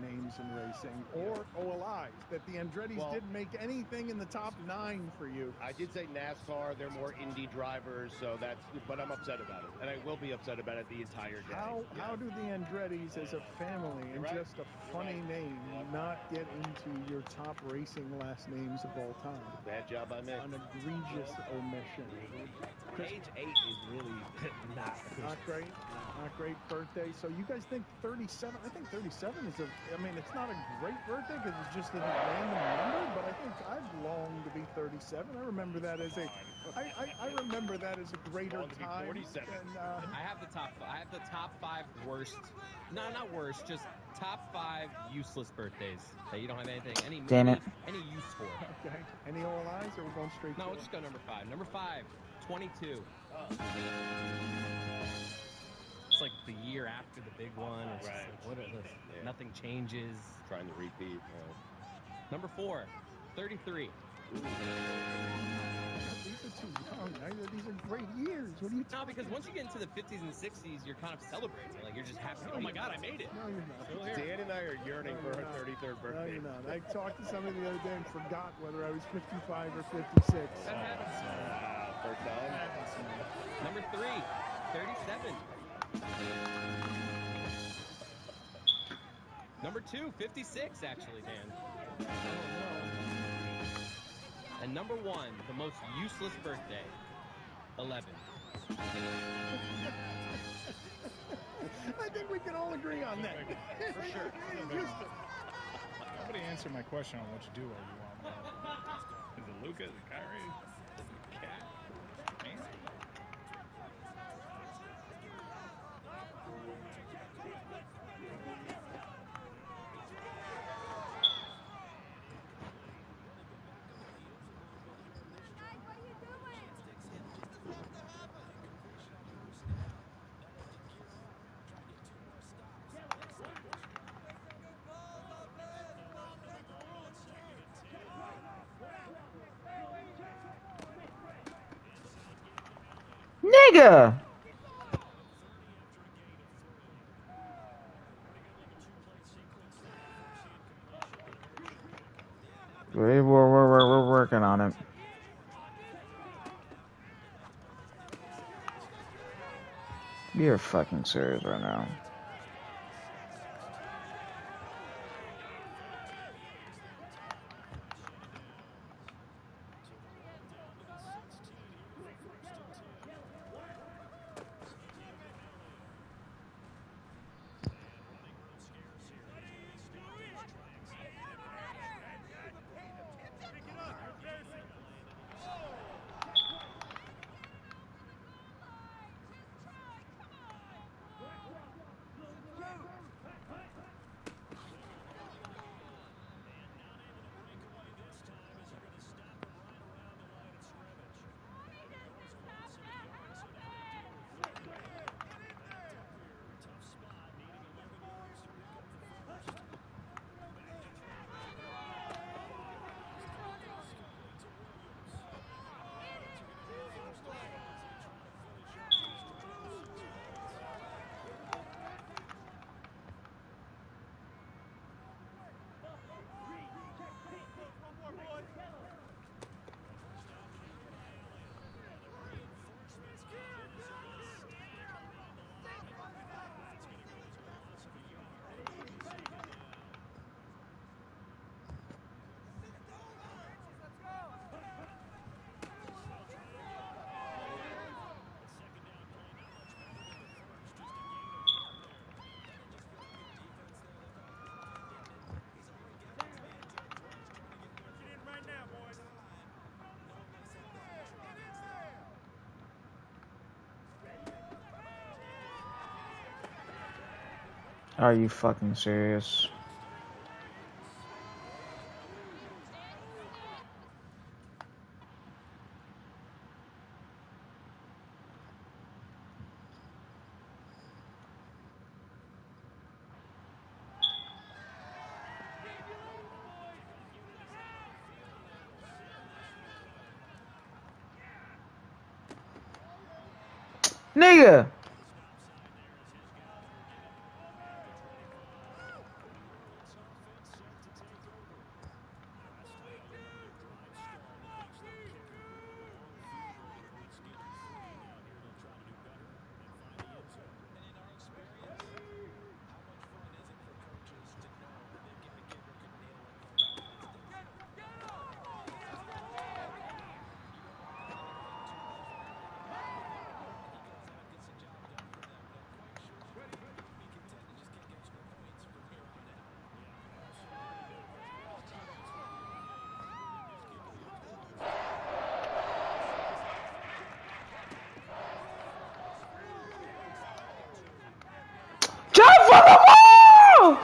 names in racing, or OLIs, that the Andrettis didn't make anything in the top 9 for you. I did say NASCAR, they're more indie drivers, so but I'm upset about it. And I will be upset about it the entire day. How do the Andrettis as a family and just a funny name not get into your top racing last names of all time? Bad job by me. An egregious omission. Age 8 is really not great. Not great birthday. So you guys think 37? I think 37 is I mean, it's not a great birthday because it's just a random number, but I think I've longed to be 37. I remember that as I remember that as a greater time. 47. And, I have the top 5 worst. No, not worst. Just top 5 useless birthdays that you don't have any use for. Okay. Any OLIs, or we're going straight? No, we'll just go number 5. Number 5, 22. It's like the year after the big one. It's just like, what are this? Yeah. Nothing changes. Trying to repeat. Number 4, 33. These are too young. These are great years. What are you talking? No, because once you get into the 50s and 60s, you're kind of celebrating. Like, you're just happy. Oh my God, I made it. No, you're not. Still here. Dan and I are yearning for her 33rd birthday. No, you're not. I talked to somebody the other day and forgot whether I was 55 or 56. That happens. First time. Number 3, 37. Number 2, 56, actually, Dan. And number 1, the most useless birthday, 11. I think we can all agree on that. For sure. Nobody answered my question on what you do while you want. Is it Luka? Is it Kyrie? Is it Cat? Man. Nigga! We're working on it. You're fucking serious right now. Are you fucking serious? Nigga! for the ball!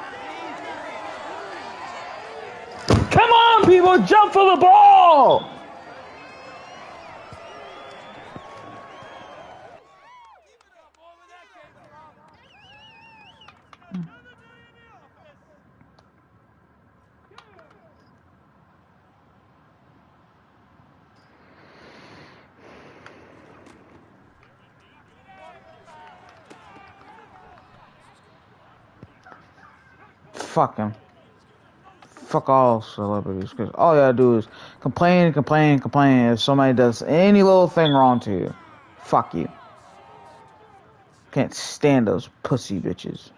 Come on, people, jump for the ball! Fuck him. Fuck all celebrities, because all you gotta do is complain if somebody does any little thing wrong to you. Fuck you. Can't stand those pussy bitches.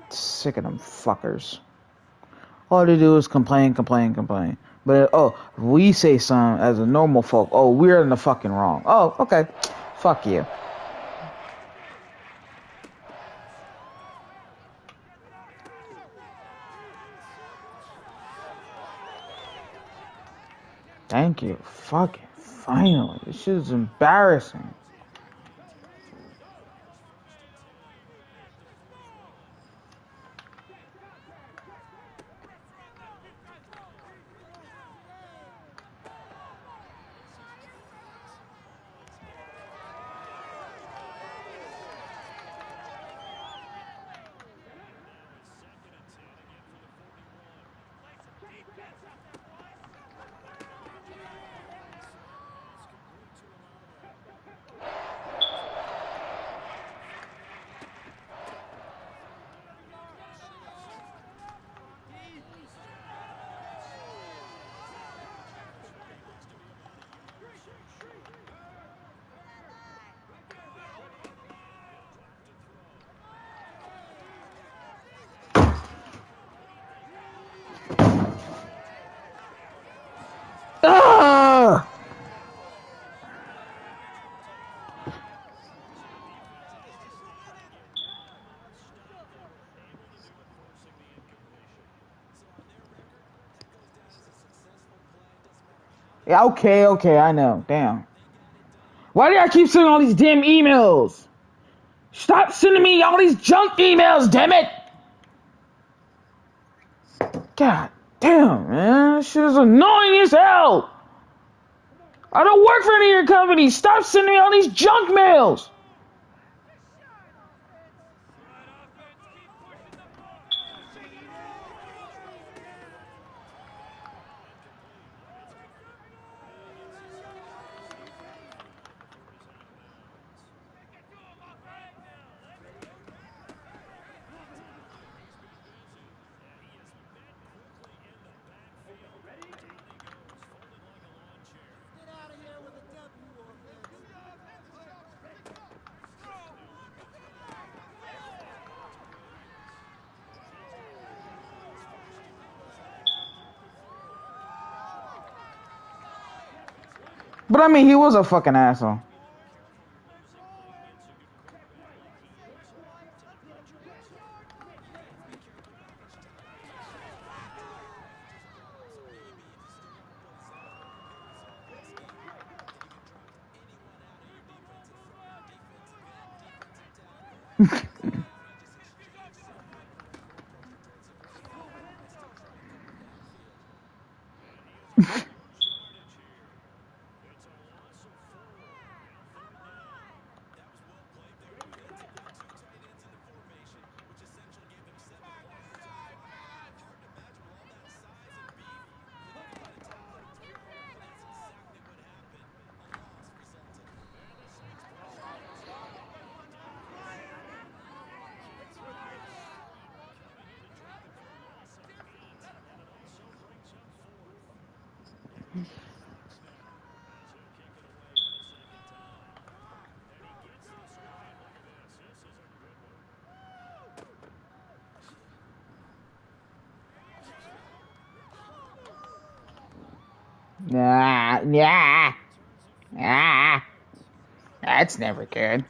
Sick of them fuckers. All they do is complain. But if we say something as a normal folk, we're in the fucking wrong. Oh, okay. Fuck you. Thank you. Fucking finally. This shit is embarrassing. Ah! Yeah, okay, I know. Damn. Why do I keep sending all these damn emails? Stop sending me all these junk emails, damn it! God damn, man. This shit is annoying as hell! I don't work for any of your companies. Stop sending me all these junk mails! But I mean, he was a fucking asshole. Yeah. That's never good.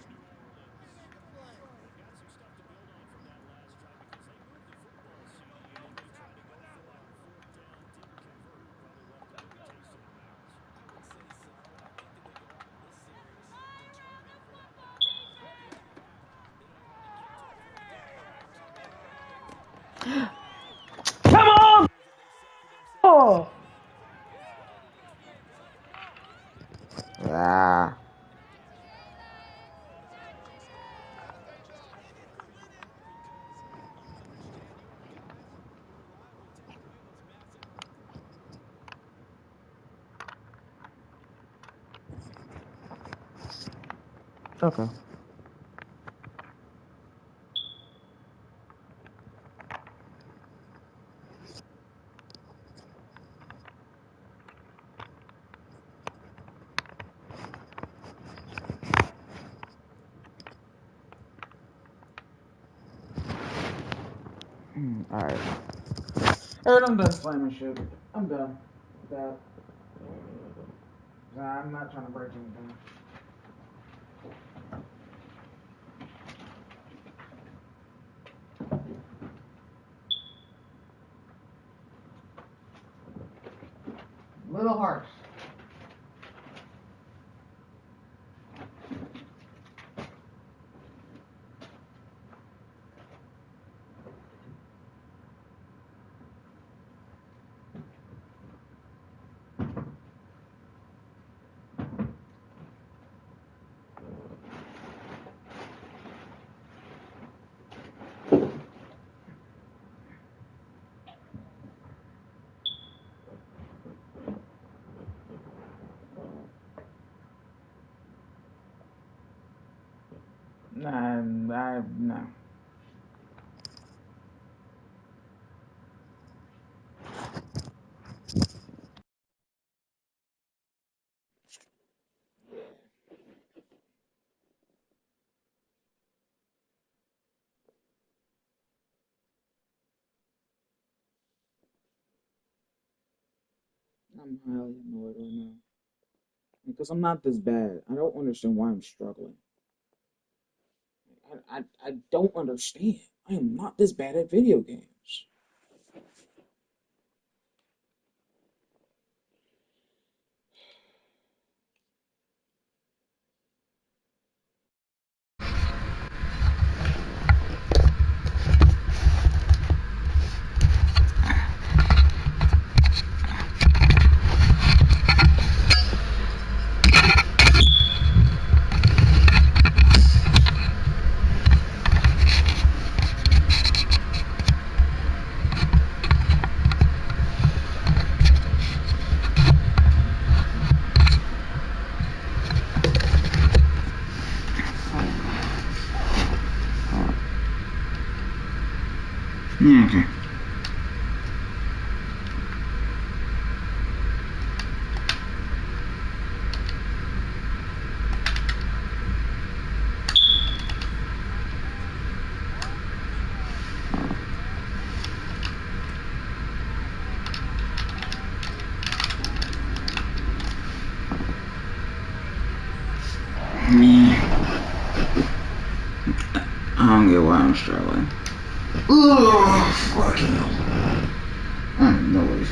Okay. Alright. Alright, I'm done slamming shit. I'm done with that. Nah, I'm not trying to break anything. Little hearts. Nah. I'm highly annoyed right now. Because I'm not this bad. I don't understand why I'm struggling. I don't understand. I am not this bad at video games. Okay. I don't get why I'm struggling. Ugh, fucking hell. I'm annoyed.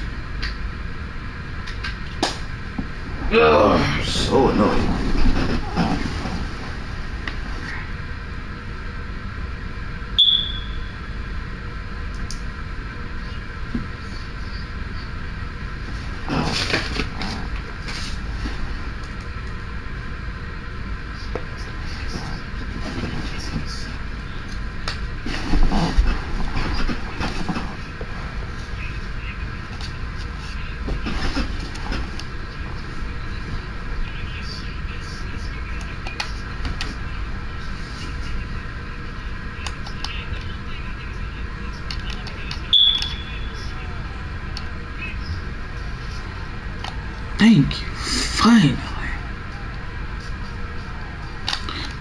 Ugh, so annoyed. Thank you. Finally.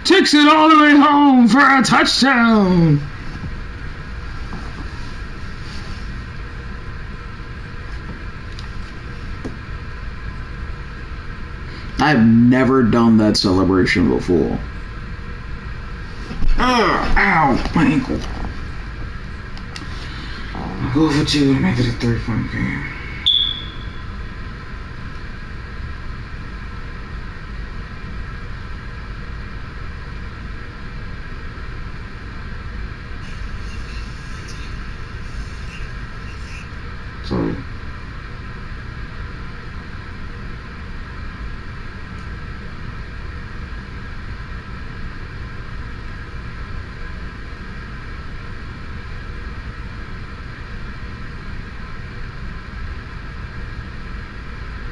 Takes it all the way home for a touchdown. I've never done that celebration before. Ow, my ankle. I'll go for 2 to make it a 3-point game. So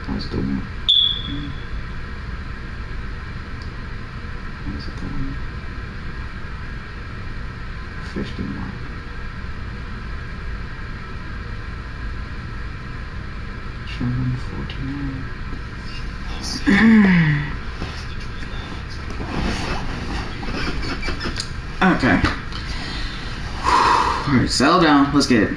that's the one. 51. Sherman 49. Okay. Alright, settle down. Let's get it.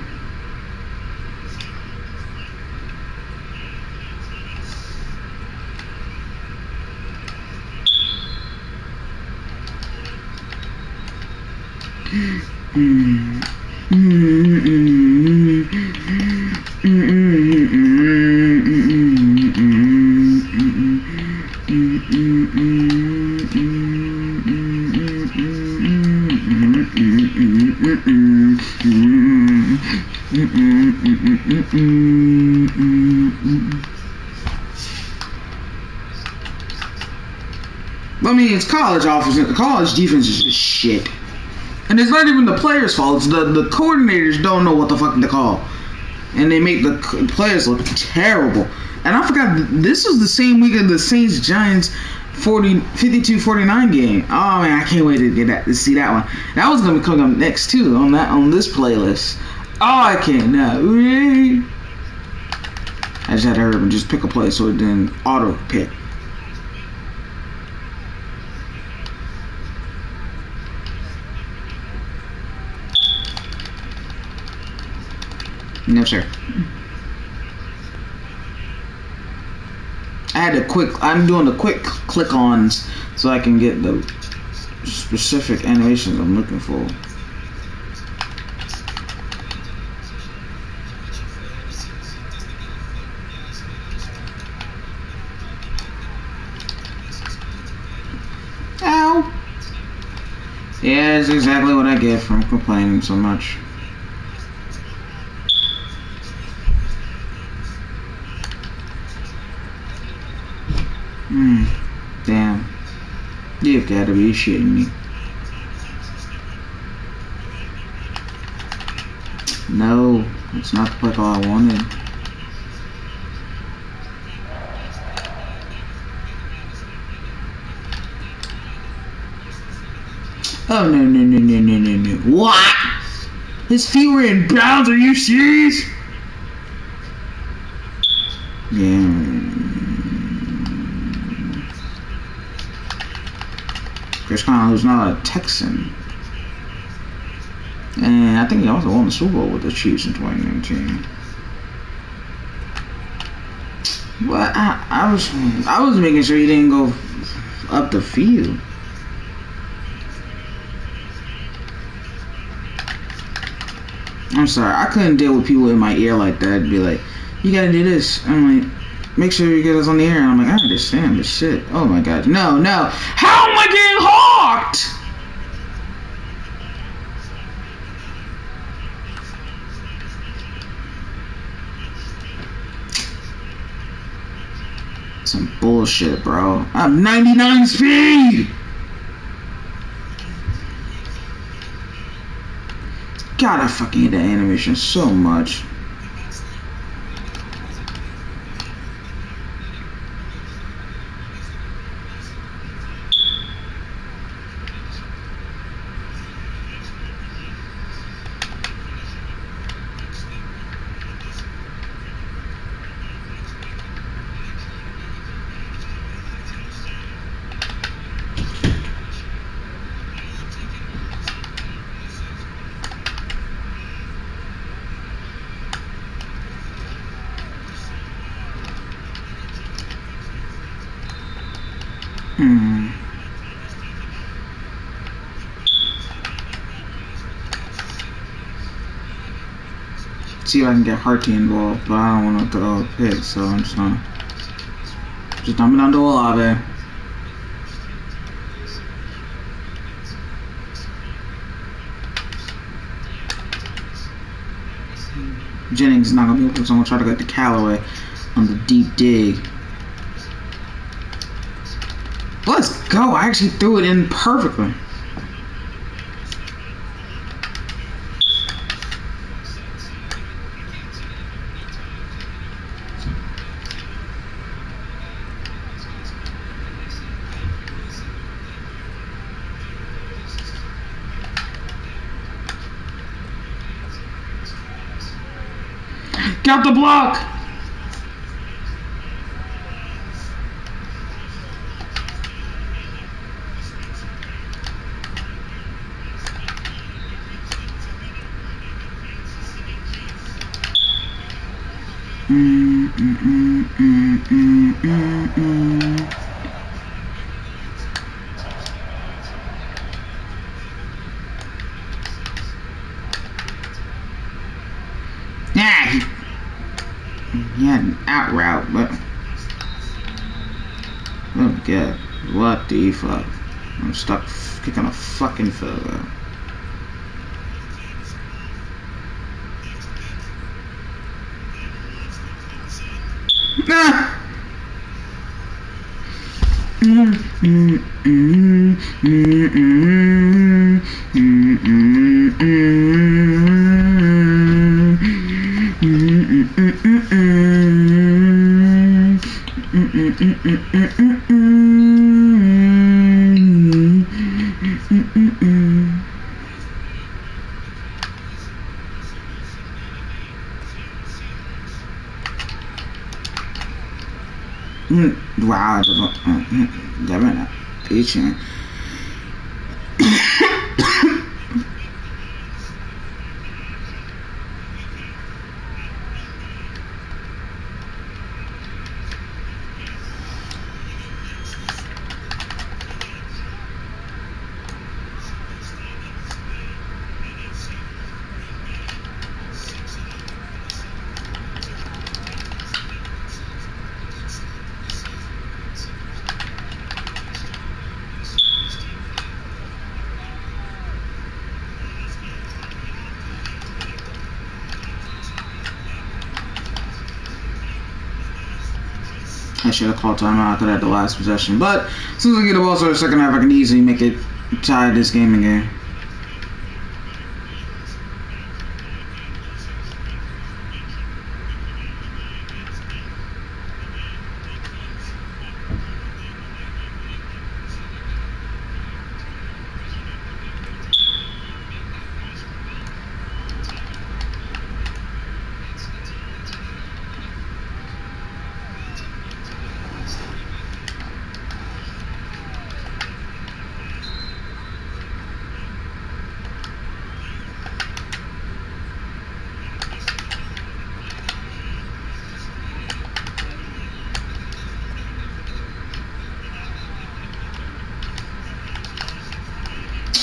I mean, it's college offense. College defense is just shit. And it's not even the players' fault. It's the coordinators don't know what the fuck to call. And they make the players look terrible. And I forgot, this was the same week of the Saints-Giants 52-49 game. Oh, man, I can't wait to see that one. That was going to be coming up next, too, on this playlist. Oh, I cannot wait. I just had to hurry up and just pick a play so it didn't auto-pick. No, sir. I'm doing the quick click-ons so I can get the specific animations I'm looking for. Ow! Yeah, that's exactly what I get from complaining so much. Damn. You've got to be shitting me. No, it's not the play call I wanted. Oh, no. What? His feet were in bounds, are you serious? Yeah. Chris Conley, who's not a Texan. And I think he also won the Super Bowl with the Chiefs in 2019. But I was making sure he didn't go up the field. I'm sorry, I couldn't deal with people in my ear like that and be like, you gotta do this. I'm like, make sure you get us on the air. And I'm like, I understand, but shit. Oh my god. No. How am I getting hawked? Some bullshit, bro. I'm 99 speed! God, I fucking hate that animation so much. See if I can get Harty involved, but I don't want to throw a pick, so I'm just gonna dump it onto Olave. Jennings is not gonna be able to, so I'm gonna try to get the Callaway on the deep dig. Let's go! I actually threw it in perfectly. Get out the block! Yeah, he had an out route, but oh god, what the fuck? I'm stuck kicking a fucking field goal. Ah! Wow, they're patient. I should have called timeout. I could have had the last possession. But as soon as I get the ball for the second half, I can easily make it tie this game again.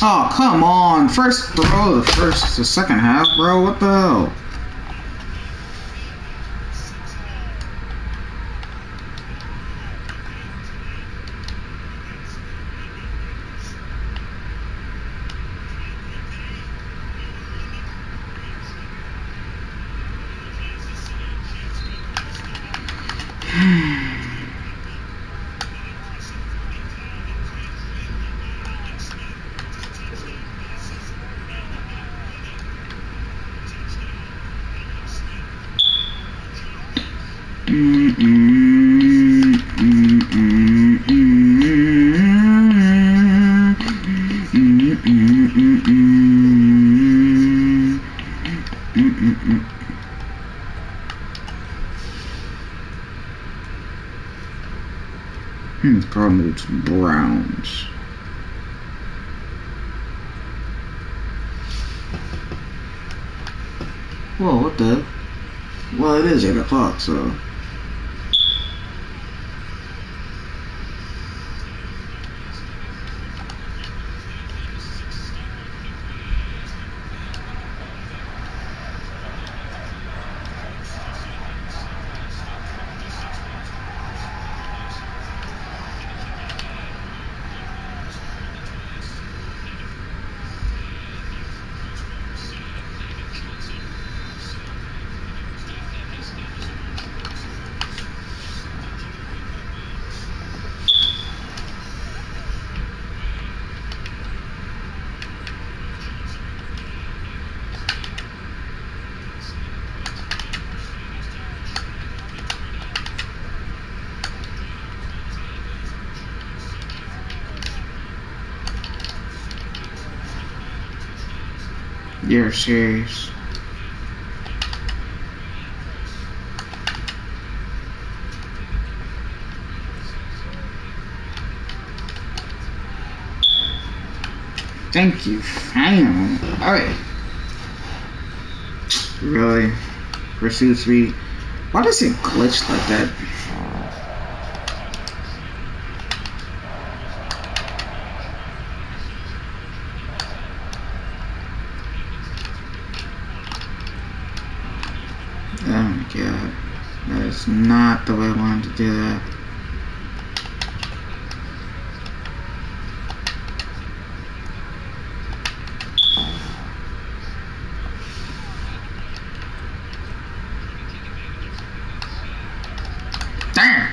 Oh, come on. First throw, the second half, bro. What the hell? Cardinals, Browns. Whoa, what the? Well, it is 8 o'clock, so. You're serious. Thank you. Finally. Alright. Really? Pursuit speed? Why does it glitch like that? Oh my god. That is not the way I wanted to do that. Damn!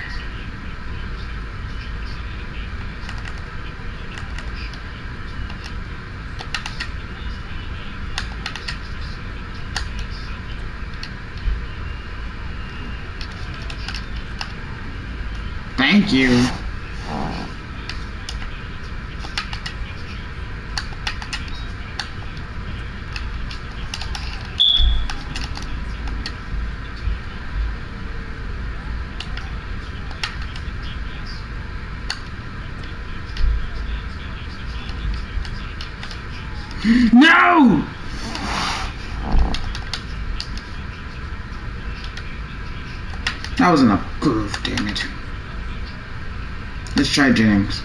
Thank you. No! That wasn't a groove, damn it. Let's try Jennings.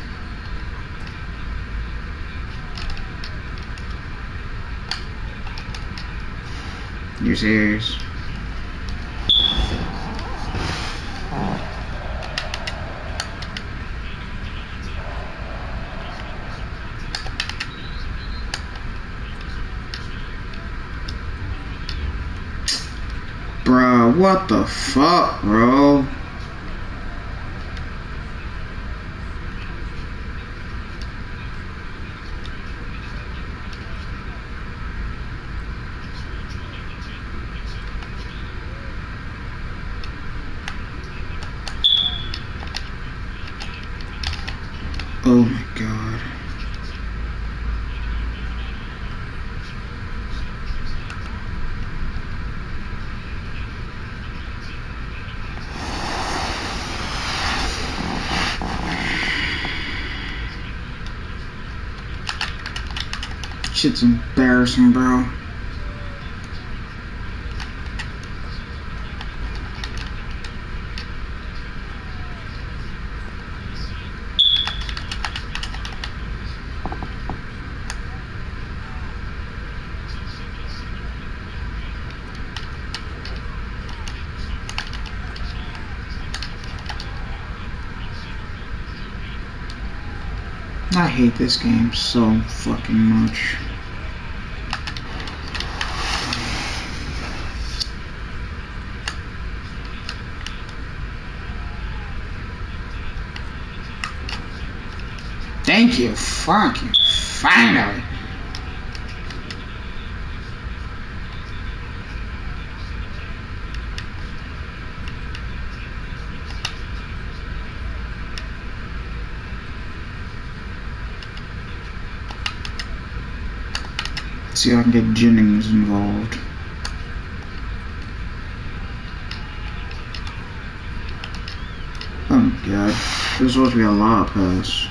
You're serious? Bro, what the fuck, bro? Oh my god. Shit's embarrassing, bro. I hate this game so fucking much. Thank you, fucking finally. See if I can get Jennings involved. Oh my god. This is supposed to be a lot pass.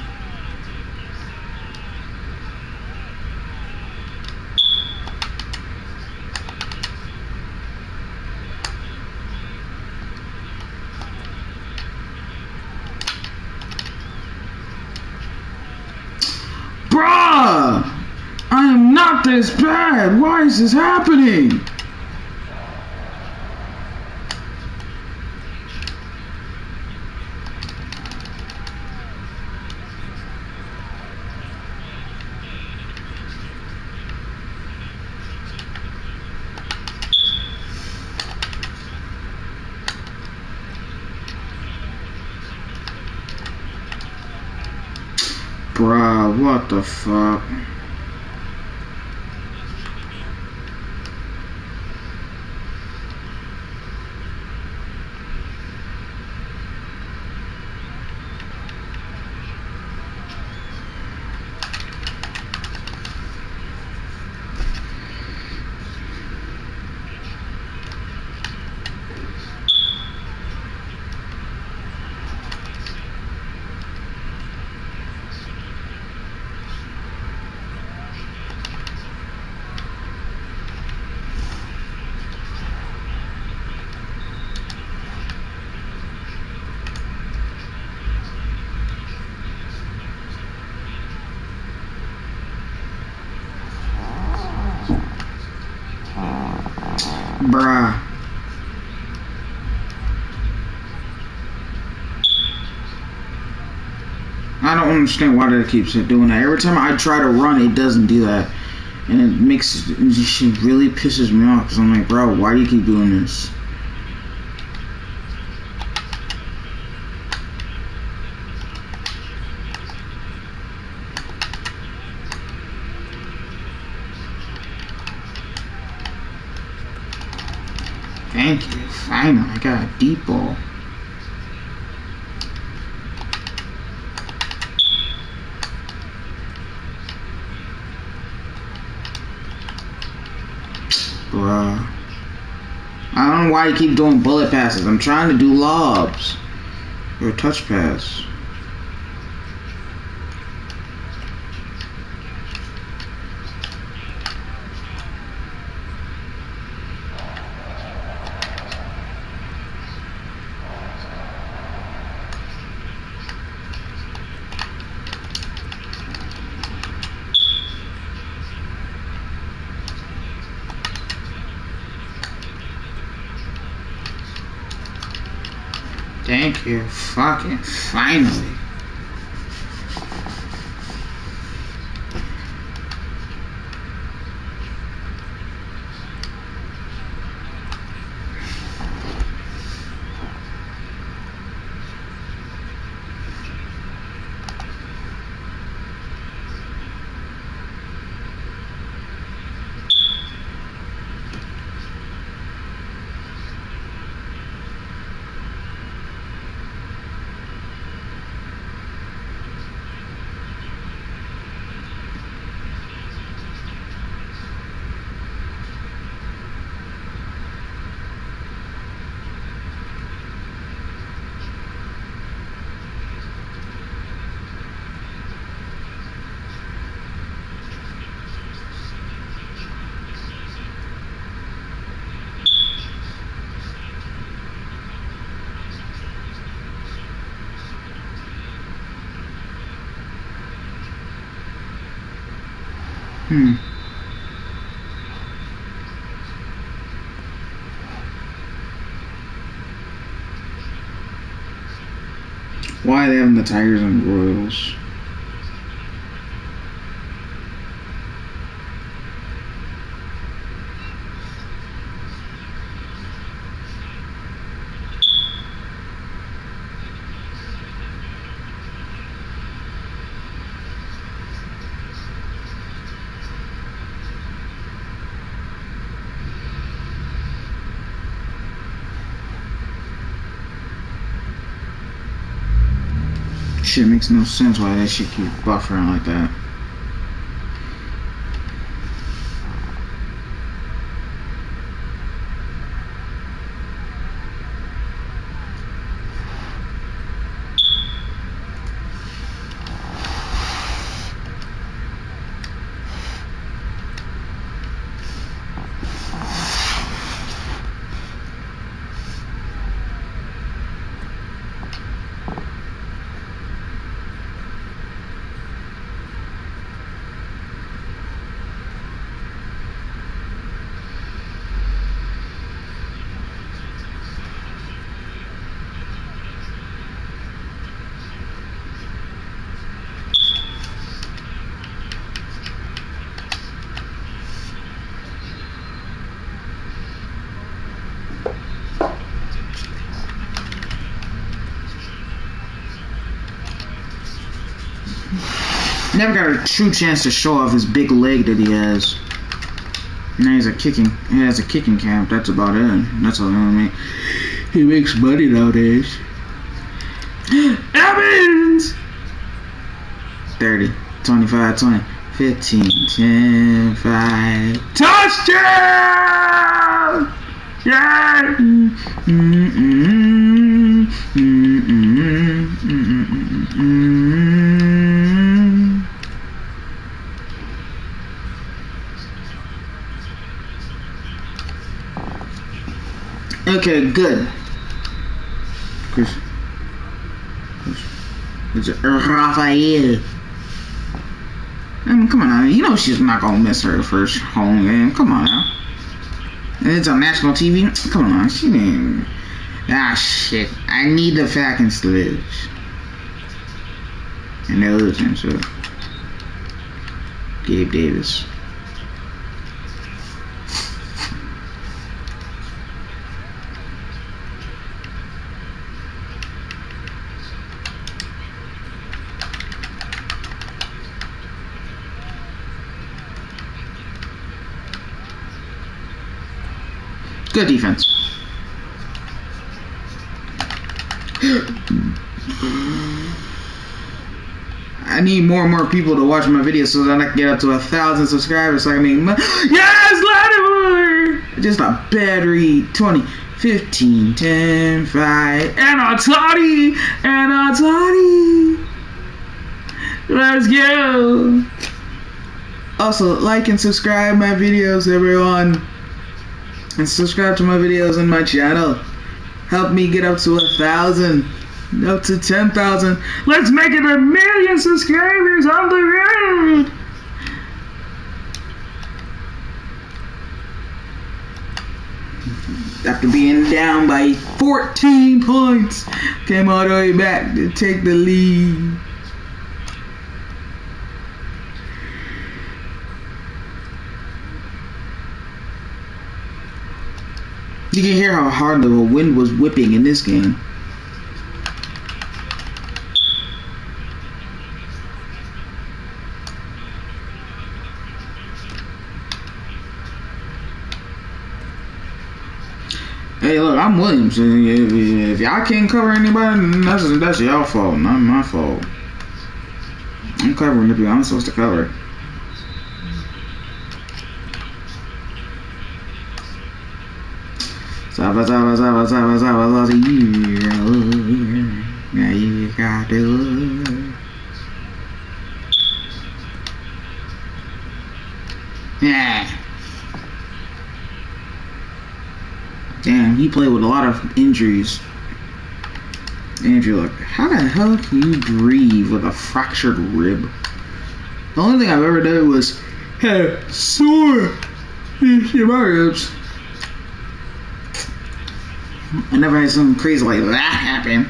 Bruh! I am not this bad! Why is this happening? Bruh, what the fuck? Bruh. I don't understand why that keeps doing that. Every time I try to run, it doesn't do that. And it really pisses me off because I'm like, bro, why do you keep doing this? Thank you. Finally, I got a deep ball. Bruh. I don't know why you keep doing bullet passes. I'm trying to do lobs. Or a touch pass. Thank you, fucking finally. Why are they having the Tigers and Royals? Shit makes no sense why that shit keep buffering like that. Never got a true chance to show off his big leg that he has. Now he has a kicking camp. That's about it. That's all I mean. He makes money nowadays. Evans! 30, 25, 20, 15, 10, 5. Touchdown! Yeah! Okay, good. Chris. It's Raphael. I mean, come on now. You know she's not gonna miss her first home game. Come on now. And it's on national TV. Come on, she didn't. Ah, shit. I need the Falcons to lose. And they're losing, so. Gabe Davis. Good defense. I need more and more people to watch my videos so that I can get up to 1,000 subscribers so I can make money. Yes, Lattimore! Just a bad read. 20, 15, 10, 5, and a toddy! And a toddy! Let's go! Also, like and subscribe my videos, everyone. And subscribe to my videos on my channel. Help me get up to 1,000. Up to 10,000. Let's make it 1 million subscribers on the road. After being down by 14 points, came all the way back to take the lead. You can hear how hard the wind was whipping in this game. Hey, look, I'm Williams. If y'all can't cover anybody, that's y'all fault, not my fault. I'm covering the people I'm supposed to cover. Now you got to. Yeah. Damn, he played with a lot of injuries. Andrew, look, how the hell can you breathe with a fractured rib? The only thing I've ever done was have sore in my ribs. I never had something crazy like that happen.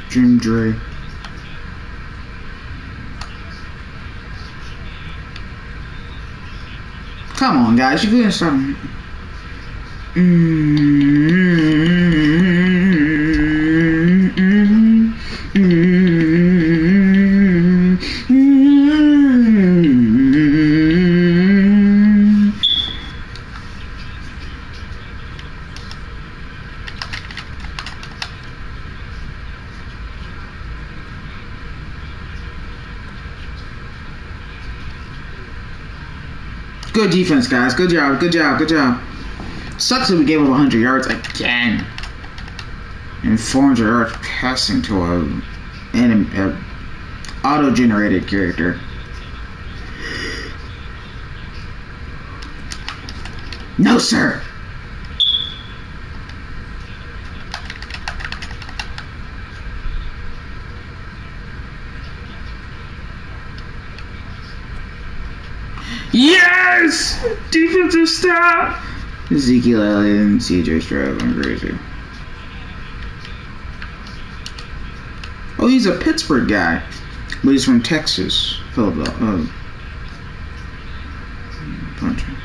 Jim Dre. Come on, guys, you're doing something. Good defense, guys. Good job. Good job. Good job. Sucks that we gave up 100 yards again. And 400 yards passing to a auto-generated character. No, sir. Yes! Defensive stop! Ezekiel Elliott and CJ Stroud. I'm crazy. Oh, he's a Pittsburgh guy. But he's from Texas. Philadelphia. Punch him.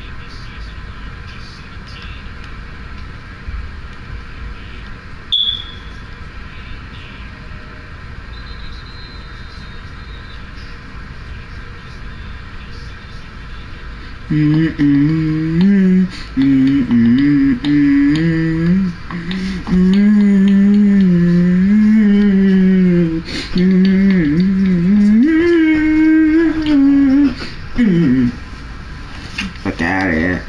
Fuck out of here.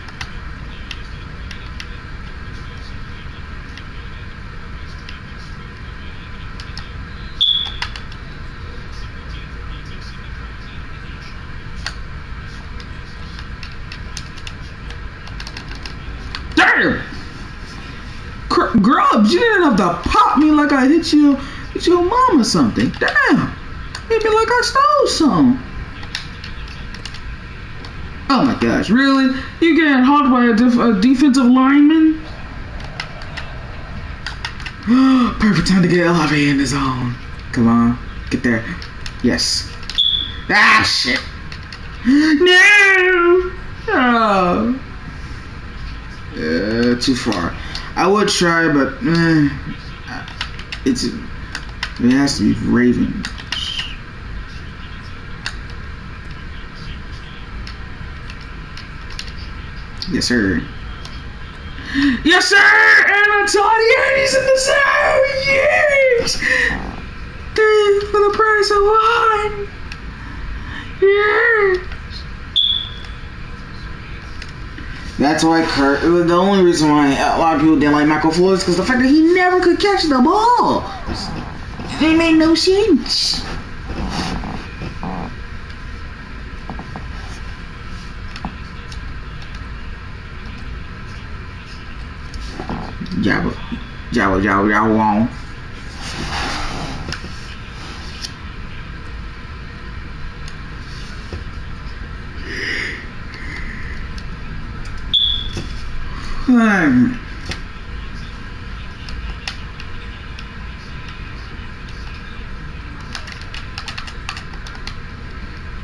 Grubs, you didn't have to pop me like I hit your mom or something. Damn. Hit me like I stole something. Oh my gosh, really? You getting honked by a defensive lineman? Perfect time to get LIV in the zone. Come on, get there. Yes. Ah, shit. No. Oh. Too far. I would try, but it has to be Raven. Yes, sir. Yes, sir! And Antonio's in the zone! Yes! 3 for the price of 1! Yes! That's why the only reason why a lot of people didn't like Michael Floyd is because the fact that he never could catch the ball. It made no sense. Jabba, wrong.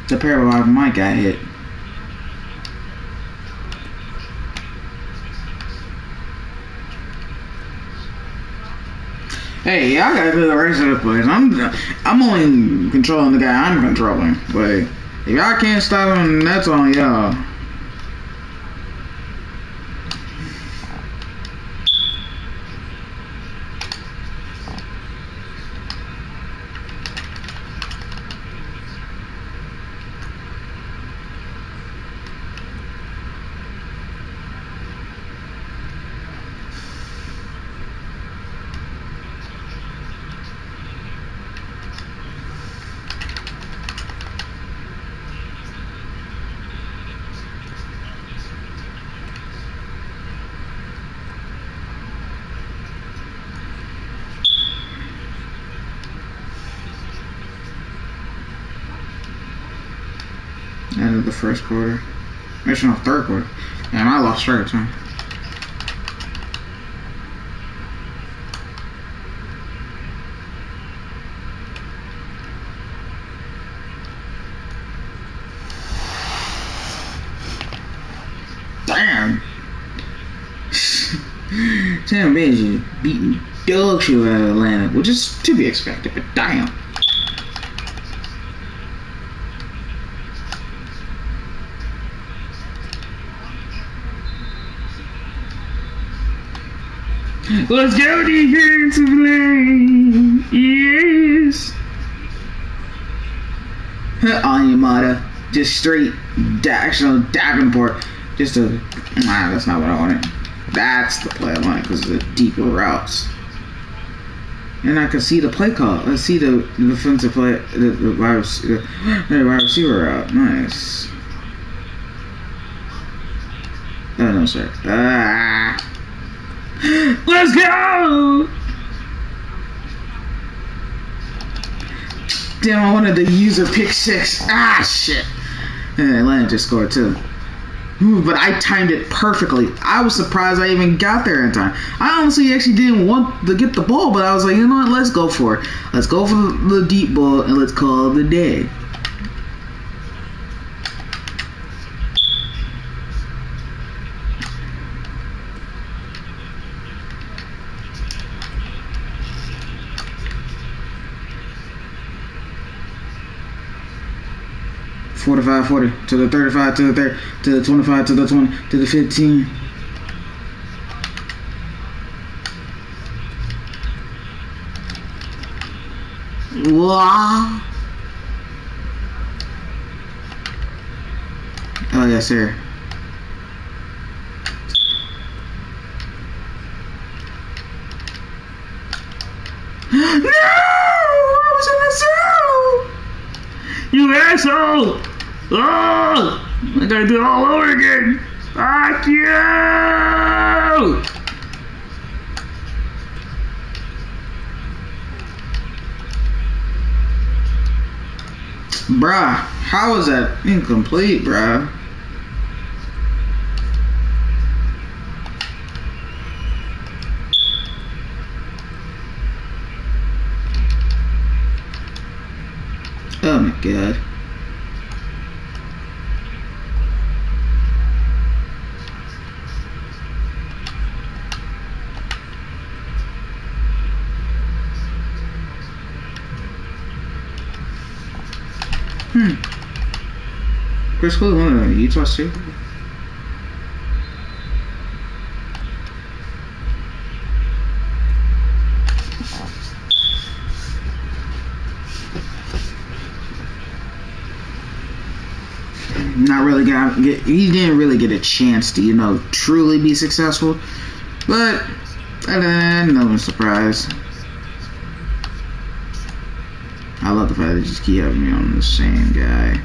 The paralyzed mic got hit. Hey, y'all gotta do the rest of the plays. I'm only controlling the guy I'm controlling. But if y'all can't stop him, that's on y'all. End of the first quarter. Actually, no, third quarter. And I lost track of time. Damn. Tampa Bay is beating dog shit out of Atlanta, which is to be expected, but damn. Let's go defensive lane. Yes. Anyamata. Just straight actual Davenport. Just a that's not what I wanted. That's the play I wanted because of the deeper routes. And I can see the play call. I see the defensive play, the wide receiver route. Nice. Oh no, sir. Let's go! Damn, I wanted the user pick 6. Ah, shit. And Atlanta just scored too. Ooh, but I timed it perfectly. I was surprised I even got there in time. I honestly actually didn't want to get the ball, but I was like, you know what? Let's go for it. Let's go for the deep ball and let's call it a day. $45, 40 to the 35, to the 30, to the 25, to the 20, to the 15. Wow. Oh yes, sir. No! I was in the zone! You asshole! Oh! I gotta do it all over again! Fuck you! Bruh, how is that incomplete, bruh? Oh my god. Chris Cole, you trust too? Not really he didn't really get a chance to, you know, truly be successful. But no one's surprised. I love the fact they just keep having me on the same guy.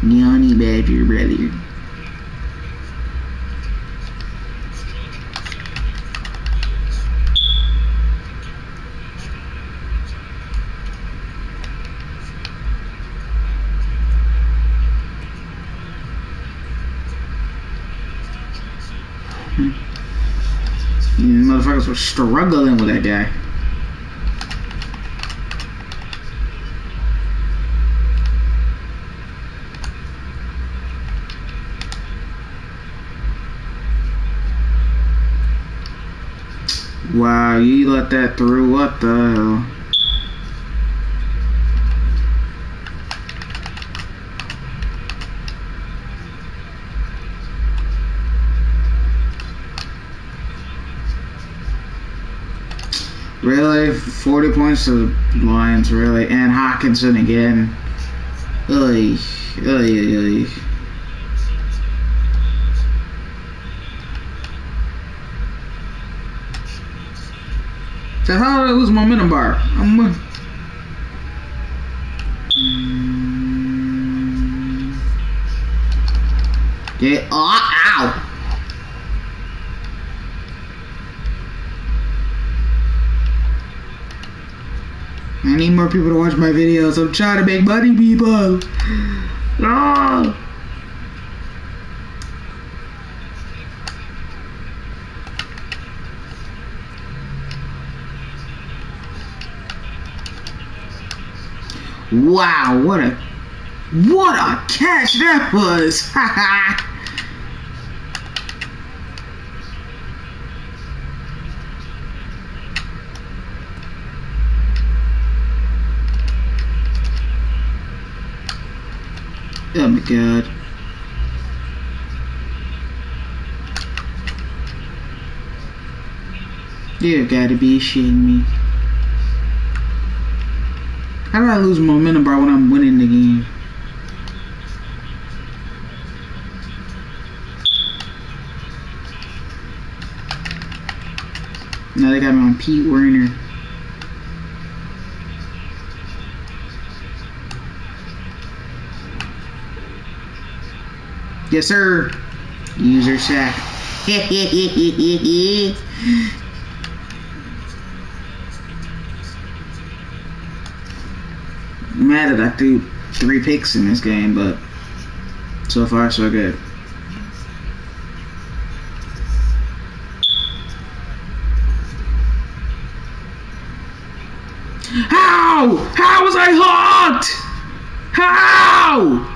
Yanni Badger, brother. Motherfuckers were struggling with that guy. Wow, you let that through. What the hell? Really? 40 points to the Lions, really? And Hawkinson again. Oy. Oy, oy, oy. So how did I lose momentum bar? Get ow! I need more people to watch my videos. I'm trying to make money, people. No. Wow, what a catch that was. Oh my god. You gotta be shitting me. How do I lose momentum bar when I'm winning the game? Now they got me on Pete Werner. Yes, sir. User sack. Mad that I threw 3 picks in this game, but so far so good. How? How was I hooked? How?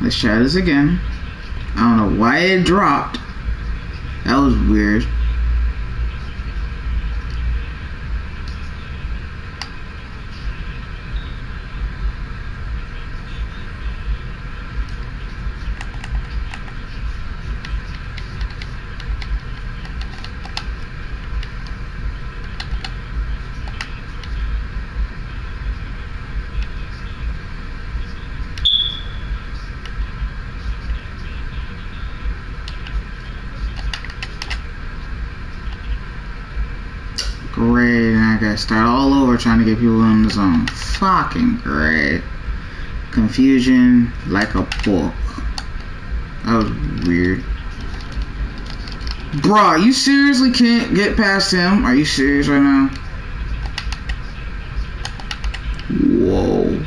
Let's try this again. I don't know why it dropped. That was weird. Great, and I gotta start all over trying to get people in the zone. Fucking great. Confusion like a book. That was weird. Bruh, you seriously can't get past him? Are you serious right now? Whoa.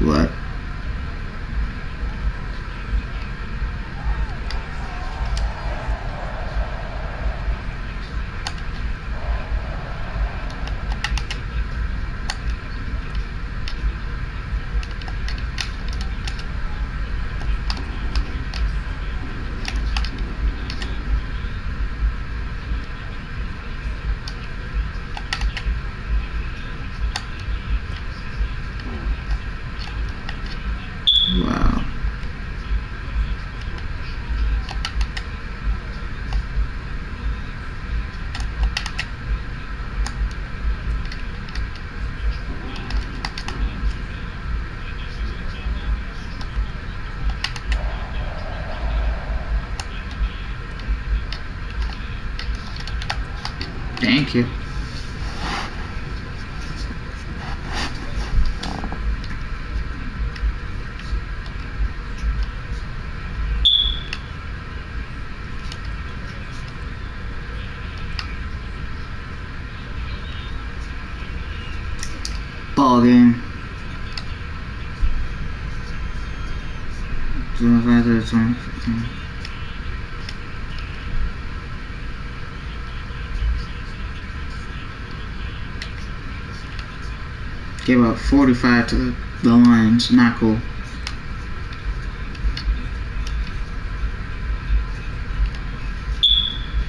What? Wow. Thank you. Ball game. 25 to 20. Gave up 45 to the Lions. Not cool.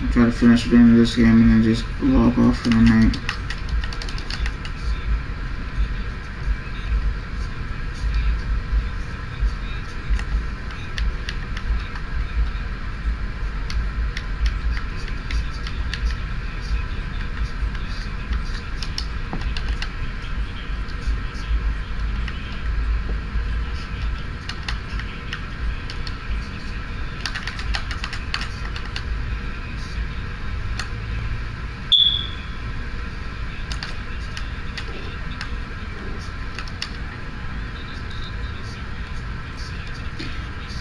I'll try to finish the end of this game and then just log off for the night.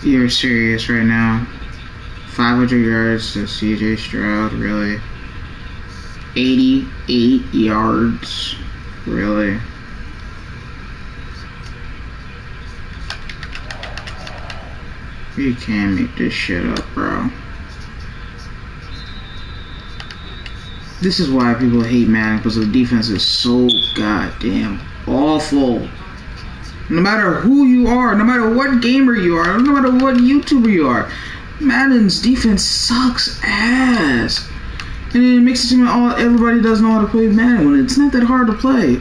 You're serious right now. 500 yards to CJ Stroud, really? 88 yards, really? You can't make this shit up, bro. This is why people hate Madden, because the defense is so goddamn awful. No matter who you are, no matter what gamer you are, no matter what YouTuber you are, Madden's defense sucks ass. And it makes it seem like everybody doesn't know how to play Madden when it's not that hard to play.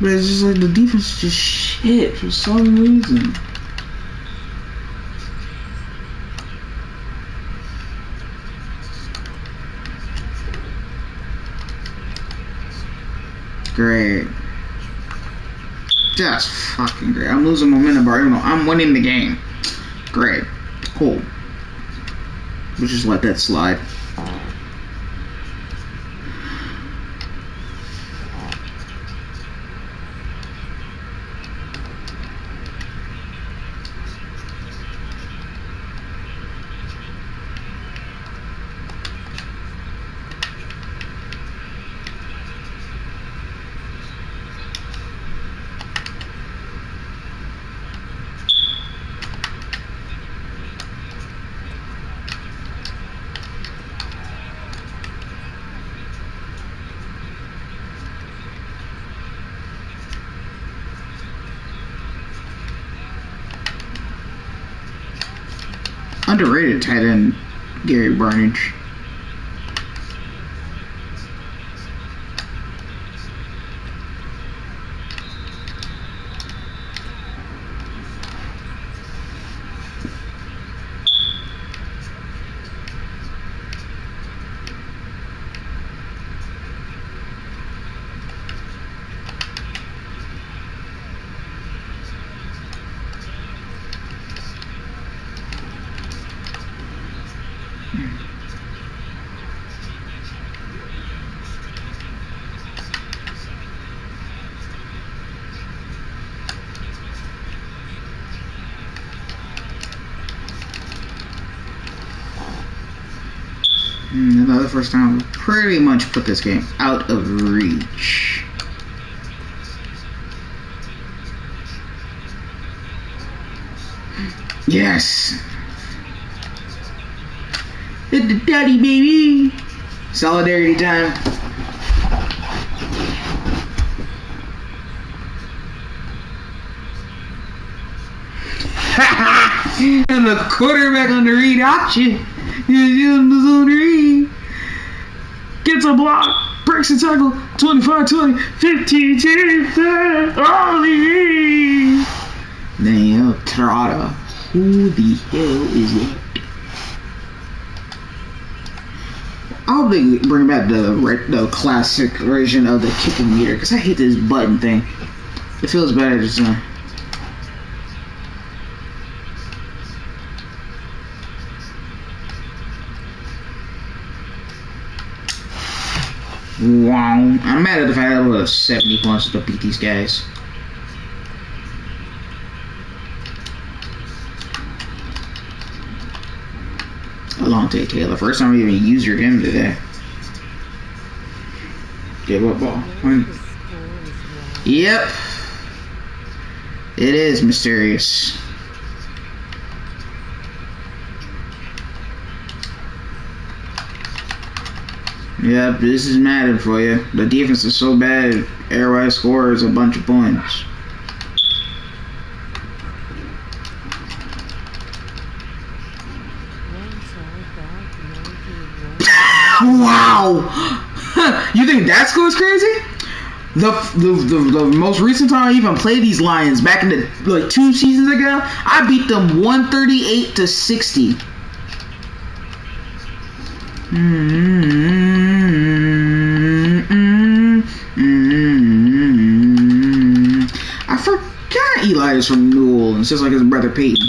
But it's just like the defense is just shit for some reason. Great. Just fucking great. I'm losing momentum, bro. Even though I'm winning the game. Great. Cool. We'll just let that slide. Underrated tight end, Gary Barnage. Another first time, pretty much put this game out of reach. Yes! Hit the daddy, baby! Solidarity time. And the quarterback on the read option. He's in the zone read. Gets a block. Breaks the tackle. 25-20. 15-10. Holy. Damn, Trotta. Who the hell is it? I'll bring back the classic version of the kicking meter because I hate this button thing. It feels better just wow. I'm mad at the fact that I was 70 points to beat these guys. Alontae Taylor. First time we even used him today. Give up ball. Yep. It is mysterious. Yep, this is Madden for you. The defense is so bad, everybody scores a bunch of points. Wow! You think that score's crazy? The most recent time I even played these Lions back in the 2 seasons ago, I beat them 138-60. I forgot Eli is from New Orleans, just like his brother Peyton.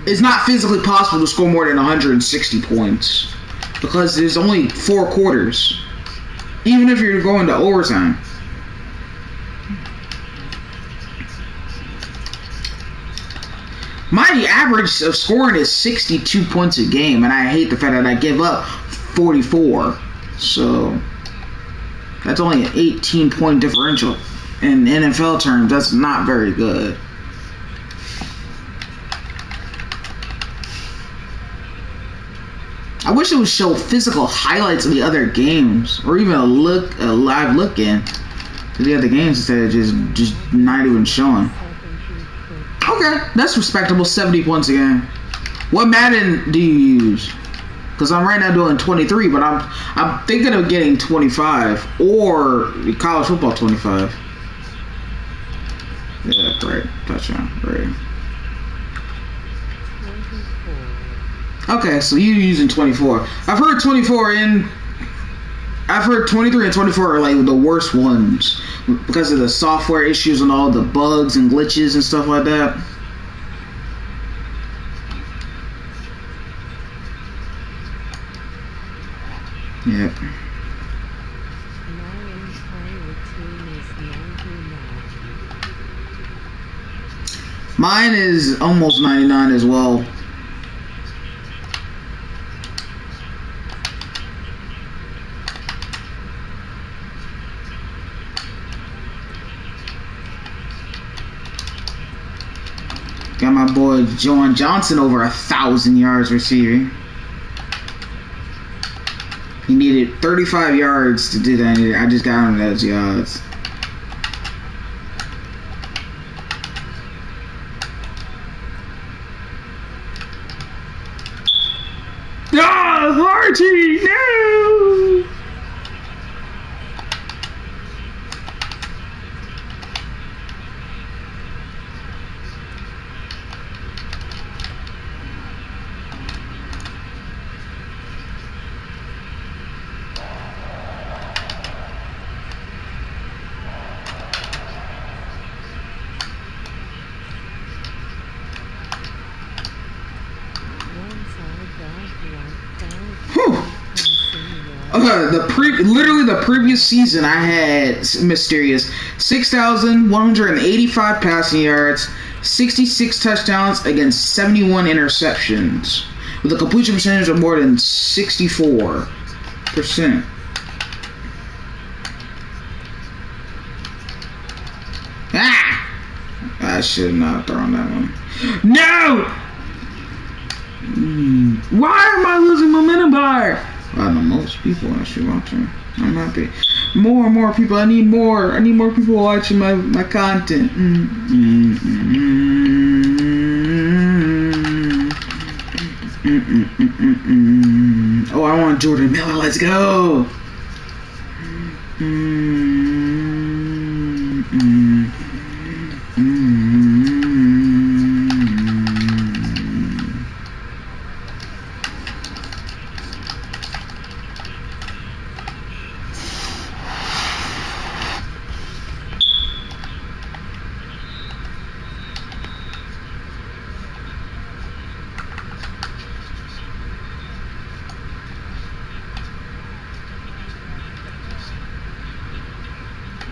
It's not physically possible to score more than 160 points because there's only 4 quarters, even if you're going to overtime. My average of scoring is 62 points a game, and I hate the fact that I give up 44. So that's only an 18-point differential. In NFL terms, that's not very good. I wish it would show physical highlights of the other games, or even a live look in to the other games instead of just not even showing. Okay, that's respectable. 70 points a game. What Madden do you use? Because I'm right now doing 23, but I'm thinking of getting 25 or college football 25. Yeah, great. Touchdown. Great. Okay, so you're using 24. I've heard 23 and 24 are like the worst ones because of the software issues and all the bugs and glitches and stuff like that. Yep. Mine is almost 99 as well. Got my boy John Johnson over 1,000 yards receiving. He needed 35 yards to do that. I just got him those yards. Ah, Archie, no! Literally the previous season, I had mysterious 6,185 passing yards, 66 touchdowns against 71 interceptions, with a completion percentage of more than 64%. Ah! I should not have thrown that one. No! Why am I losing momentum bar? I know most people actually watching. I'm happy. More and more people. I need more. I need more people watching my content. Oh, I want Jordan Miller. Let's go.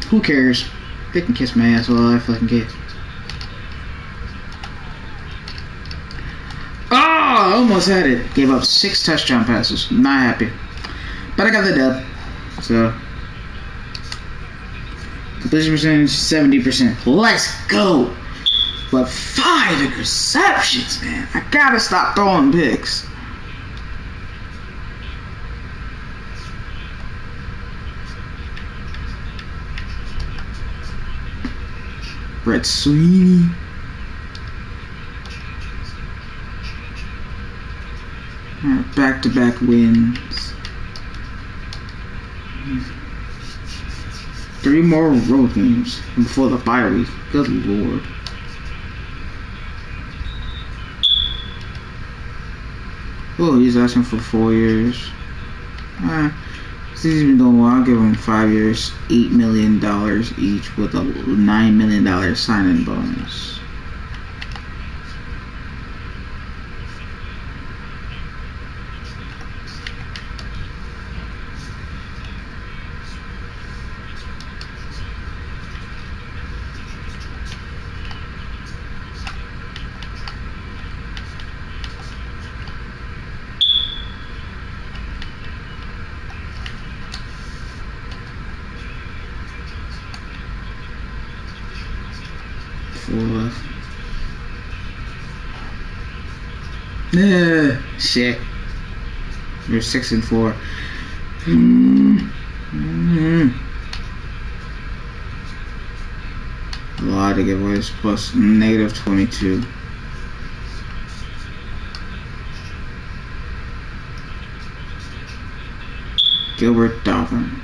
Who cares? They can kiss my ass while I fucking get. Oh, I almost had it. Gave up 6 touchdown passes. Not happy. But I got the dub. So. Completion percentage 70%. Let's go. But 5 interceptions, man. I gotta stop throwing picks. Brett Sweeney. Back-to-back wins. 3 more road games before the bye week. Good lord. Oh, he's asking for 4 years. He's been doing well. I'll give him 5 years, $8 million each with a $9 million signing bonus. Shit. You're 6-4. A lot of giveaways plus -22. Gilbert Dolphin.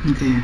Okay.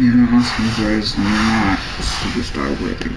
You know, Huskies are not superstar worthy.